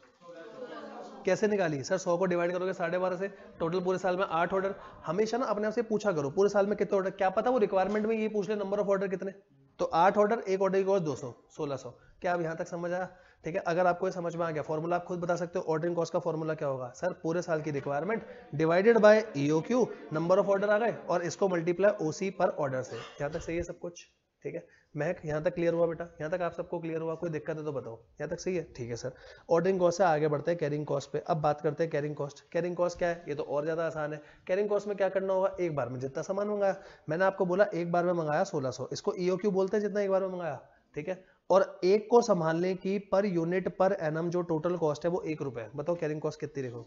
कैसे निकाली सर, 100 को डिवाइड करोगे 12.5 से, टोटल पूरे साल में 8 ऑर्डर। हमेशा ना अपने आप से पूछा करो पूरे साल में कितने ऑर्डर, क्या पता वो रिक्वायरमेंट में ये पूछ ले नंबर ऑफ ऑर्डर कितने। तो 8 ऑर्डर, एक ऑर्डर की कॉस्ट 200, 1600। क्या अब यहाँ तक समझ आया, ठीक है। अगर आपको ये समझ में आ गया, फॉर्मूला आप खुद बता सकते हो, ऑर्डरिंग कॉस्ट का फॉर्मूला क्या होगा सर, पूरे साल की requirement divided by EOQ, number of order आ गए, और इसको मल्टीप्लाई ओसी पर ऑर्डर से। यहाँ तक सही है सब कुछ, ठीक है। महक यहाँ तक क्लियर हुआ बेटा, यहाँ तक आप सबको क्लियर हुआ, कोई दिक्कत है तो बताओ, यहाँ तक सही है, ठीक है सर। ऑर्डरिंग कॉस्ट से आगे बढ़ते हैं कैरिंग कॉस्ट पे। अब बात करते हैं कैरिंग कॉस्ट। कैरिंग कॉस्ट क्या है, ये तो और ज्यादा आसान है। कैरिंग कॉस्ट में क्या करना होगा, एक बार में जितना सामान मंगाया, मैंने आपको बोला एक बार में मंगाया 1600, इसको ईओक्यू बोलते हैं जितना एक बार में मंगाया, ठीक है। और एक को संभालने की पर यूनिट पर एनम जो टोटल कॉस्ट है वो 1 रुपए। बताओ कैरिंग कॉस्ट कितनी लिखो,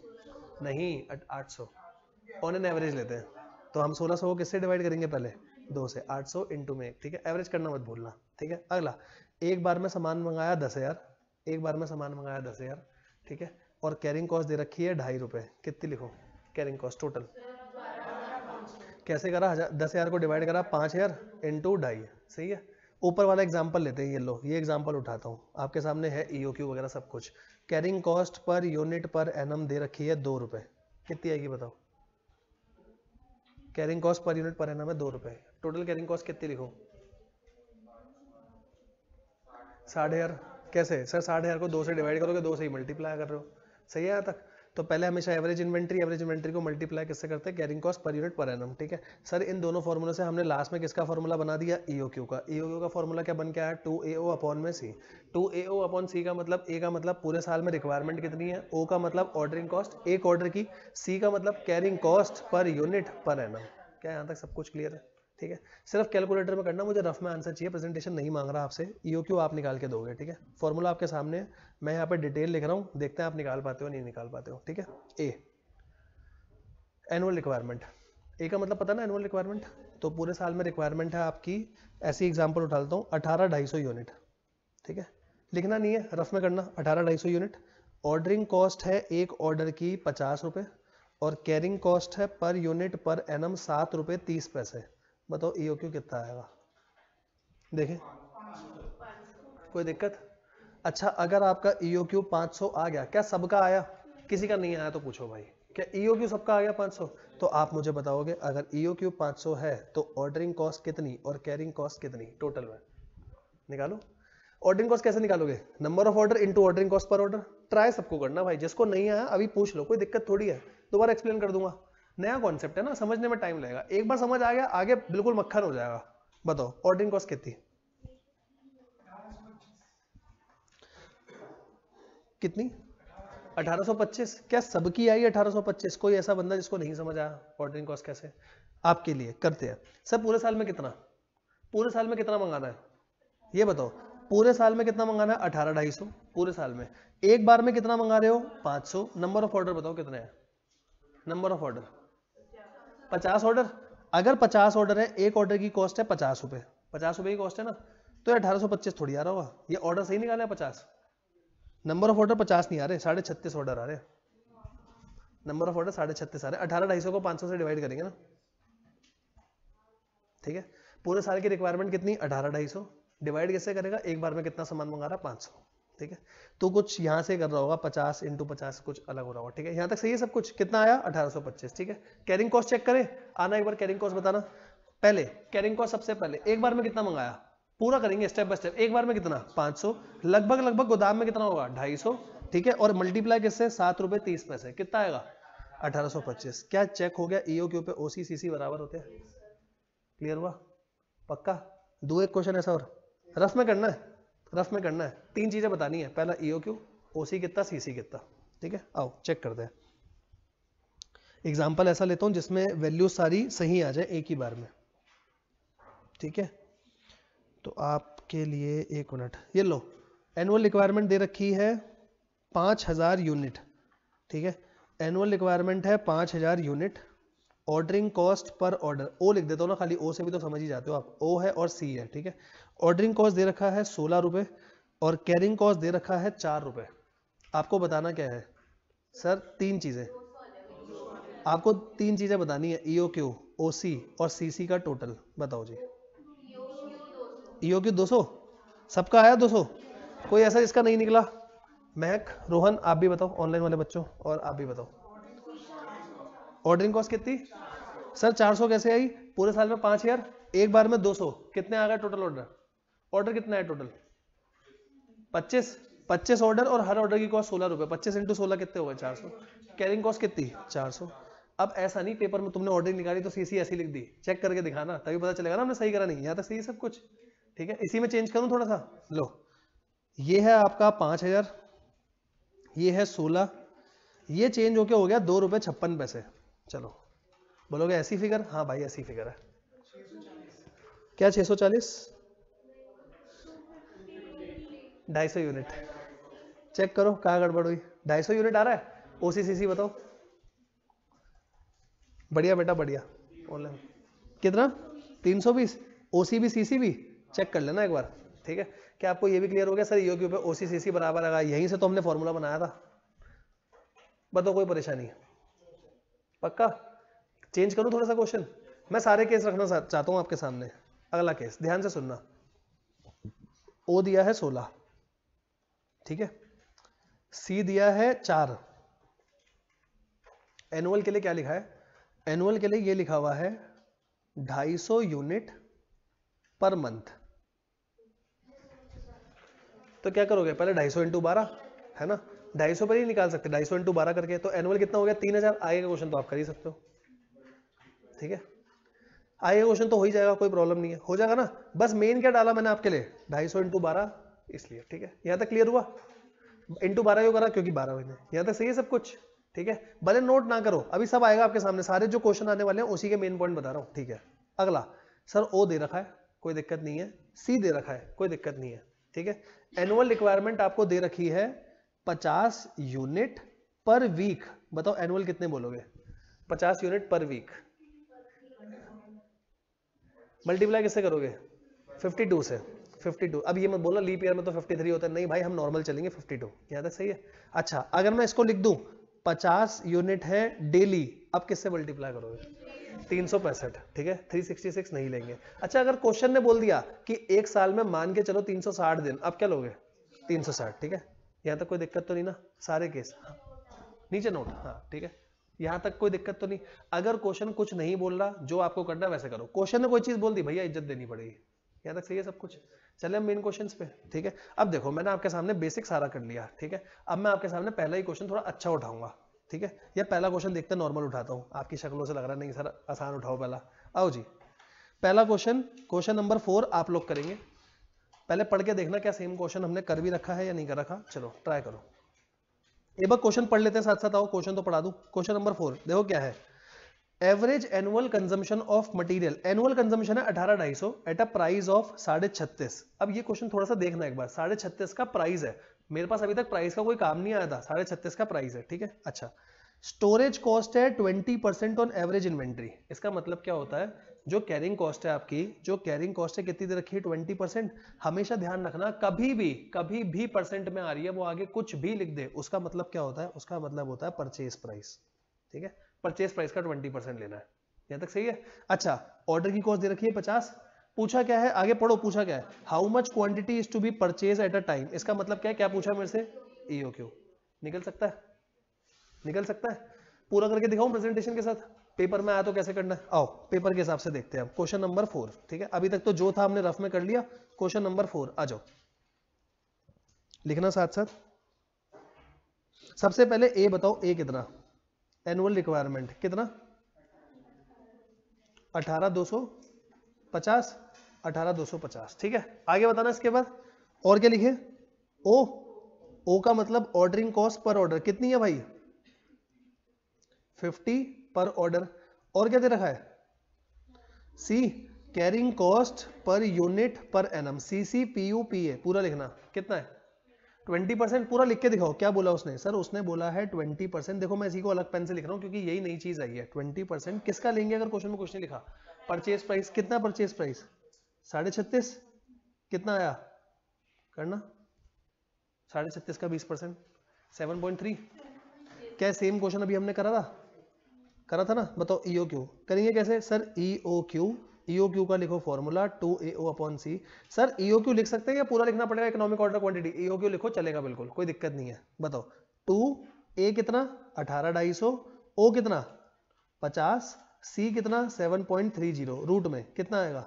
नहीं 800 ऑन एन एवरेज लेते हैं, तो हम 1600 को किससे डिवाइड करेंगे, पहले 2 से, 800 इंटू में 1, ठीक है। एवरेज करना मत भूलना, ठीक है। अगला, एक बार में सामान मंगाया 10,000, एक बार में सामान मंगाया 10,000, ठीक है। और कैरिंग कॉस्ट दे रखी है 2.5 रुपए, कितनी लिखो कैरिंग कॉस्ट टोटल, कैसे करा, 10,000 को डिवाइड करा 5,000 इंटू 2.5, सही है। ऊपर वाला एग्जांपल लेते हैं, ये लो, ये एग्जांपल उठाता हूँ, आपके सामने है ईओक्यू वगैरह सब कुछ। Carrying cost per unit per annum दे रखी है 2 रुपए, कितनी आएगी बताओ, carrying cost per unit per annum है 2 रुपए। टोटल कैरिंग कॉस्ट कितनी लिखो, 60,000। कैसे सर, 60,000 को 2 से डिवाइड करोगे, 2 से ही मल्टीप्लाई कर रहे हो, सही है यहाँ तक। तो पहले हमेशा एवरेज इन्वेंट्री को मल्टीप्लाई किससे करते हैं, carrying cost per unit per annum, ठीक है। सर इन दोनों फॉर्मूले से हमने लास्ट में किसका फॉर्मूला बना दिया, ईओक्यू का। ईओक्यू का फॉर्मूला क्या बन के आया, 2AO अपॉन में सी। 2AO अपॉन सी का मतलब, ए का मतलब पूरे साल में रिक्वायरमेंट कितनी है, ओ का मतलब ऑर्डरिंग कॉस्ट एक ऑर्डर की, सी का मतलब carrying cost per unit per annum. क्या यहाँ तक सब कुछ क्लियर है, ठीक है। सिर्फ कैलकुलेटर में करना, मुझे रफ में आंसर चाहिए, प्रेजेंटेशन नहीं मांग रहा आपसे। ईओक्यू आप निकाल के दोगे, ठीक है। फॉर्मूला आपके सामने है, मैं यहाँ पे डिटेल लिख रहा हूँ, देखते हैं आप निकाल पाते हो नहीं निकाल पाते हो, ठीक है। ए एनुअल रिक्वायरमेंट, ए का मतलब पता ना एनुअल रिक्वायरमेंट, तो पूरे साल में रिक्वायरमेंट है आपकी, ऐसी एग्जांपल उठा लेता हूँ 18,250 यूनिट, ठीक है। लिखना नहीं है, रफ में करना, 18,250 यूनिट। ऑर्डरिंग कॉस्ट है एक ऑर्डर की 50 रुपए, और कैरिंग कॉस्ट है पर यूनिट पर एनम 7 रुपए 30 पैसे। बताओ ईओक्यू कितना आएगा, देखें कोई दिक्कत। अच्छा अगर आपका ईओक्यू 500 आ गया, क्या सबका आया, किसी का नहीं आया तो पूछो भाई, क्या ईओक्यू सबका आ गया 500, तो आप मुझे बताओगे अगर ईओक्यू 500 है तो ऑर्डरिंग कॉस्ट कितनी और कैरिंग कॉस्ट कितनी टोटल में, निकालो। ऑर्डरिंग कॉस्ट कैसे निकालोगे, number of order into ordering cost per order. Try सबको करना भाई, जिसको नहीं आया अभी पूछ लो, कोई दिक्कत थोड़ी है, दोबारा एक्सप्लेन कर दूंगा, नया कॉन्सेप्ट है ना, समझने में टाइम लगेगा, एक बार समझ आ गया आगे बिल्कुल मक्खन हो जाएगा। बताओ ऑर्डरिंग कॉस्ट कितनी, कितनी 1825। क्या सबकी आई 1825, कोई ऐसा बंदा जिसको नहीं समझ आया ऑर्डरिंग कॉस्ट कैसे, आपके लिए करते हैं। सर पूरे साल में कितना, पूरे साल में कितना मंगाना है ये बताओ, पूरे साल में कितना मंगाना है 18,250 पूरे साल में, एक बार में कितना मंगा रहे हो 500। नंबर ऑफ ऑर्डर बताओ कितने हैं, नंबर ऑफ ऑर्डर 50 ऑर्डर। अगर 50 ऑर्डर है, एक ऑर्डर की कॉस्ट है 50 रुपए, 50 रुपए की कॉस्ट है ना, तो 1825 थोड़ी आ रहा होगा, ये ऑर्डर सही निकाला है 50, नंबर ऑफ ऑर्डर 50 नहीं आ रहे, 36.5 ऑर्डर आ रहे, नंबर ऑफ ऑर्डर 36.5 आ रहे। 18,250 को 500 से डिवाइड करेंगे ना, ठीक है। पूरे साल की रिक्वायरमेंट कितनी 18,250, डिवाइड कैसे करेगा, एक बार में कितना सामान मंगा रहा 500, ठीक है। तो कुछ यहाँ से कर रहा होगा 50 इंटू 50 कुछ अलग हो रहा होगा, ठीक है। यहाँ तक सही है सब कुछ, कितना आया 1825, ठीक है। कैरिंग कॉस्ट चेक करें, आना एक बार कैरिंग कॉस्ट बताना। पहले कैरिंग कॉस्ट सबसे पहले एक बार में कितना मंगाया, पूरा करेंगे स्टेप बाय स्टेप। एक बार में कितना 500, लगभग गोदाम में कितना होगा 250, ठीक है। और मल्टीप्लाई किससे 7 रुपए 30 पैसे, कितना आएगा 1825। क्या चेक हो गया, ईओक्यू पे ओसी सीसी बराबर होते हैं, क्लियर हुआ, पक्का। दो एक क्वेश्चन ऐसा और रफ में करना है, रफ में करना है, 3 चीजें बतानी है, पहला ईओक्यू, ओसी कितना, सीसी कितना, ठीक है। आओ चेक करते हैं, एग्जांपल ऐसा लेता हूं जिसमें वैल्यू सारी सही आ जाए एक ही बार में, ठीक है। तो आपके लिए 1 मिनट, ये लो, एनुअल रिक्वायरमेंट दे रखी है 5,000 यूनिट, ठीक है। एनुअल रिक्वायरमेंट है 5000 unit. Ordering cost per order, O लिख देता हूँ ना, खाली ओ से भी तो समझ ही जाते हो आप, ओ है और सी है, ठीक है। ऑर्डरिंग कॉस्ट दे रखा है 16 रुपये और कैरिंग कॉस्ट दे रखा है 4 रुपये। आपको बताना क्या है सर? 3 चीजें आपको, 3 चीजें बतानी है, ईओक्यू, ओसी और सीसी का टोटल बताओ जी। ईओक्यू 200 सबका आया 200? कोई ऐसा जिसका नहीं निकला? महक, रोहन, आप भी बताओ, ऑनलाइन वाले बच्चों, और आप भी बताओ। ऑर्डरिंग कॉस्ट कितनी सर? 400 कैसे आई? पूरे साल में 5000, एक बार में 200, कितने आ गए टोटल ऑर्डर? ऑर्डर कितना है टोटल? 25 ऑर्डर और हर ऑर्डर की कॉस्ट 16 रुपए। 25 इंटू 16 कितने हो गए? 400। कैरिंग कॉस्ट कितनी? 400। अब ऐसा नहीं पेपर में तुमने ऑर्डर निकाली तो सीसी ऐसी लिख दी, चेक करके दिखाना, तभी पता चलेगा ना हमने सही करा नहीं। यहाँ तक सही है सब कुछ, ठीक है। इसी में चेंज करूं थोड़ा सा, लो ये है आपका 5000, ये है 16, ये चेंज होके हो गया 2 रुपए 56 पैसे। चलो बोलोगे ऐसी फिगर? हाँ भाई ऐसी फिगर है। क्या 640? 250 यूनिट। चेक करो कहाँ गड़बड़ हुई। 250 यूनिट आ रहा है। ओसीसीसी बताओ। बढ़िया बेटा बढ़िया। ऑनलाइन कितना? 320। ओसी भी सीसी भी चेक कर लेना एक बार, ठीक है। क्या आपको ये भी क्लियर हो गया सर ईओक्यू पे ओसी सीसी बराबर आएगा? यहीं से तो हमने फॉर्मूला बनाया था। बताओ कोई परेशानी है? पक्का? चेंज करूं थोड़ा सा क्वेश्चन? मैं सारे केस रखना चाहता हूं आपके सामने। अगला केस ध्यान से सुनना। ओ दिया है 16, ठीक है। सी दिया है 4। एनुअल के लिए क्या लिखा है? एनुअल के लिए ये लिखा हुआ है 250 यूनिट पर मंथ। तो क्या करोगे? पहले 250 इंटू 12 है ना, 250 पर ही निकाल सकते, 250 इंटू 12 करके। तो एनुअल कितना हो गया? 3000। आगे का क्वेश्चन तो आप कर ही सकते हो, ठीक है। आगे क्वेश्चन तो हो ही जाएगा, कोई प्रॉब्लम नहीं है, हो जाएगा ना। बस मेन क्या डाला मैंने आपके लिए? 250 इंटू 12, इसलिए, ठीक है। यहां तक क्लियर हुआ? इंटू 12 क्यों करा? क्योंकि 12 महीने। यहां तक सही है सब कुछ, ठीक है। भले नोट ना करो, अभी सब आएगा आपके सामने, सारे जो क्वेश्चन आने वाले हैं उसी के मेन पॉइंट बता रहा हूं, ठीक है। अगला सर ओ दे रखा है, कोई दिक्कत नहीं है। सी दे रखा है, कोई दिक्कत नहीं है, ठीक है। एनुअल रिक्वायरमेंट आपको दे रखी है 50 यूनिट पर वीक। बताओ एनुअल कितने बोलोगे? 50 यूनिट पर वीक। मल्टीप्लाई किससे करोगे? 52 से। 52। अब ये मत बोलो लीप ईयर में तो 53 होता है, नहीं भाई हम नॉर्मल चलेंगे 52। यहाँ तक सही है? अच्छा अगर मैं इसको लिख दूं 50 यूनिट है डेली, अब किससे मल्टीप्लाई करोगे? 365, ठीक है। 366 नहीं लेंगे। अच्छा अगर क्वेश्चन ने बोल दिया कि एक साल में मान के चलो 360 दिन, अब क्या लोगे? 360, ठीक है। यहाँ तक कोई दिक्कत तो नहीं ना? सारे केस हाँ। नीचे नोट, हाँ ठीक है। यहां तक कोई दिक्कत तो नहीं? अगर क्वेश्चन कुछ नहीं बोल रहा, जो आपको करना है वैसे करो। क्वेश्चन ने कोई चीज बोल दी, भैया इज्जत देनी पड़ेगी। यहां तक सही है सब कुछ? चले हम मेन क्वेश्चंस पे, ठीक है। अब देखो मैंने आपके सामने बेसिक सारा कर लिया, ठीक है। अब मैं आपके सामने पहला ही क्वेश्चन थोड़ा अच्छा उठाऊंगा, ठीक है। या पहला क्वेश्चन देखते नॉर्मल उठाता हूं, आपकी शक्लों से लग रहा नहीं सर आसान उठाओ पहला। आओ जी, पहला क्वेश्चन, क्वेश्चन नंबर 4 आप लोग करेंगे। पहले पढ़ के देखना क्या सेम क्वेश्चन हमने कर भी रखा है या नहीं कर रखा। चलो ट्राई करो एक बार, क्वेश्चन पढ़ लेते हैं साथ साथ। आओ क्वेश्चन तो पढ़ा दूं। क्वेश्चन नंबर 4 देखो क्या है। Average annual consumption of material, annual consumption है 18,250 एट अ प्राइस ऑफ 36.5। अब ये क्वेश्चन थोड़ा सा देखना एक बार, 36.5 का प्राइस है। मेरे पास अभी तक प्राइस का कोई काम नहीं आया था, 36.5 का प्राइस है, ठीक है। अच्छा स्टोरेज कॉस्ट है 20% ऑन एवरेज इन्वेंट्री। इसका मतलब क्या होता है? जो कैरिंग कॉस्ट है आपकी, जो कैरिंग कॉस्ट है कितनी दे रखी है? 20%। हमेशा ध्यान रखना कभी भी परसेंट में आ रही है वो आगे कुछ भी लिख दे, उसका मतलब क्या होता है? उसका मतलब होता है परचेज प्राइस, ठीक है। परचेज प्राइस का 20% लेना है। यहां तक सही है? अच्छा ऑर्डर की कॉस्ट दे रखी है 50। पूछा क्या है? आगे पढ़ो, पूछा क्या है? How much quantity is to be purchase at a time. इसका मतलब क्या है? क्या पूछा मेरे से? ईओक्यू। निकल सकता है? निकल सकता है? पूरा करके दिखाऊं प्रेजेंटेशन के साथ? पेपर में आया तो कैसे करना है? आओ पेपर के हिसाब से देखते हैं। क्वेश्चन नंबर 4, ठीक है। अभी तक तो जो था हमने रफ में कर लिया। क्वेश्चन नंबर 4 आ जाओ, लिखना साथ साथ। सबसे पहले ए बताओ, ए कितना? एनुअल रिक्वायरमेंट कितना? 18,250, 18,250, ठीक है। आगे बताना इसके बाद और क्या लिखे? ओ, ओ का मतलब ऑर्डरिंग कॉस्ट पर ऑर्डर कितनी है भाई? 50 पर ऑर्डर। और क्या दे रखा है? C carrying cost per unit per annum, C C P U P A पूरा लिखना। कितना है? 20% पूरा लिख के दिखाओ, क्या बोला उसने? सर उसने बोला है 20%। देखो मैं इसी को अलग पेन से लिख रहा हूँ क्योंकि यही नई चीज आई है। 20% किसका लेंगे अगर क्वेश्चन में कुछ नहीं लिखा? परचेज प्राइस कितना? परचेज प्राइस 36.5 कितना आया करना? 36.5 का 20% 7.3। क्या सेम क्वेश्चन अभी हमने करा था ना? बताओ EOQ करेंगे कैसे? सर EOQ का लिखो फॉर्मूला 2AO/C। सर EOQ लिख सकते हैं या पूरा लिखना पड़ेगा? इकोनॉमिक ऑर्डर क्वांटिटी EOQ लिखो चलेगा, बिल्कुल कोई दिक्कत नहीं है। बताओ 2A कितना? 18,250, O कितना? 50, C कितना? 7.30। रूट में कितना आएगा?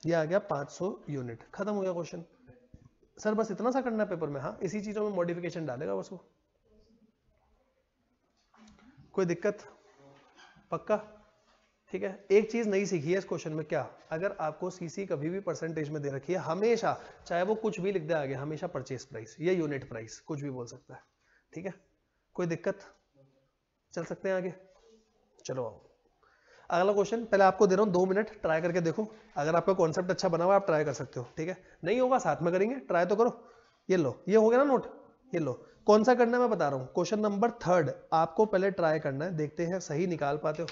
ये आ गया 500 यूनिट। खत्म हो गया क्वेश्चन। सर बस इतना सा करना है पेपर में? हाँ, इसी चीजों में मॉडिफिकेशन डालेगा बस वो। कोई दिक्कत? पक्का? ठीक है। एक चीज नई सीखी है इस क्वेश्चन में, क्या? अगर आपको सीसी कभी भी परसेंटेज में दे रखी है, हमेशा चाहे वो कुछ भी लिख दे आगे, हमेशा परचेज प्राइस या यूनिट प्राइस कुछ भी बोल सकता है। ठीक है, कोई दिक्कत? चल सकते हैं आगे? चलो आओ अगला क्वेश्चन। पहले आपको दे रहा हूं 2 मिनट, ट्राई करके देखो। अगर आपका कॉन्सेप्ट अच्छा बना हुआ आप ट्राई कर सकते हो। ठीक है, नहीं होगा साथ में करेंगे, ट्राई तो करो। ये लो, ये हो गया ना नोट? ये लो, कौन सा करना है मैं बता रहा हूं। क्वेश्चन नंबर 3 आपको पहले ट्राई करना है, देखते हैं सही निकाल पाते हो।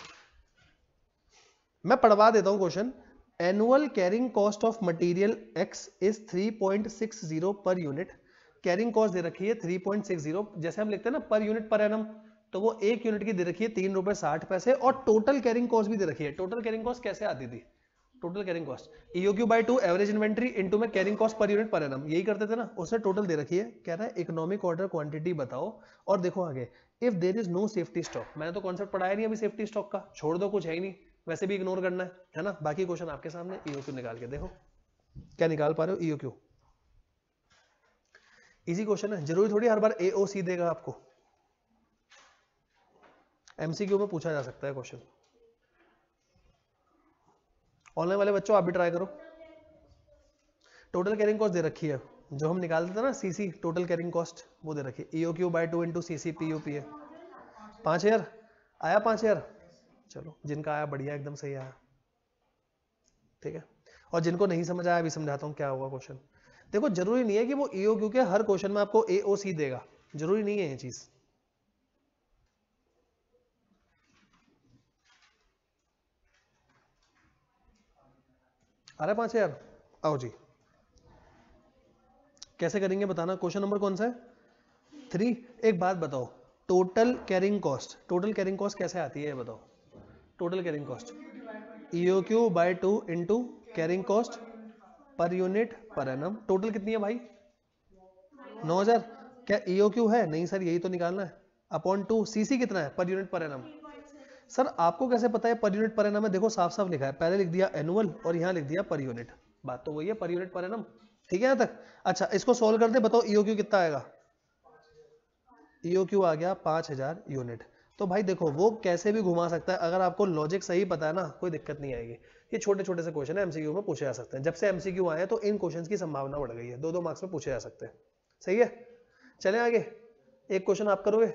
मैं पढ़वा देता हूं question. Annual carrying cost of material X is 3.60 per unit. Carrying cost दे रखी है 3.60, जैसे हम लिखते हैं ना पर यूनिट पर एनम, तो वो 1 यूनिट की दे रखी है 3.60 रुपए और टोटल कैरिंग कॉस्ट भी दे रखी है। टोटल कैरिंग कॉस्ट कैसे आती थी? Total carrying cost EOQ/2 average inventory into में carrying cost per unit per annum, यही करते थे ना। उसने टोटल दे रखी है, कह रहा है इकोनॉमिक ऑर्डर क्वांटिटी बताओ। और देखो आगे, if there is no safety stock. मैंने तो कॉन्सेप्ट पढ़ाया नहीं अभी सेफ्टी स्टॉक का, छोड़ दो, कुछ है ही नहीं, वैसे भी इग्नोर करना है ना। बाकी क्वेश्चन आपके सामने। EOQ निकाल के देखो, क्या निकाल पा रहे हो? EOQ इजी क्वेश्चन है, जरूरी थोड़ी हर बार AOC देगा आपको। MCQ में पूछा जा सकता है क्वेश्चन। ऑनलाइन वाले बच्चों आप भी ट्राई करो। टोटल कैरिंग कॉस्ट दे रखी है, जो हम निकालते थे ना CC टोटल कैरिंग कॉस्ट, वो दे रखी है EOQ/2 इंटू CC PUPA। 5,000 आया? 5,000? चलो, जिनका आया बढ़िया, एकदम सही आया। ठीक है, और जिनको नहीं समझ आया अभी समझाता हूं क्या होगा क्वेश्चन। देखो जरूरी नहीं है कि वो EOQ के हर क्वेश्चन में आपको AOC देगा, जरूरी नहीं है ये चीज। आ रहा है 5,000? आओ जी, कैसे करेंगे बताना। क्वेश्चन नंबर कौन सा है? 3। एक बात बताओ, टोटल कैरिंग कॉस्ट कैसे आती है बताओ? Total carrying cost EOQ/2 into carrying cost per unit per annum. Total कितनी है भाई? 9,000। क्या EOQ है? नहीं सर, यही तो निकालना है। अपॉन 2 CC कितना है? पर यूनिट पर एनम। सर आपको कैसे पता है पर यूनिट पर एनम है? देखो साफ साफ लिखा है, पहले लिख दिया एनुअल और यहाँ लिख दिया पर यूनिट। बात तो वही है, पर यूनिट पर एनम। ठीक है यहाँ तक? अच्छा, इसको सोल्व कर दे, बताओ EOQ कितना आएगा? EOQ आ गया 5,000 यूनिट। तो भाई देखो वो कैसे भी घुमा सकता है, अगर आपको लॉजिक सही पता है ना, कोई दिक्कत नहीं आएगी। ये छोटे छोटे से क्वेश्चन है, MCQ में पूछे जा सकते हैं। जब से MCQ आए तो इन क्वेश्चंस की संभावना बढ़ गई है, 2-2 मार्क्स में पूछे जा सकते हैं। सही है, चलें आगे। एक क्वेश्चन आप करोगे?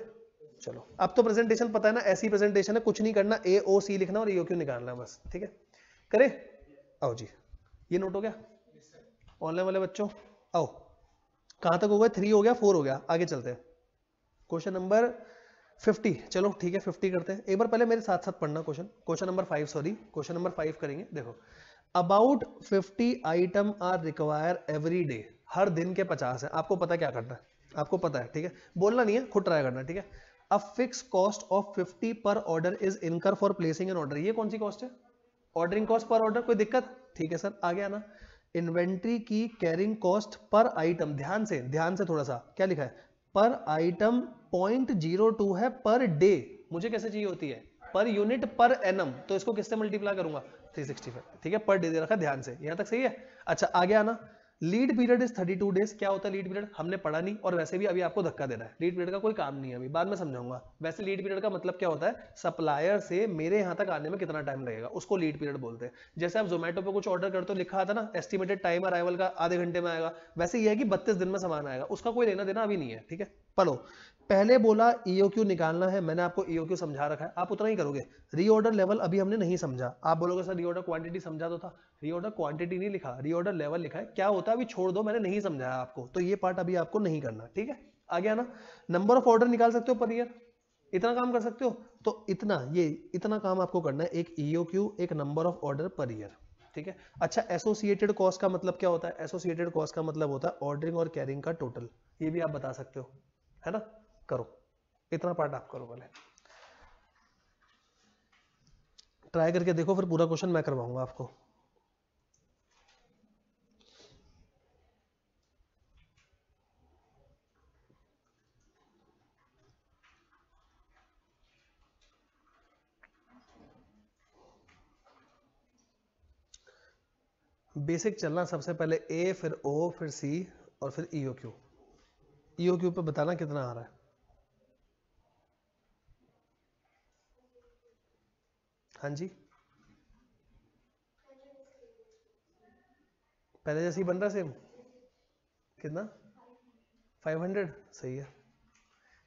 चलो, अब तो प्रेजेंटेशन पता है ना, ऐसी प्रेजेंटेशन है, कुछ नहीं करना, AOC लिखना और EOQ निकालना बस। ठीक है, करे? आओ जी, ये नोट हो गया? ऑनलाइन वाले बच्चों आओ, कहां तक हो गया? 3 हो गया, 4 हो गया, आगे चलते हैं। Question number 50। चलो ठीक है, 50 करते हैं। एक बार पहले मेरे साथ साथ पढ़ना question number 5, sorry question number 5 करेंगे। देखो, about 50 item are require every day. हर दिन के 50 है। आपको पता क्या करना है? आपको पता है, ठीक है, बोलना नहीं है, खुद ट्राई करना है। ठीक है, अ फिक्स कॉस्ट ऑफ 50 पर ऑर्डर इज इनकर फॉर प्लेसिंग एन ऑर्डर। ये कौन सी कॉस्ट है? Ordering cost per order. कोई दिक्कत? ठीक है सर, आगे आना। इन्वेंट्री की कैरिंग कॉस्ट पर आइटम, ध्यान से थोड़ा सा, क्या लिखा है? पर आइटम 0.02 है पर डे। मुझे कैसे चाहिए होती है? पर यूनिट पर एनम, तो इसको किससे मल्टीप्लाई करूंगा? 365। ठीक है, पर डे दे रखा, ध्यान से, यहां तक सही है। अच्छा आगे आना। Lead period is 32 days. क्या होता है लीड पीरियड? हमने पढ़ा नहीं, और वैसे भी अभी आपको धक्का देना है, लीड पीरियड का कोई काम नहीं है, अभी बाद में समझाऊंगा। वैसे लीड पीरियड का मतलब क्या होता है? सप्लायर से मेरे यहां तक आने में कितना टाइम लगेगा, उसको लीड पीरियड बोलते हैं। जैसे आप जोमेटो पे कुछ ऑर्डर करते हो, लिखा आता ना एस्टिमेटेड टाइम अराइवल का आधे घंटे में आएगा, वैसे ये है कि 32 दिन में सामान आएगा, उसका कोई लेना देना अभी नहीं है। ठीक है, पढ़ो, पहले बोला ईओक्यू निकालना है, मैंने आपको ईओक्यू समझा रखा है, आप उतना ही करोगे। रीऑर्डर लेवल अभी हमने नहीं समझा, आप बोलोगे सर रीऑर्डर क्वांटिटी समझा तो था, रीऑर्डर क्वांटिटी नहीं लिखा, रीऑर्डर लेवल लिखा है, क्या होता है अभी छोड़ दो, मैंने नहीं समझाया आपको, तो ये पार्ट अभी आपको नहीं करना, ठीक है। आ गया ना। नंबर ऑफ ऑर्डर निकाल सकते हो पर ईयर, इतना काम कर सकते हो, तो इतना काम आपको करना है, एक ईओक्यू, एक number of order per year, ठीक है। अच्छा, एसोसिएटेड कॉस्ट का मतलब क्या होता है? एसोसिएटेड कॉस्ट का मतलब होता है ऑर्डरिंग और कैरिंग का टोटल, ये भी आप बता सकते हो, है ना। करो, इतना पार्ट आप करो पहले, ट्राई करके देखो, फिर पूरा क्वेश्चन मैं करवाऊंगा आपको। बेसिक चलना, सबसे पहले ए, फिर ओ, फिर सी, और फिर ईओक्यू। ईओक्यू पे बताना कितना आ रहा है। हाँ जी, पहले जैसे ही बन रहा है सेम, कितना 500, सही है।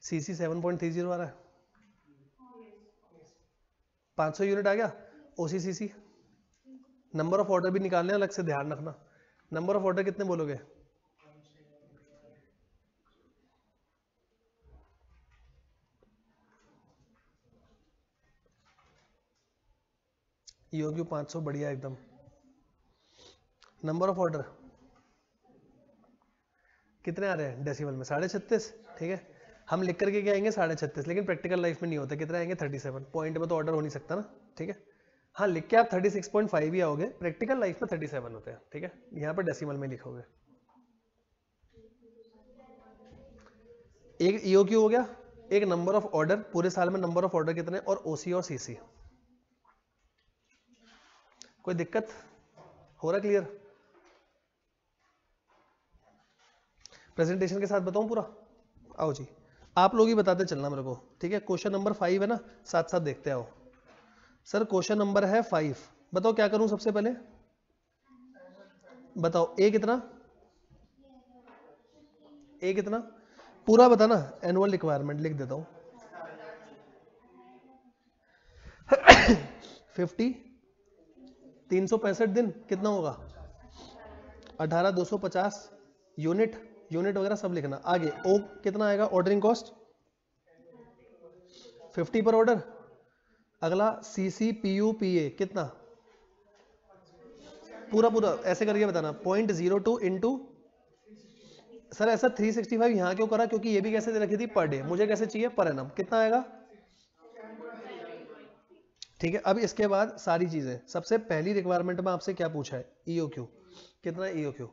सीसी 7.30 आ रहा है, 500 यूनिट आ गया। ओसीसीसी, नंबर ऑफ ऑर्डर भी निकालने, अलग से ध्यान रखना, नंबर ऑफ ऑर्डर कितने बोलोगे? ईओक्यू 500, बढ़िया एकदम। नंबर ऑफ ऑर्डर कितने आ रहे हैं डेसिमल में? 36.5, ठीक है। हम लिख करके क्या आएंगे 36.5, लेकिन प्रैक्टिकल लाइफ में नहीं होता, कितने आएंगे 37, पॉइंट में तो ऑर्डर हो नहीं सकता ना, ठीक है। हाँ, लिख के आप 36.5 ही आओगे, प्रैक्टिकल लाइफ में 37 होते हैं, ठीक है। यहाँ पर डेसिमल में लिखोगे। एक ईओक्यू हो गया, एक नंबर ऑफ ऑर्डर, पूरे साल में नंबर ऑफ ऑर्डर कितने, और ओसी और सीसी। कोई दिक्कत हो रहा? क्लियर? प्रेजेंटेशन के साथ बताऊं पूरा? आओ जी, आप लोग ही बताते चलना मेरे को, ठीक है। क्वेश्चन नंबर 5 है ना, साथ साथ देखते आओ। सर क्वेश्चन नंबर है 5, बताओ क्या करूं सबसे पहले, बताओ ए कितना, ए कितना पूरा बताना, एनुअल रिक्वायरमेंट लिख देता हूं 50, 365 दिन कितना होगा, 18,250 यूनिट, यूनिट वगैरह सब लिखना। आगे ओ कितना आएगा, ऑर्डरिंग कॉस्ट 50 पर ऑर्डर। अगला सीसी पीयू पीए कितना, पूरा पूरा ऐसे करके बताना, 0.02 इंटू, सर ऐसा 365 यहाँ क्यों करा, क्योंकि ये भी कैसे दे रखी थी पर डे, मुझे कैसे चाहिए पर एनम, कितना आएगा, ठीक है। अब इसके बाद सारी चीजें, सबसे पहली रिक्वायरमेंट में आपसे क्या पूछा है, ईओक्यू कितना, ईओक्यू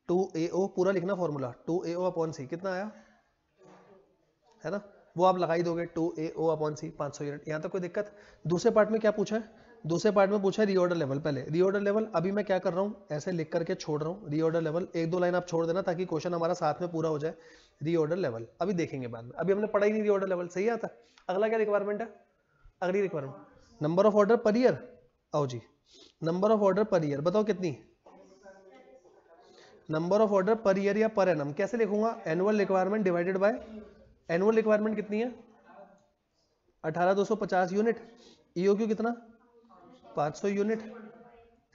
2AO पूरा लिखना फॉर्मूला, 2AO अपॉन सी कितना आया, है ना, वो आप लगा ही दोगे, 2AO अपॉन सी 500 यूनिट, यहाँ तक कोई दिक्कत। दूसरे पार्ट में क्या पूछा है, दूसरे पार्ट में पूछा है रीऑर्डर लेवल। पहले रीऑर्डर लेवल अभी मैं क्या कर रहा हूँ, ऐसे लिख करके छोड़ रहा हूँ, रीऑर्डर लेवल 1-2 लाइन आप छोड़ देना ताकि क्वेश्चन हमारा साथ में पूरा हो जाए। रीऑर्डर लेवल अभी देखेंगे बाद में, अभी हमने पढ़ा ही नहीं रीऑर्डर लेवल, सही आता। अगला क्या रिक्वायरमेंट है, अगली requirement number of order per year. आओ जी, number of order per year बताओ कितनी, number of order per year या पर एनम कैसे लिखूंगा, annual requirement divided by, annual requirement कितनी है 18,250 यूनिट, ईओक्यू कितना 500 यूनिट,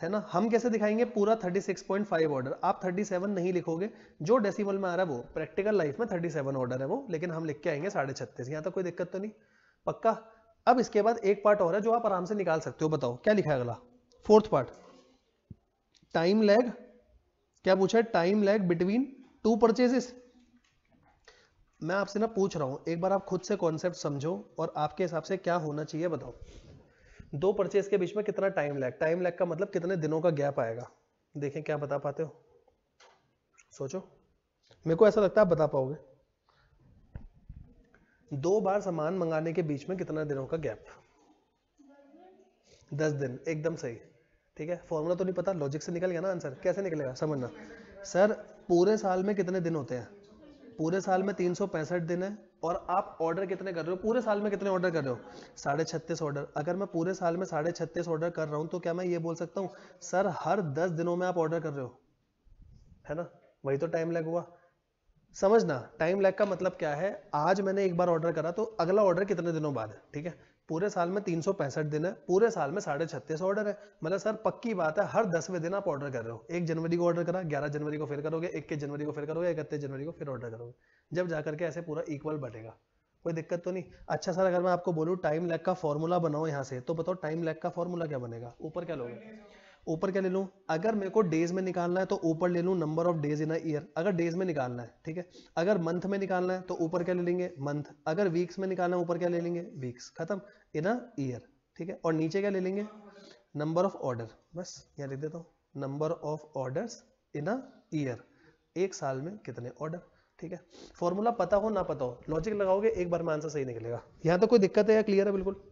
है ना। हम कैसे दिखाएंगे, पूरा 36.5 ऑर्डर, आप 37 नहीं लिखोगे, जो डेसिमल में आ रहा है वो, प्रैक्टिकल लाइफ में 37 ऑर्डर है वो, लेकिन हम लिख के आएंगे 36.5, यहाँ तक कोई दिक्कत तो नहीं, पक्का। अब इसके बाद एक पार्ट और है जो आप आराम से निकाल सकते हो, बताओ क्या लिखा है अगला, फोर्थ पार्ट, टाइम लैग, क्या पूछा है, टाइम लैग बिटवीन 2 परचेजेस। मैं आपसे ना पूछ रहा हूं, एक बार आप खुद से कॉन्सेप्ट समझो और आपके हिसाब से क्या होना चाहिए बताओ। 2 परचेज के बीच में कितना टाइम लैग, टाइम लैग का मतलब कितने दिनों का गैप आएगा, देखें क्या बता पाते हो, सोचो, मेरे को ऐसा लगता है आप बता पाओगे। 2 बार सामान मंगाने के बीच में कितना दिनों का गैप, 10 दिन, एकदम सही, ठीक है। फॉर्मूला तो नहीं पता, लॉजिक से निकल गया ना आंसर, कैसे निकलेगा समझना। सर पूरे साल में कितने दिन होते हैं, पूरे साल में 365 दिन है, और आप ऑर्डर कितने कर रहे हो, पूरे साल में कितने ऑर्डर कर रहे हो, 36.5 ऑर्डर। अगर मैं पूरे साल में 36.5 ऑर्डर कर रहा हूं, तो क्या मैं ये बोल सकता हूं सर हर 10 दिनों में आप ऑर्डर कर रहे हो, है ना, वही तो टाइम लैग हुआ। समझना, टाइम लैग का मतलब क्या है, आज मैंने एक बार ऑर्डर करा तो अगला ऑर्डर कितने दिनों बाद है, ठीक है। पूरे साल में 365 दिन है, पूरे साल में 36.5 ऑर्डर है, मतलब सर पक्की बात है हर 10वें दिन आप ऑर्डर कर रहे हो। 1 जनवरी को ऑर्डर करा, 11 जनवरी को फिर करोगे, 21 जनवरी को फिर करोगे, 31 जनवरी को फिर ऑर्डर करोगे, जब जाकर के ऐसे पूरा इक्वल बढ़ेगा, कोई दिक्कत तो नहीं। अच्छा सर अगर मैं आपको बोलूँ टाइम लैग का फॉर्मूला बनाओ यहाँ से, तो बताओ टाइम लैग का फॉर्मूला क्या बनेगा, ऊपर क्या लोगे, ऊपर क्या ले लूं, अगर मेरे को डेज में निकालना है तो ऊपर ले लूं number of days in a year, अगर डेज में निकालना है, ठीक है। अगर मंथ में निकालना है तो ऊपर क्या ले लेंगे, मंथ। अगर वीक्स में निकालना है ऊपर क्या ले लेंगे, वीक्स, खत्म, इन अ ईयर, ठीक है। और नीचे क्या ले लेंगे, नंबर ऑफ ऑर्डर, बस यहाँ लिख देता हूँ, number of orders in a year, एक साल में कितने ऑर्डर, ठीक है। फॉर्मूला पता हो ना पता हो, लॉजिक लगाओगे एक बार में आंसर सही निकलेगा। यहाँ तो कोई दिक्कत है या क्लियर है बिल्कुल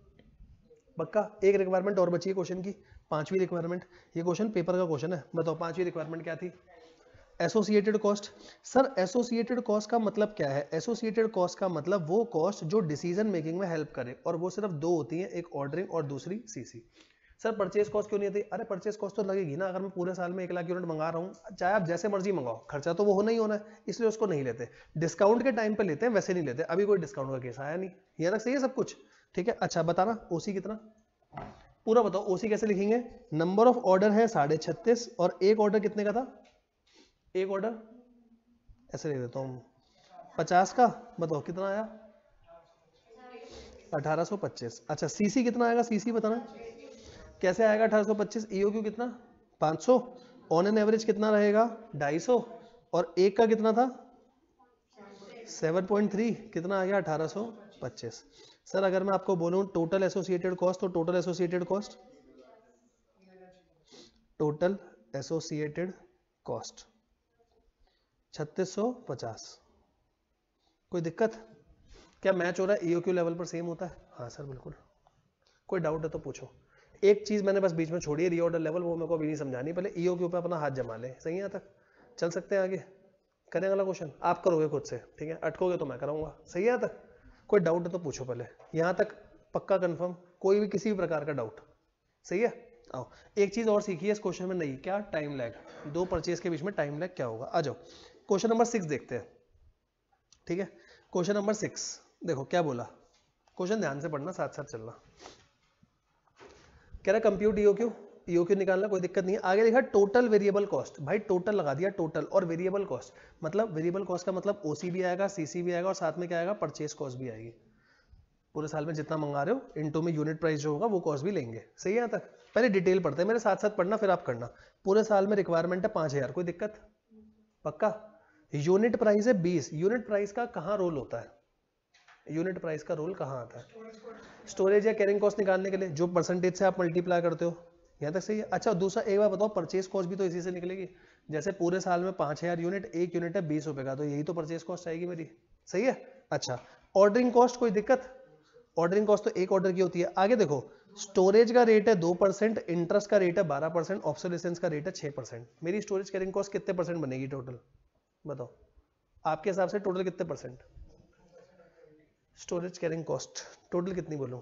पक्का। एक रिक्वायरमेंट और बची है क्वेश्चन की, 5वीं रिक्वायरमेंट, ये क्वेश्चन पेपर का क्वेश्चन है, बताओ 5वीं रिक्वायरमेंट क्या थी, associated cost. Sir associated cost का मतलब क्या है, एसोसिएटेड कॉस्ट का मतलब वो कॉस्ट जो डिसीजन मेकिंग में हेल्प करे, और वो सिर्फ दो होती हैं, एक ऑर्डरिंग और दूसरी सीसी। सर परचेज कॉस्ट क्यों नहीं आती, अरे परचेज कॉस्ट तो लगेगी ना, अगर मैं पूरे साल में 1 लाख यूनिट मंगा रहा हूँ, चाहे आप जैसे मर्जी मंगाओ, खर्चा तो वो होना ही होना है, इसलिए उसको नहीं लेते। डिस्काउंट के टाइम पे लेते हैं, वैसे नहीं लेते, अभी कोई डिस्काउंट का केस आया नहीं, यहाँ तक सही है सब कुछ, ठीक है। अच्छा बताना ओसी कितना, पूरा बताओ ओसी कैसे लिखेंगे, नंबर ऑफ ऑर्डर है 36.5 और एक ऑर्डर कितने का था, एक ऑर्डर ऐसे लिख देता हूँ 50 का, बताओ कितना आया 1825। अच्छा सीसी कितना आएगा, सीसी बताना कैसे आएगा 1825, ईओक्यू कितना 500, ऑन एन एवरेज कितना रहेगा 250, और एक का कितना था 7.3, कितना आ गया 1825। सर अगर मैं आपको बोलूं टोटल एसोसिएटेड कॉस्ट, तो total associated cost, total associated cost 3650, कोई दिक्कत, क्या मैच हो रहा है, ईओक्यू लेवल पर सेम होता है, हाँ सर बिल्कुल, कोई डाउट है तो पूछो। एक चीज मैंने बस बीच में छोड़ी है, रीऑर्डर लेवल, वो मेरे को अभी नहीं समझानी, पहले ईओक्यू पे अपना हाथ जमा ले, सही है, यहाँ तक चल सकते हैं आगे, करें अगला क्वेश्चन, आप करोगे खुद से, ठीक है, अटकोगे तो मैं कराऊंगा, सही है यहाँ तक, कोई डाउट है तो पूछो पहले, यहाँ तक पक्का कंफर्म, कोई भी किसी भी प्रकार का डाउट, सही है। आओ एक चीज और सीखी है इस क्वेश्चन में, नहीं क्या, टाइम लैग, दो परचेज के बीच में टाइम लैग क्या होगा, आ जाओ क्वेश्चन नंबर 6 देखते हैं, ठीक है। क्वेश्चन नंबर 6 देखो क्या बोला, क्वेश्चन ध्यान से पढ़ना, साथ साथ चलना, कह रहा कंप्यूट ईओक्यू, ईओक्यू निकालना, कोई दिक्कत नहीं है। आगे लिखा टोटल वेरिएबल कॉस्ट, भाई टोटल लगा दिया, टोटल और वेरिएबल कॉस्ट, मतलब वेरिएबल कॉस्ट का मतलब ओसी भी आएगा, सीसी भी आएगा, और साथ में क्या आएगा, परचेज कॉस्ट भी आएगी, पूरे साल में जितना मंगा रहे हो इनटू में यूनिट प्राइस जो होगा वो कॉस्ट भी लेंगे, सही है यहाँ तक। पहले डिटेल पढ़ते हैं, मेरे साथ साथ पढ़ना, फिर आप करना। पूरे साल में रिक्वायरमेंट है 5000, कोई दिक्कत पक्का। यूनिट प्राइस है 20, यूनिट प्राइस का कहाँ रोल होता है, यूनिट प्राइस का रोल कहाँ आता है, स्टोरेज या कैरिंग कॉस्ट निकालने के लिए, जो परसेंटेज से आप मल्टीप्लाई करते हो, यहाँ तक सही है। अच्छा दूसरा एक बार बताओ, परचेज कॉस्ट भी तो इसी से निकलेगी, जैसे पूरे साल में 5000 यूनिट, एक यूनिट है 20 रुपए का, तो यही तो परचेज कॉस्ट आएगी मेरी, सही है। अच्छा ऑर्डरिंग कॉस्ट, कोई दिक्कत, ऑर्डरिंग कॉस्ट तो एक ऑर्डर की होती है। आगे देखो स्टोरेज का रेट है 2%, इंटरेस्ट का रेट है 12%, ऑब्सोलेसेंस का रेट है 6%, मेरी स्टोरेज कैरिंग कॉस्ट कितने परसेंट बनेगी टोटल, बताओ आपके हिसाब से टोटल कितने percent, storage carrying cost total कितनी बोलूं,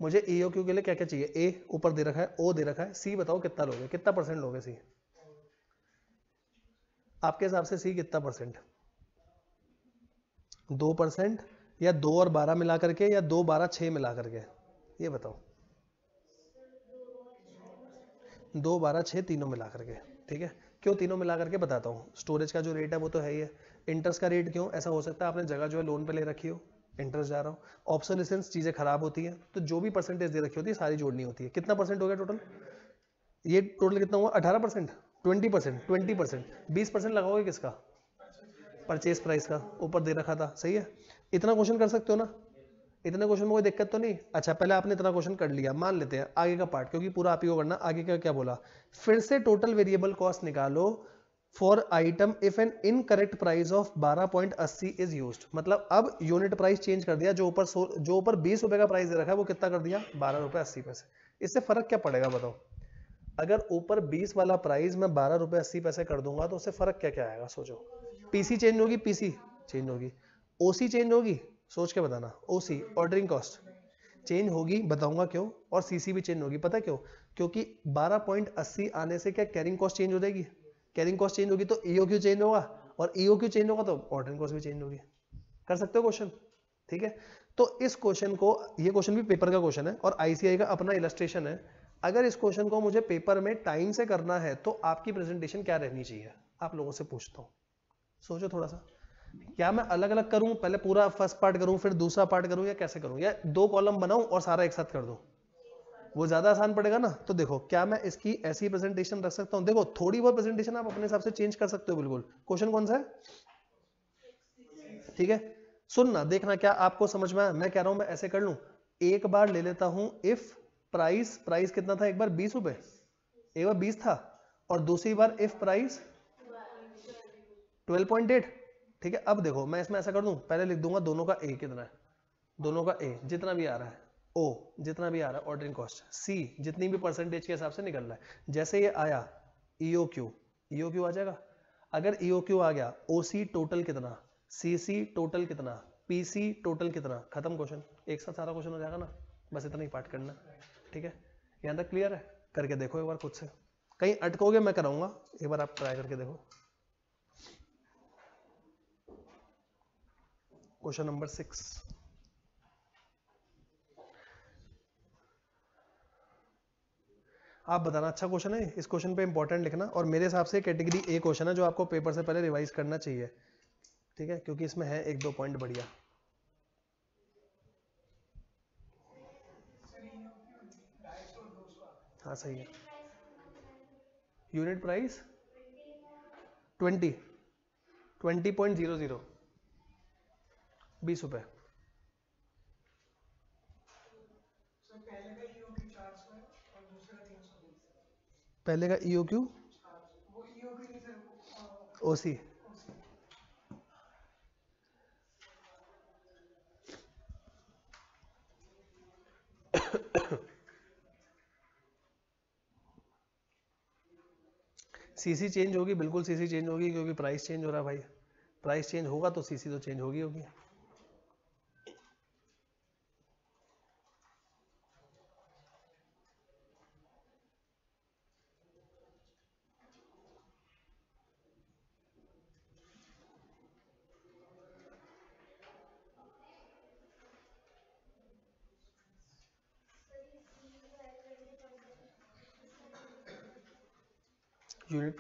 मुझे ईओक्यू के लिए क्या क्या चाहिए, ए ऊपर दे रखा है, ओ दे रखा है, सी बताओ कितना लोगे, कितना परसेंट लोगे सी, आपके हिसाब से सी कितना परसेंट, 2% या 2 और 12 मिला करके, या 2 12 6 मिला करके, ये बताओ, 2 12 6 तीनों मिला करके, ठीक है। क्यों तीनों मिला करके बताता हूँ, स्टोरेज का जो रेट है वो तो है ही है, इंटरेस्ट का रेट क्यों, ऐसा हो सकता है आपने जगह जो है लोन पे ले रखी हो, इंटरेस्ट जा रहा हो, ऑब्सोलेसेंस चीजें खराब होती है, तो जो भी परसेंटेज दे रखी होती है सारी जोड़नी होती है। कितना परसेंट हो गया टोटल, ये टोटल कितना हुआ 18%, 20%, 20%, 20% लगाओगे किसका, परचेज प्राइस का, ऊपर दे रखा था, सही है। इतना क्वेश्चन कर सकते हो ना, इतने क्वेश्चन में कोई दिक्कत तो नहीं। अच्छा पहले आपने इतना क्वेश्चन कर लिया, मान लेते हैं आगे का पार्ट, क्योंकि पूरा आप ही को करना। आगे का क्या बोला, फिर से टोटल वेरिएबल कॉस्ट निकालो for item if an incorrect price of 12.80 is used, मतलब अब यूनिट प्राइस चेंज कर दिया, जो ऊपर 20 रुपए का प्राइस दे रखा है वो कितना कर दिया 12 रुपए 80 पैसे। इससे फर्क क्या पड़ेगा बताओ, अगर ऊपर 20 वाला प्राइस मैं 12 रुपए 80 पैसे कर दूंगा तो उससे फर्क क्या क्या आएगा, सोचो। पीसी चेंज होगी, पीसी चेंज होगी, ओसी चेंज होगी, सोच के बताना, ओसी ऑर्डरिंग कॉस्ट चेंज होगी, बताऊंगा क्यों, और सीसी भी चेंज होगी, पता क्यों, क्योंकि 12.80 आने से क्या कैरिंग कॉस्ट चेंज हो जाएगी, कैरिंग कॉस्ट चेंज होगी तो ईओक्यू चेंज होगा, और ईओक्यू चेंज होगा तो ऑर्डर इन कॉस्ट भी चेंज होगी। कर सकते हो क्वेश्चन, ठीक है। तो इस क्वेश्चन को, ये क्वेश्चन भी पेपर का क्वेश्चन है और आईसीआई का अपना इलस्ट्रेशन है। अगर इस क्वेश्चन को मुझे पेपर में टाइम से करना है तो आपकी प्रेजेंटेशन क्या रहनी चाहिए, आप लोगों से पूछता हूँ, सोचो थोड़ा सा। क्या मैं अलग अलग करूं, पहले पूरा फर्स्ट पार्ट करूं फिर दूसरा पार्ट करूं, या कैसे करूं, या 2 कॉलम बनाऊं और सारा एक साथ कर दूं, वो ज्यादा आसान पड़ेगा ना। तो देखो, क्या मैं इसकी ऐसी प्रेजेंटेशन रख सकता हूं, देखो थोड़ी बहुत प्रेजेंटेशन आप अपने हिसाब से चेंज कर सकते हो बिल्कुल। क्वेश्चन कौन सा है, ठीक है। सुनना, देखना क्या आपको समझ में आया। मैं कह रहा हूं मैं ऐसे कर लूं, एक बार ले लेता हूं इफ प्राइस कितना था, एक बार 20 रुपए, एक बार 20 था, और दूसरी बार इफ प्राइस 12.8, ठीक है। अब देखो मैं इसमें ऐसा कर दूं, पहले लिख दूंगा दोनों का ए कितना है, दोनों का ए जितना भी आ रहा है, ओ जितना भी आ रहा है ऑर्डरिंग कॉस्ट, सी जितनी भी परसेंटेज के हिसाब से निकल रहा है। जैसे ये आया ईओक्यू आ जाएगा। अगर ईओक्यू आ गया, ओसी टोटल कितना, सीसी टोटल कितना, पीसी टोटल कितना, खत्म क्वेश्चन, एक साथ सारा क्वेश्चन हो जाएगा ना। बस इतना ही पार्ट करना, ठीक है। यहां तक क्लियर है, करके देखो एक बार खुद से, कहीं अटकोगे मैं कराऊंगा, एक बार आप ट्राई करके देखो। क्वेश्चन नंबर 6, आप बताना अच्छा क्वेश्चन है, इस क्वेश्चन पे इंपॉर्टेंट लिखना। और मेरे हिसाब से कैटेगरी ए क्वेश्चन है जो आपको पेपर से पहले रिवाइज करना चाहिए, ठीक है, क्योंकि इसमें है 1-2 पॉइंट बढ़िया। हाँ सही है। यूनिट प्राइस 20.00 20 रुपए। पहले का ईओक्यू ओसी, सीसी चेंज होगी, बिल्कुल सीसी चेंज होगी, क्योंकि प्राइस चेंज हो रहा है भाई। प्राइस चेंज होगा तो सीसी तो चेंज होगी होगी। यूनिट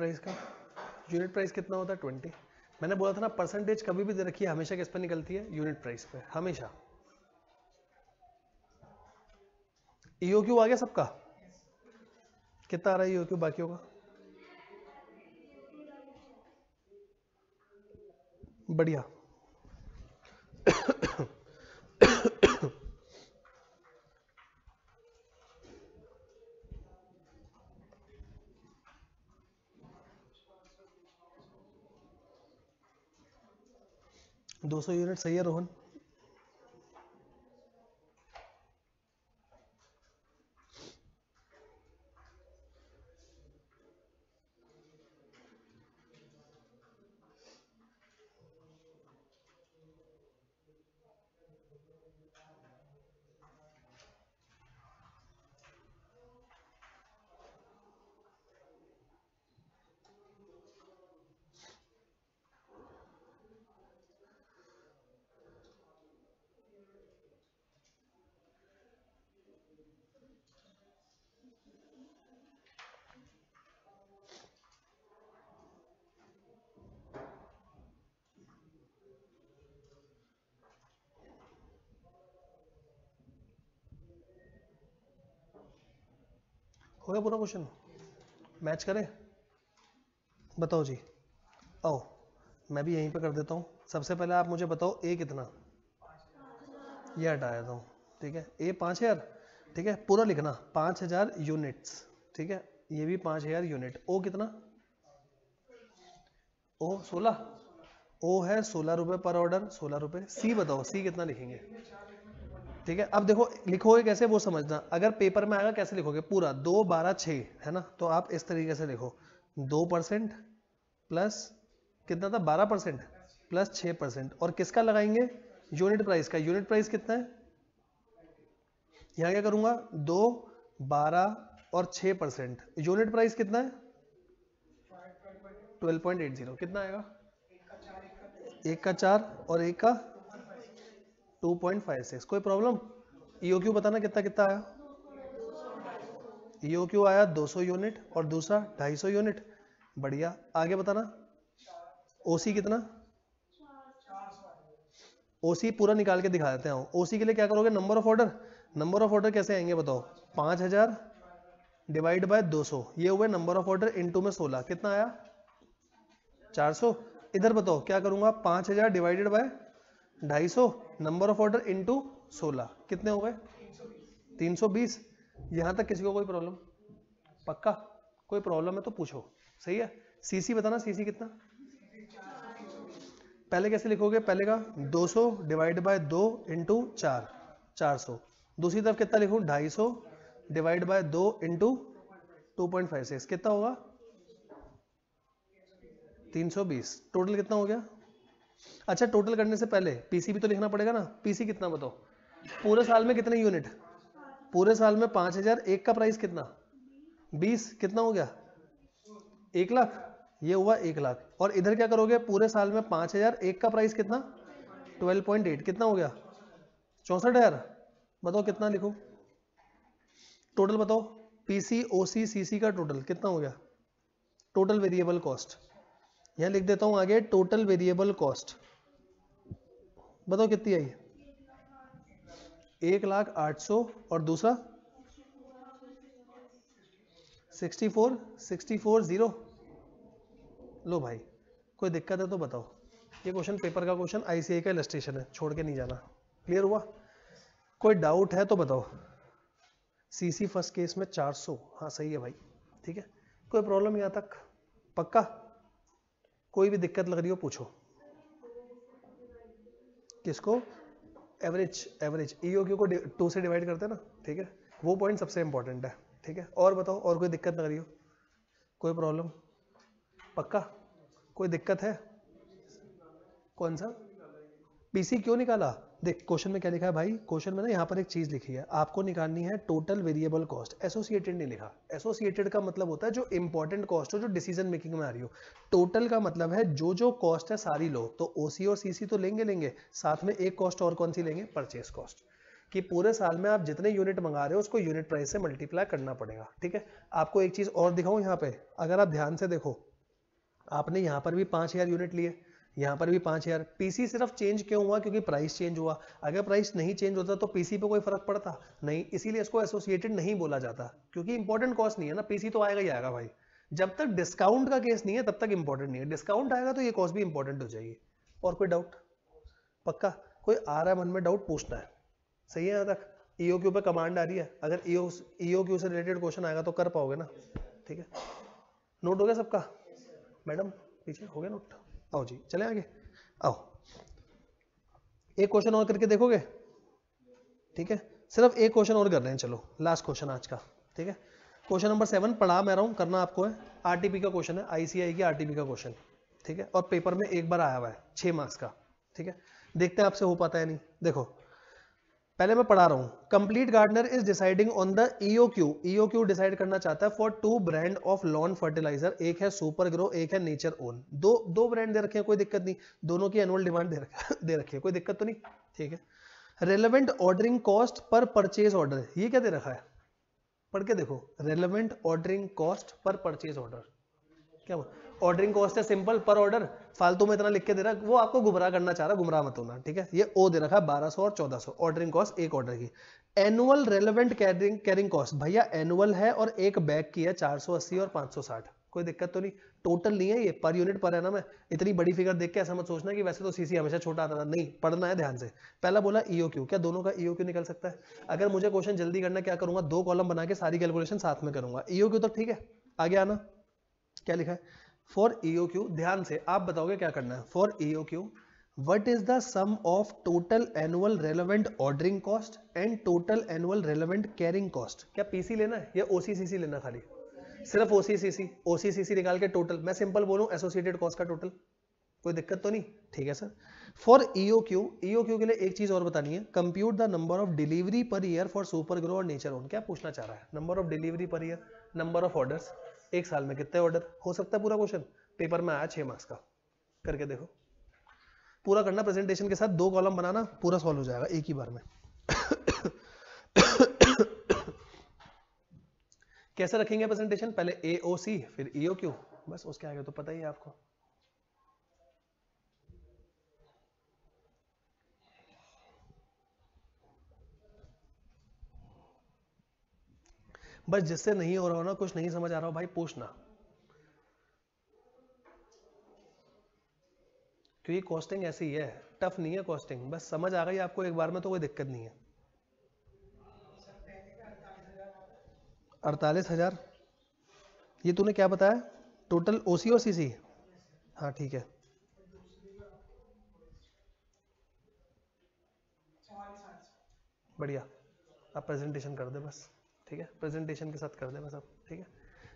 प्राइस कितना होता है, 20। मैंने बोला था ना, परसेंटेज कभी भी दे रखी है हमेशा किस पे निकलती है, यूनिट प्राइस पे हमेशा। ईओक्यू आ गया सबका, कितना आ रहा है ईओक्यू बाकियों का, बढ़िया। दो 200 यूनिट सही है रोहन। हो गया पूरा क्वेश्चन, मैच करें, बताओ जी। आओ मैं भी यहीं पे कर देता हूँ। सबसे पहले आप मुझे बताओ ए कितना, ये हटा देता हूँ, ठीक है। ए 5000, ठीक है, पूरा लिखना 5000 यूनिट्स, ठीक है, ये भी 5000 यूनिट। ओ कितना, ओ 16, ओ है 16 रुपए पर ऑर्डर, 16 रुपए। सी बताओ, सी कितना लिखेंगे, ठीक है। अब देखो लिखोगे कैसे वो समझना, अगर पेपर में आएगा कैसे लिखोगे, पूरा 2 12 6 है ना, तो आप इस तरीके से लिखो, 2% प्लस कितना था, 12% प्लस 6%, और किसका लगाएंगे, यूनिट प्राइस का। यूनिट प्राइस कितना है, यहाँ क्या करूंगा, 2 12 और 6%, यूनिट प्राइस कितना है 12.80, कितना आएगा एक का 4 और एक का 2.56। कोई प्रॉब्लम? ईओक्यू बताना कितना कितना आया। ईओक्यू आया 200 यूनिट और दूसरा 250 यूनिट। बढ़िया। आगे बताना ओसी कितना। ओसी पूरा निकाल के दिखा देते हैं। ओसी के लिए क्या करोगे, number of order. Number of order कैसे आएंगे बताओ, 5000 डिवाइड बाय 200, ये हुए नंबर ऑफ ऑर्डर इनटू में 16, कितना आया 400। इधर बताओ क्या करूंगा, 5000 divided by 250 number of order into 16, कितने हो गए 320। यहां तक किसी को कोई प्रॉब्लम? पक्का? कोई प्रॉब्लम है तो पूछो। सही है। सीसी बताना, सीसी कितना। पहले कैसे लिखोगे, पहले का 200 डिवाइड बाय 2 इंटू 4, 400। दूसरी तरफ कितना लिखूं, 250 डिवाइड बाय 2 इंटू 2.56, कितना होगा 320। टोटल कितना हो गया। अच्छा, टोटल करने से पहले पीसी भी तो लिखना पड़ेगा ना। पीसी कितना बताओ, पूरे साल में कितने यूनिट, पूरे साल में 5000, एक का प्राइस कितना 20, कितना हो गया 1 लाख, ये हुआ 1 लाख। और इधर क्या करोगे, पूरे साल में 5000, एक का प्राइस कितना 12.8, कितना हो गया 64,000। बताओ कितना लिखो, टोटल बताओ। पीसी ओसी सीसी का टोटल कितना हो गया, टोटल वेरिएबल कॉस्ट। यहां लिख देता हूं आगे, टोटल वेरिएबल कॉस्ट बताओ कितनी आई, 1,08,000 और दूसरा 64,000। लो भाई, कोई दिक्कत है तो बताओ। ये क्वेश्चन पेपर का क्वेश्चन, आईसीआई का इलस्ट्रेशन है, छोड़ के नहीं जाना। क्लियर हुआ? कोई डाउट है तो बताओ। सीसी फर्स्ट केस में 400, हाँ सही है भाई, ठीक है। कोई प्रॉब्लम यहाँ तक? पक्का? कोई भी दिक्कत लग रही हो पूछो। किसको? एवरेज, एवरेज ईओक्यू को 2 से डिवाइड करते हैं ना, ठीक है, वो पॉइंट सबसे इंपॉर्टेंट है, ठीक है। और बताओ, और कोई दिक्कत लग रही हो, कोई प्रॉब्लम? पक्का? कोई दिक्कत है? कौन सा? पीसी क्यों निकाला? देख क्वेश्चन में क्या लिखा है भाई, क्वेश्चन में ना यहाँ पर एक चीज लिखी है, आपको निकालनी है टोटल वेरिएबल कॉस्ट। एसोसिएटेड नहीं लिखा। एसोसिएटेड का मतलब होता है जो इंपॉर्टेंट कॉस्ट हो, जो डिसीजन मेकिंग में आ रही हो। टोटल का मतलब है जो जो कॉस्ट है सारी लो, तो ओसी और सीसी तो लेंगे, साथ में एक कॉस्ट और कौन सी लेंगे, परचेस कॉस्ट, कि पूरे साल में आप जितने यूनिट मंगा रहे हो उसको यूनिट प्राइस से मल्टीप्लाई करना पड़ेगा, ठीक है। आपको एक चीज और दिखाऊं यहाँ पे, अगर आप ध्यान से देखो, आपने यहाँ पर भी 5000 यूनिट लिए, यहाँ पर भी 5000। पीसी सिर्फ चेंज क्यों हुआ, क्योंकि प्राइस चेंज हुआ। अगर प्राइस नहीं चेंज होता तो पीसी पे कोई फर्क पड़ता नहीं, इसीलिए इसको एसोसिएटेड नहीं बोला जाता, क्योंकि इंपॉर्टेंट कॉस्ट नहीं है ना। पीसी तो आएगा ही आएगा भाई, जब तक डिस्काउंट का केस नहीं है तब तक इंपॉर्टेंट नहीं है। डिस्काउंट आएगा तो ये कॉस्ट भी इंपॉर्टेंट हो जाएगी। और कोई डाउट? पक्का? कोई आ रहा है मन में डाउट, पूछना है। सही है यहाँ तक? ईओक्यू पे कमांड आ रही है, अगर ईओक्यू से रिलेटेड क्वेश्चन आएगा तो कर पाओगे ना, ठीक है। नोट हो गया सबका? मैडम पीछे हो गया नोट? आओ जी, चले आगे, आओ। एक क्वेश्चन और करके देखोगे, ठीक है। सिर्फ एक क्वेश्चन और कर रहे हैं, चलो लास्ट क्वेश्चन आज का, ठीक है। क्वेश्चन नंबर 7 पढ़ा मैं रहा हूं, करना आपको है। आरटीपी का क्वेश्चन है, आईसीआई की आरटीपी का क्वेश्चन, ठीक है। और पेपर में एक बार आया हुआ है, 6 मार्क्स का, ठीक है। देखते हैं आपसे हो पाता है नहीं। देखो पहले मैं पढ़ा रहा हूं। Complete gardener is deciding on the EOQ. EOQ decide करना चाहता है for 2 brand of lawn fertiliser, एक है सुपर ग्रो, एक है नेचर ओन। दो ब्रांड दे रखे हैं, कोई दिक्कत नहीं। दोनों की एनुअल डिमांड दे रखी है, कोई दिक्कत तो नहीं, ठीक है। रेलेवेंट ऑर्डरिंग कॉस्ट पर परचेज ऑर्डर, ये क्या दे रखा है, पढ़ के देखो। रेलेवेंट ऑर्डरिंग कॉस्ट पर परचेज ऑर्डर, क्या ऑर्डरिंग कॉस्ट है सिंपल, पर ऑर्डर। फालतू में इतना लिख के दे रहा है, वो आपको गुमराह करना चाह रहा है, गुमराह मत होना, ठीक है। ये ओ दे रखा है 1200 और 1400 ऑर्डरिंग कॉस्ट एक ऑर्डर की। एनुअल रेलेवेंट कैरिंग कॉस्ट, भैया एनुअल है और एक बैग की है 480 और 560, कोई दिक्कत तो नहीं। टोटल नहीं है ये, पर यूनिट पर है ना। मैं इतनी बड़ी फिगर देख के ऐसा मत सोचना कि वैसे तो सीसी हमेशा छोटा आता था, नहीं, पढ़ना है ध्यान से। पहला बोला ईओक्यू, क्या दोनों का ईओक्यू निकल सकता है? अगर मुझे क्वेश्चन जल्दी करना क्या करूंगा, 2 कॉलम बना के सारी कैलकुलेशन साथ में करूंगा। ईओक्यू तो ठीक है, आगे आना। क्या लिखा है फॉर ईओक्यू, ध्यान से आप बताओगे क्या करना है। For EOQ, what is the sum of total annual relevant ordering cost and total annual relevant carrying cost. क्या पीसी लेना है या ओसीसीसी लेना? खाली सिर्फ ओसीसीसी निकाल के टोटल। मैं सिंपल बोलूं एसोसिएटेड कॉस्ट का टोटल, कोई दिक्कत तो नहीं, ठीक है सर। फॉर ईओक्यू के लिए एक चीज और बतानी है। Compute the number of delivery per year for super grow और नेचर ओन। क्या पूछना चाह रहा है? Number of delivery per year, number of orders, एक साल में कितने ऑर्डर हो सकता है। पूरा क्वेश्चन पेपर में आया 6 मार्क्स का, करके देखो। पूरा करना प्रेजेंटेशन के साथ, 2 कॉलम बनाना, पूरा सॉल्व हो जाएगा एक ही बार में। कैसे रखेंगे प्रेजेंटेशन? पहले AOC फिर EOQ, बस उसके आगे तो पता ही है आपको। बस जिससे नहीं हो रहा हो ना, कुछ नहीं समझ आ रहा हो भाई, पूछना, क्योंकि कॉस्टिंग ऐसी ही है, टफ नहीं है कॉस्टिंग, बस समझ आ गई आपको एक बार में तो कोई दिक्कत नहीं है। 48,000 ये तूने क्या बताया टोटल? OC और CC? हाँ ठीक है, बढ़िया। अब प्रेजेंटेशन कर दे बस, ठीक है, प्रेजेंटेशन के साथ कर दे बस अब, ठीक है।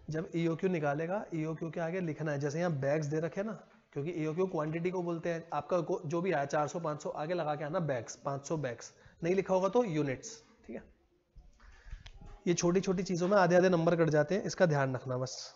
जब EOQ निकालेगा, EOQ के आगे लिखना है, जैसे यहाँ बैग्स दे रखे ना, क्योंकि EOQ क्वांटिटी को बोलते हैं, आपका जो भी आया 400 500 आगे लगा के आना बैग्स, 500 बैग्स, नहीं लिखा होगा तो यूनिट्स, ठीक है। ये छोटी छोटी चीजों में आधे आधे नंबर कट जाते हैं, इसका ध्यान रखना बस।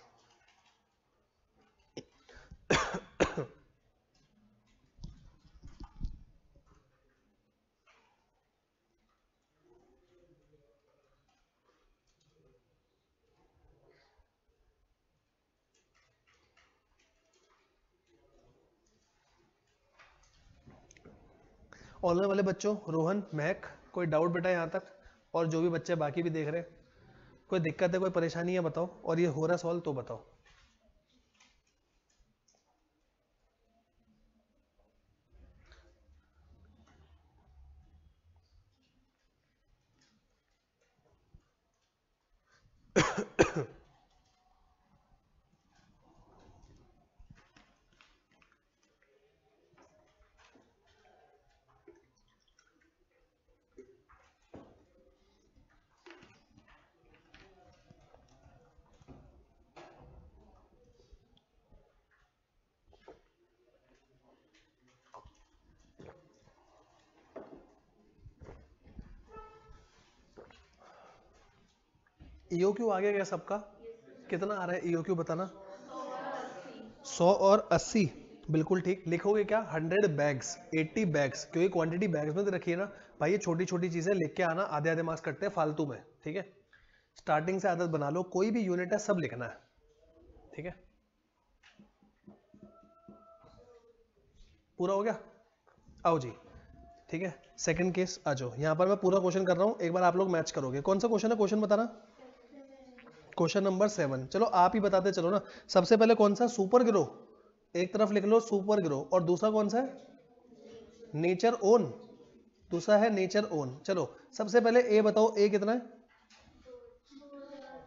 ऑनलाइन वाले बच्चों, रोहन, महक, कोई डाउट बेटा यहाँ तक? और जो भी बच्चे बाकी भी देख रहे हैं, कोई दिक्कत है, कोई परेशानी है बताओ, और ये हो रहा सॉल्व तो बताओ। EOQ आ गया क्या सबका? कितना आ रहा है EOQ बताना? 100 और 80, बिल्कुल ठीक। लिखोगे क्या? 100 बैग्स, 80 बैग्स, क्योंकि क्वांटिटी बैग्स में तो रखिए ना भाई, ये छोटी छोटी चीजें लिख के आना, आधे आधे मार्क्स कटते हैं फालतू में, ठीक है। स्टार्टिंग से आदत बना लो, कोई भी यूनिट है सब लिखना है, ठीक है। पूरा हो गया? आओ जी, ठीक है। सेकंड केस आ जाओ, यहां पर मैं पूरा क्वेश्चन कर रहा हूं, एक बार आप लोग मैच करोगे। कौन सा क्वेश्चन है? क्वेश्चन बताना। क्वेश्चन नंबर 7, चलो आप ही बताते चलो ना। सबसे पहले कौन सा? सुपर ग्रो, एक तरफ लिख लो सुपर ग्रो, और दूसरा कौन सा है? नेचर ओन, दूसरा है नेचर ओन। चलो सबसे पहले ए बताओ, ए कितना है?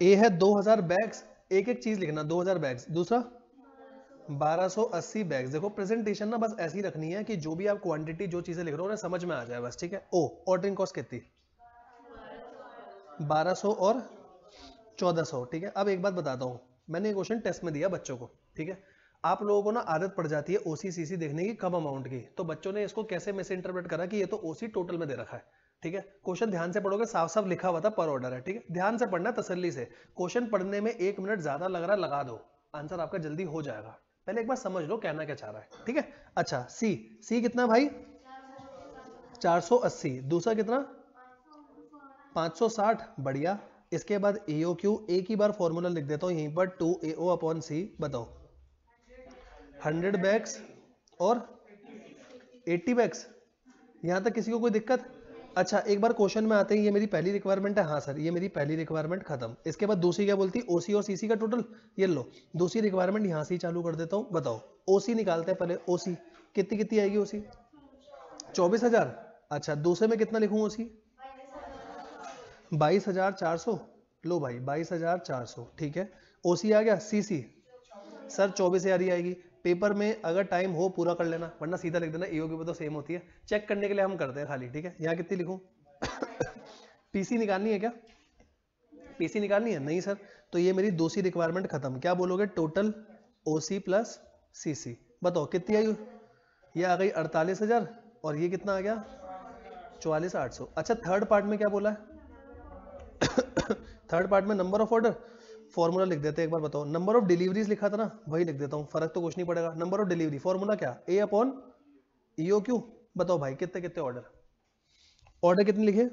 ए है 2000 बैग्स, एक एक चीज लिखना, 2000 बैग्स। दूसरा 1280 बैग्स। देखो प्रेजेंटेशन ना बस ऐसी रखनी है कि जो भी आप क्वांटिटी, जो चीजें लिख रहे हो ना, समझ में आ जाए बस, ठीक है। ओ ऑर्डरिंग कॉस्ट कितनी? 1200 और 1400, ठीक है। अब एक बात बताता हूँ, मैंने ये क्वेश्चन टेस्ट में दिया बच्चों को, ठीक है। आप लोगों को ना आदत पड़ जाती है OC/CC देखने की, कम अमाउंट की, तो बच्चों ने इसको कैसे मिस इंटरप्रेट करा कि ये तो OC टोटल में दे रखा है, ठीक है। क्वेश्चन ध्यान से पढ़ोगे, साफ साफ लिखा हुआ था पर ऑर्डर है, ठीक है। ध्यान से पढ़ना, तसल्ली से। क्वेश्चन पढ़ने में 1 मिनट ज्यादा लग रहा है, लगा दो, आंसर आपका जल्दी हो जाएगा। पहले एक बार समझ लो कहना क्या चाह रहा है, ठीक है। अच्छा सी कितना भाई? 480। दूसरा कितना? 560, बढ़िया। इसके बाद EOQ, एक ही बार फॉर्मूला लिख देता हूं यहीं पर, 2AO/C। बताओ 100 बैग्स और 80 बैग्स, यहां तक किसी को कोई दिक्कत? अच्छा एक बार क्वेश्चन में आते हैं, ये मेरी पहली रिक्वायरमेंट है, हाँ सर ये मेरी पहली रिक्वायरमेंट खत्म। इसके बाद दूसरी क्या बोलती? OC और CC का टोटल, ये लो दूसरी रिक्वायरमेंट यहां से ही चालू कर देता हूं। बताओ OC निकालते हैं पहले, OC कितनी कितनी आएगी? OC 24,000। अच्छा दूसरे में कितना लिखूं OC? 22,400। लो भाई 22,400, ठीक है। OC आ गया। CC सर 24,000 ही आएगी। पेपर में अगर टाइम हो पूरा कर लेना, वरना सीधा लिख देना, EOQ पे तो सेम होती है, चेक करने के लिए हम करते हैं खाली, ठीक है। यहाँ कितनी लिखूं? PC निकालनी है क्या? PC निकालनी है? नहीं सर, तो ये मेरी दूसरी रिक्वायरमेंट खत्म। क्या बोलोगे? Total OC plus CC। बताओ कितनी आई? ये आ गई 48,000, और ये कितना आ गया? 44,800। अच्छा थर्ड पार्ट में क्या बोला है? थर्ड पार्ट में नंबर ऑफ ऑर्डर, फॉर्मूला लिख देते हैं एक बार। बताओ नंबर ऑफ डिलीवरीज लिखा था ना, वही लिख देता हूँ, फर्क तो कुछ नहीं पड़ेगा। नंबर ऑफ डिलीवरी फॉर्मूला क्या? A/, EOQ बताओ भाई कितने कितने ऑर्डर, ऑर्डर कितने लिखे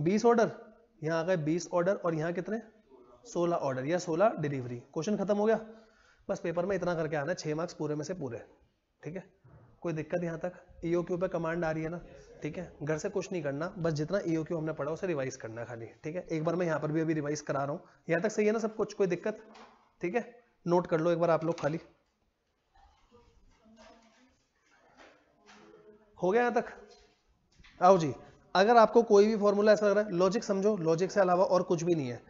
20 ऑर्डर, यहाँ आ गए 20 ऑर्डर और यहाँ कितने 16 ऑर्डर या 16 डिलीवरी। क्वेश्चन खत्म हो गया। बस पेपर में इतना करके आना है, 6 मार्क्स पूरे में से पूरे, ठीक है। कोई दिक्कत यहाँ तक? EOQ पे कमांड आ रही है ना, ठीक है। घर से कुछ नहीं करना, बस जितना EOQ हमने पढ़ा उसे रिवाइज करना है खाली, ठीक है। एक बार मैं यहाँ पर भी अभी रिवाइज करा रहा हूँ, यहाँ तक सही है ना सब कुछ, कोई दिक्कत? ठीक है, नोट कर लो एक बार आप लोग खाली। हो गया यहाँ तक? आओ जी। अगर आपको कोई भी फॉर्मूला ऐसा लग रहा है, लॉजिक समझो, लॉजिक से अलावा और कुछ भी नहीं है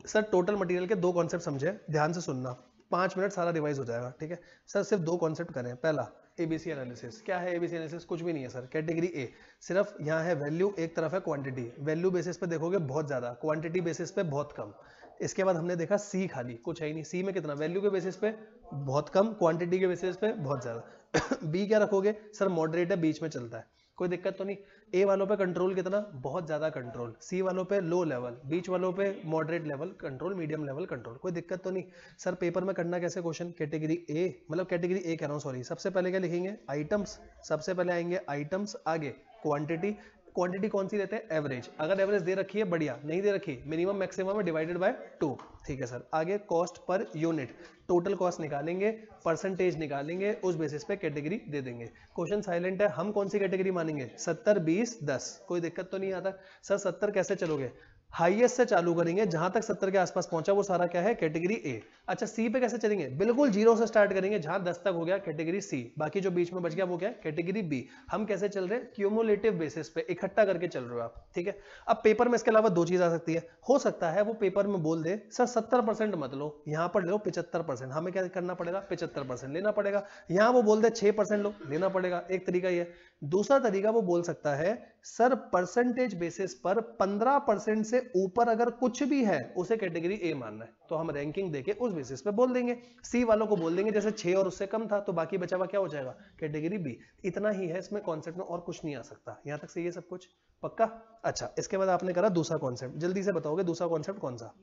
सर। टोटल मटेरियल के 2 कॉन्सेप्ट समझे, ध्यान से सुनना, 5 मिनट सारा रिवाइज हो जाएगा, ठीक है सर। सिर्फ 2 कॉन्सेप्ट करें। पहला ABC एनालिसिस। क्या है ABC एनालिसिस? कुछ भी नहीं है सर, कैटेगरी ए। सिर्फ यहाँ है वैल्यू, एक तरफ है क्वांटिटी। वैल्यू बेसिस पे देखोगे बहुत ज्यादा, क्वांटिटी बेसिस पे बहुत कम। इसके बाद हमने देखा सी, खाली कुछ है ही नहीं। सी में कितना? वैल्यू के बेसिस पे बहुत कम, क्वांटिटी के बेसिस पे बहुत ज्यादा। बी क्या रखोगे सर? मॉडरेट है, बीच में चलता है, कोई दिक्कत तो नहीं। ए वालों पे कंट्रोल कितना? बहुत ज्यादा कंट्रोल। सी वालों पे लो लेवल, बीच वालों पे moderate level control, medium level control, कोई दिक्कत तो नहीं। सर पेपर में करना कैसे क्वेश्चन? कैटेगरी ए, मतलब कैटेगरी ए कह रहा हूँ सॉरी। सबसे पहले क्या लिखेंगे? आइटम्स। सबसे पहले आएंगे आइटम्स, आगे क्वांटिटी। क्वांटिटी कौन सी लेते हैं? एवरेज। अगर एवरेज दे रखी है बढ़िया, नहीं दे रखी मिनिमम मैक्सिमम है डिवाइडेड बाय 2, ठीक है सर। आगे cost per unit, total cost निकालेंगे, परसेंटेज निकालेंगे, उस बेसिस पे कैटेगरी दे देंगे। क्वेश्चन साइलेंट है, हम कौन सी कैटेगरी मानेंगे? 70 20 10, कोई दिक्कत तो नहीं आता सर। 70 कैसे चलोगे? हाईएस्ट से चालू करेंगे, जहां तक 70 के आसपास पहुंचा वो सारा क्या है? Category A. अच्छा सी पे कैसे चलेंगे? बिल्कुल जीरो से स्टार्ट करेंगे, जहां 10 तक हो गया कैटेगरी सी, बाकी जो बीच में बच गया वो क्या है? Category B. हम कैसे चल रहे हैं? क्यूमुलेटिव बेसिस पे, इकट्ठा करके चल रहे हो आप, ठीक है। अब पेपर में इसके अलावा 2 चीज आ सकती है। हो सकता है वो पेपर में बोल दे सर 70% मत लो, यहां पर लो 75%। हमें क्या करना पड़ेगा? 75% लेना पड़ेगा। यहां वो बोल दे 6% लो, लेना पड़ेगा। एक तरीका ये। दूसरा तरीका वो बोल सकता है सर परसेंटेज बेसिस पर 15% से ऊपर अगर कुछ भी है उसे कैटेगरी ए मानना है, तो हम रैंकिंग देके उस बेसिस पे बोल देंगे। सी वालों को बोल देंगे जैसे 6 और उससे कम था तो बाकी बचा हुआ क्या हो जाएगा? Category B. इतना ही है इसमें कॉन्सेप्ट में, और कुछ नहीं आ सकता। यहां तक सही है सब कुछ? पक्का? अच्छा, इसके बाद आपने करा दूसरा कॉन्सेप्ट, जल्दी से बताओगे दूसरा कॉन्सेप्ट कौन सा?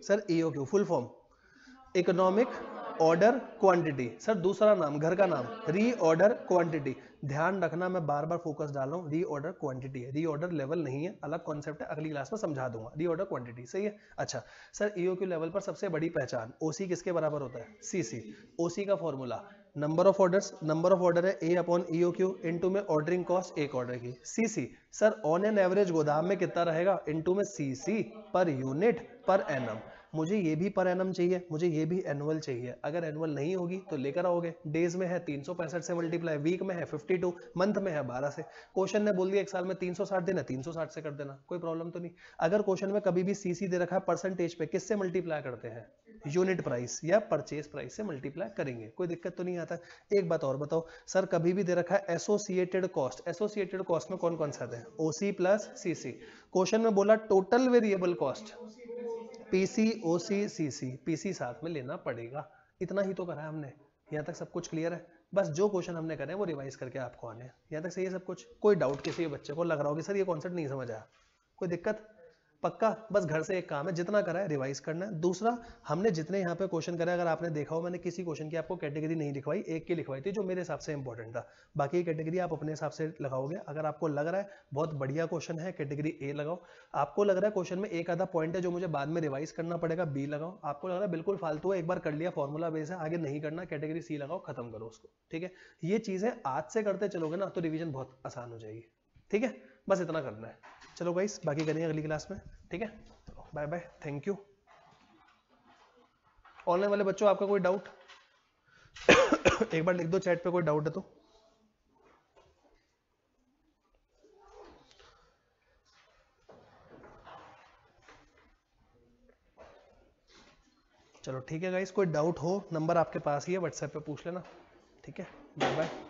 Sir EOQ full form economic order quantity. Sir दूसरा नाम, घर का नाम, रीऑर्डर क्वांटिटी। ध्यान रखना, मैं बार बार फोकस डाल रहा हूं, रीऑर्डर क्वांटिटी है, रीऑर्डर लेवल नहीं है, अलग कॉन्सेप्ट है, अगली क्लास में समझा दूंगा। रीऑर्डर क्वांटिटी, सही है। अच्छा सर EOQ लेवल पर सबसे बड़ी पहचान, OC किसके बराबर होता है? CC। OC का formula number of orders, number of order है A अपॉन EOQ, इनटू में ऑर्डरिंग कॉस्ट एक ऑर्डर की। CC sir on an average गोदाम में कितना रहेगा? इनटू में CC पर यूनिट पर एनम। मुझे ये भी पर एनम चाहिए, मुझे ये भी एनुअल चाहिए। अगर एनुअल नहीं होगी तो लेकर आओगे। डेज में है 365 से मल्टीप्लाई, वीक में है 52, मंथ में है 12 से। क्वेश्चन ने बोल दिया एक साल में 360 दिन है, 360 से कर देना, कोई प्रॉब्लम तो नहीं। अगर क्वेश्चन में कभी भी CC दे रखा है परसेंटेज पे, किससे मल्टीप्लाई करते हैं? यूनिट प्राइस या परचेज प्राइस से मल्टीप्लाई करेंगे, कोई दिक्कत तो नहीं आता। एक बात और बताओ सर, कभी भी दे रखा है एसोसिएटेड कॉस्ट, एसोसिएटेड कॉस्ट में कौन कौन से आते हैं? OC plus CC। क्वेश्चन में बोला total variable cost, PC OC CC, PC साथ में लेना पड़ेगा। इतना ही तो करा है हमने। यहाँ तक सब कुछ क्लियर है? बस जो क्वेश्चन हमने करे वो रिवाइज करके आपको आने हैं। यहाँ तक सही है सब कुछ? कोई डाउट किसी बच्चे को लग रहा होगा सर ये कॉन्सेप्ट नहीं समझ आया, कोई दिक्कत? पक्का? बस घर से एक काम है, जितना करा है रिवाइज करना है। दूसरा, हमने जितने यहाँ पे क्वेश्चन करे, अगर आपने देखा हो मैंने किसी क्वेश्चन की आपको कैटेगरी नहीं लिखवाई, एक की लिखवाई थी जो मेरे हिसाब से इंपॉर्टेंट था। बाकी कैटेगरी आप अपने हिसाब से लगाओगे। अगर आपको लग रहा है बहुत बढ़िया क्वेश्चन है, कैटेगरी ए लगाओ। आपको लग रहा है क्वेश्चन में एक आधा पॉइंट है जो मुझे बाद में रिवाइज करना पड़ेगा, बी लगाओ। आपको लग रहा है बिल्कुल फालतू है, एक बार कर लिया फॉर्मूला बेस है, आगे नहीं करना, कैटेगरी सी लगाओ, खत्म करो उसको, ठीक है। ये चीजें आज से करते चलोगे ना तो रिवीजन बहुत आसान हो जाएगी, ठीक है। बस इतना करना है। चलो गाइस, बाकी करेंगे अगली क्लास में, ठीक है। Bye bye, thank you. Online वाले बच्चों आपका कोई डाउट? एक बार लिख दो चैट पे कोई डाउट है तो। चलो ठीक है गाइस, कोई डाउट हो नंबर आपके पास ही है, व्हाट्सएप पे पूछ लेना, ठीक है। Bye bye.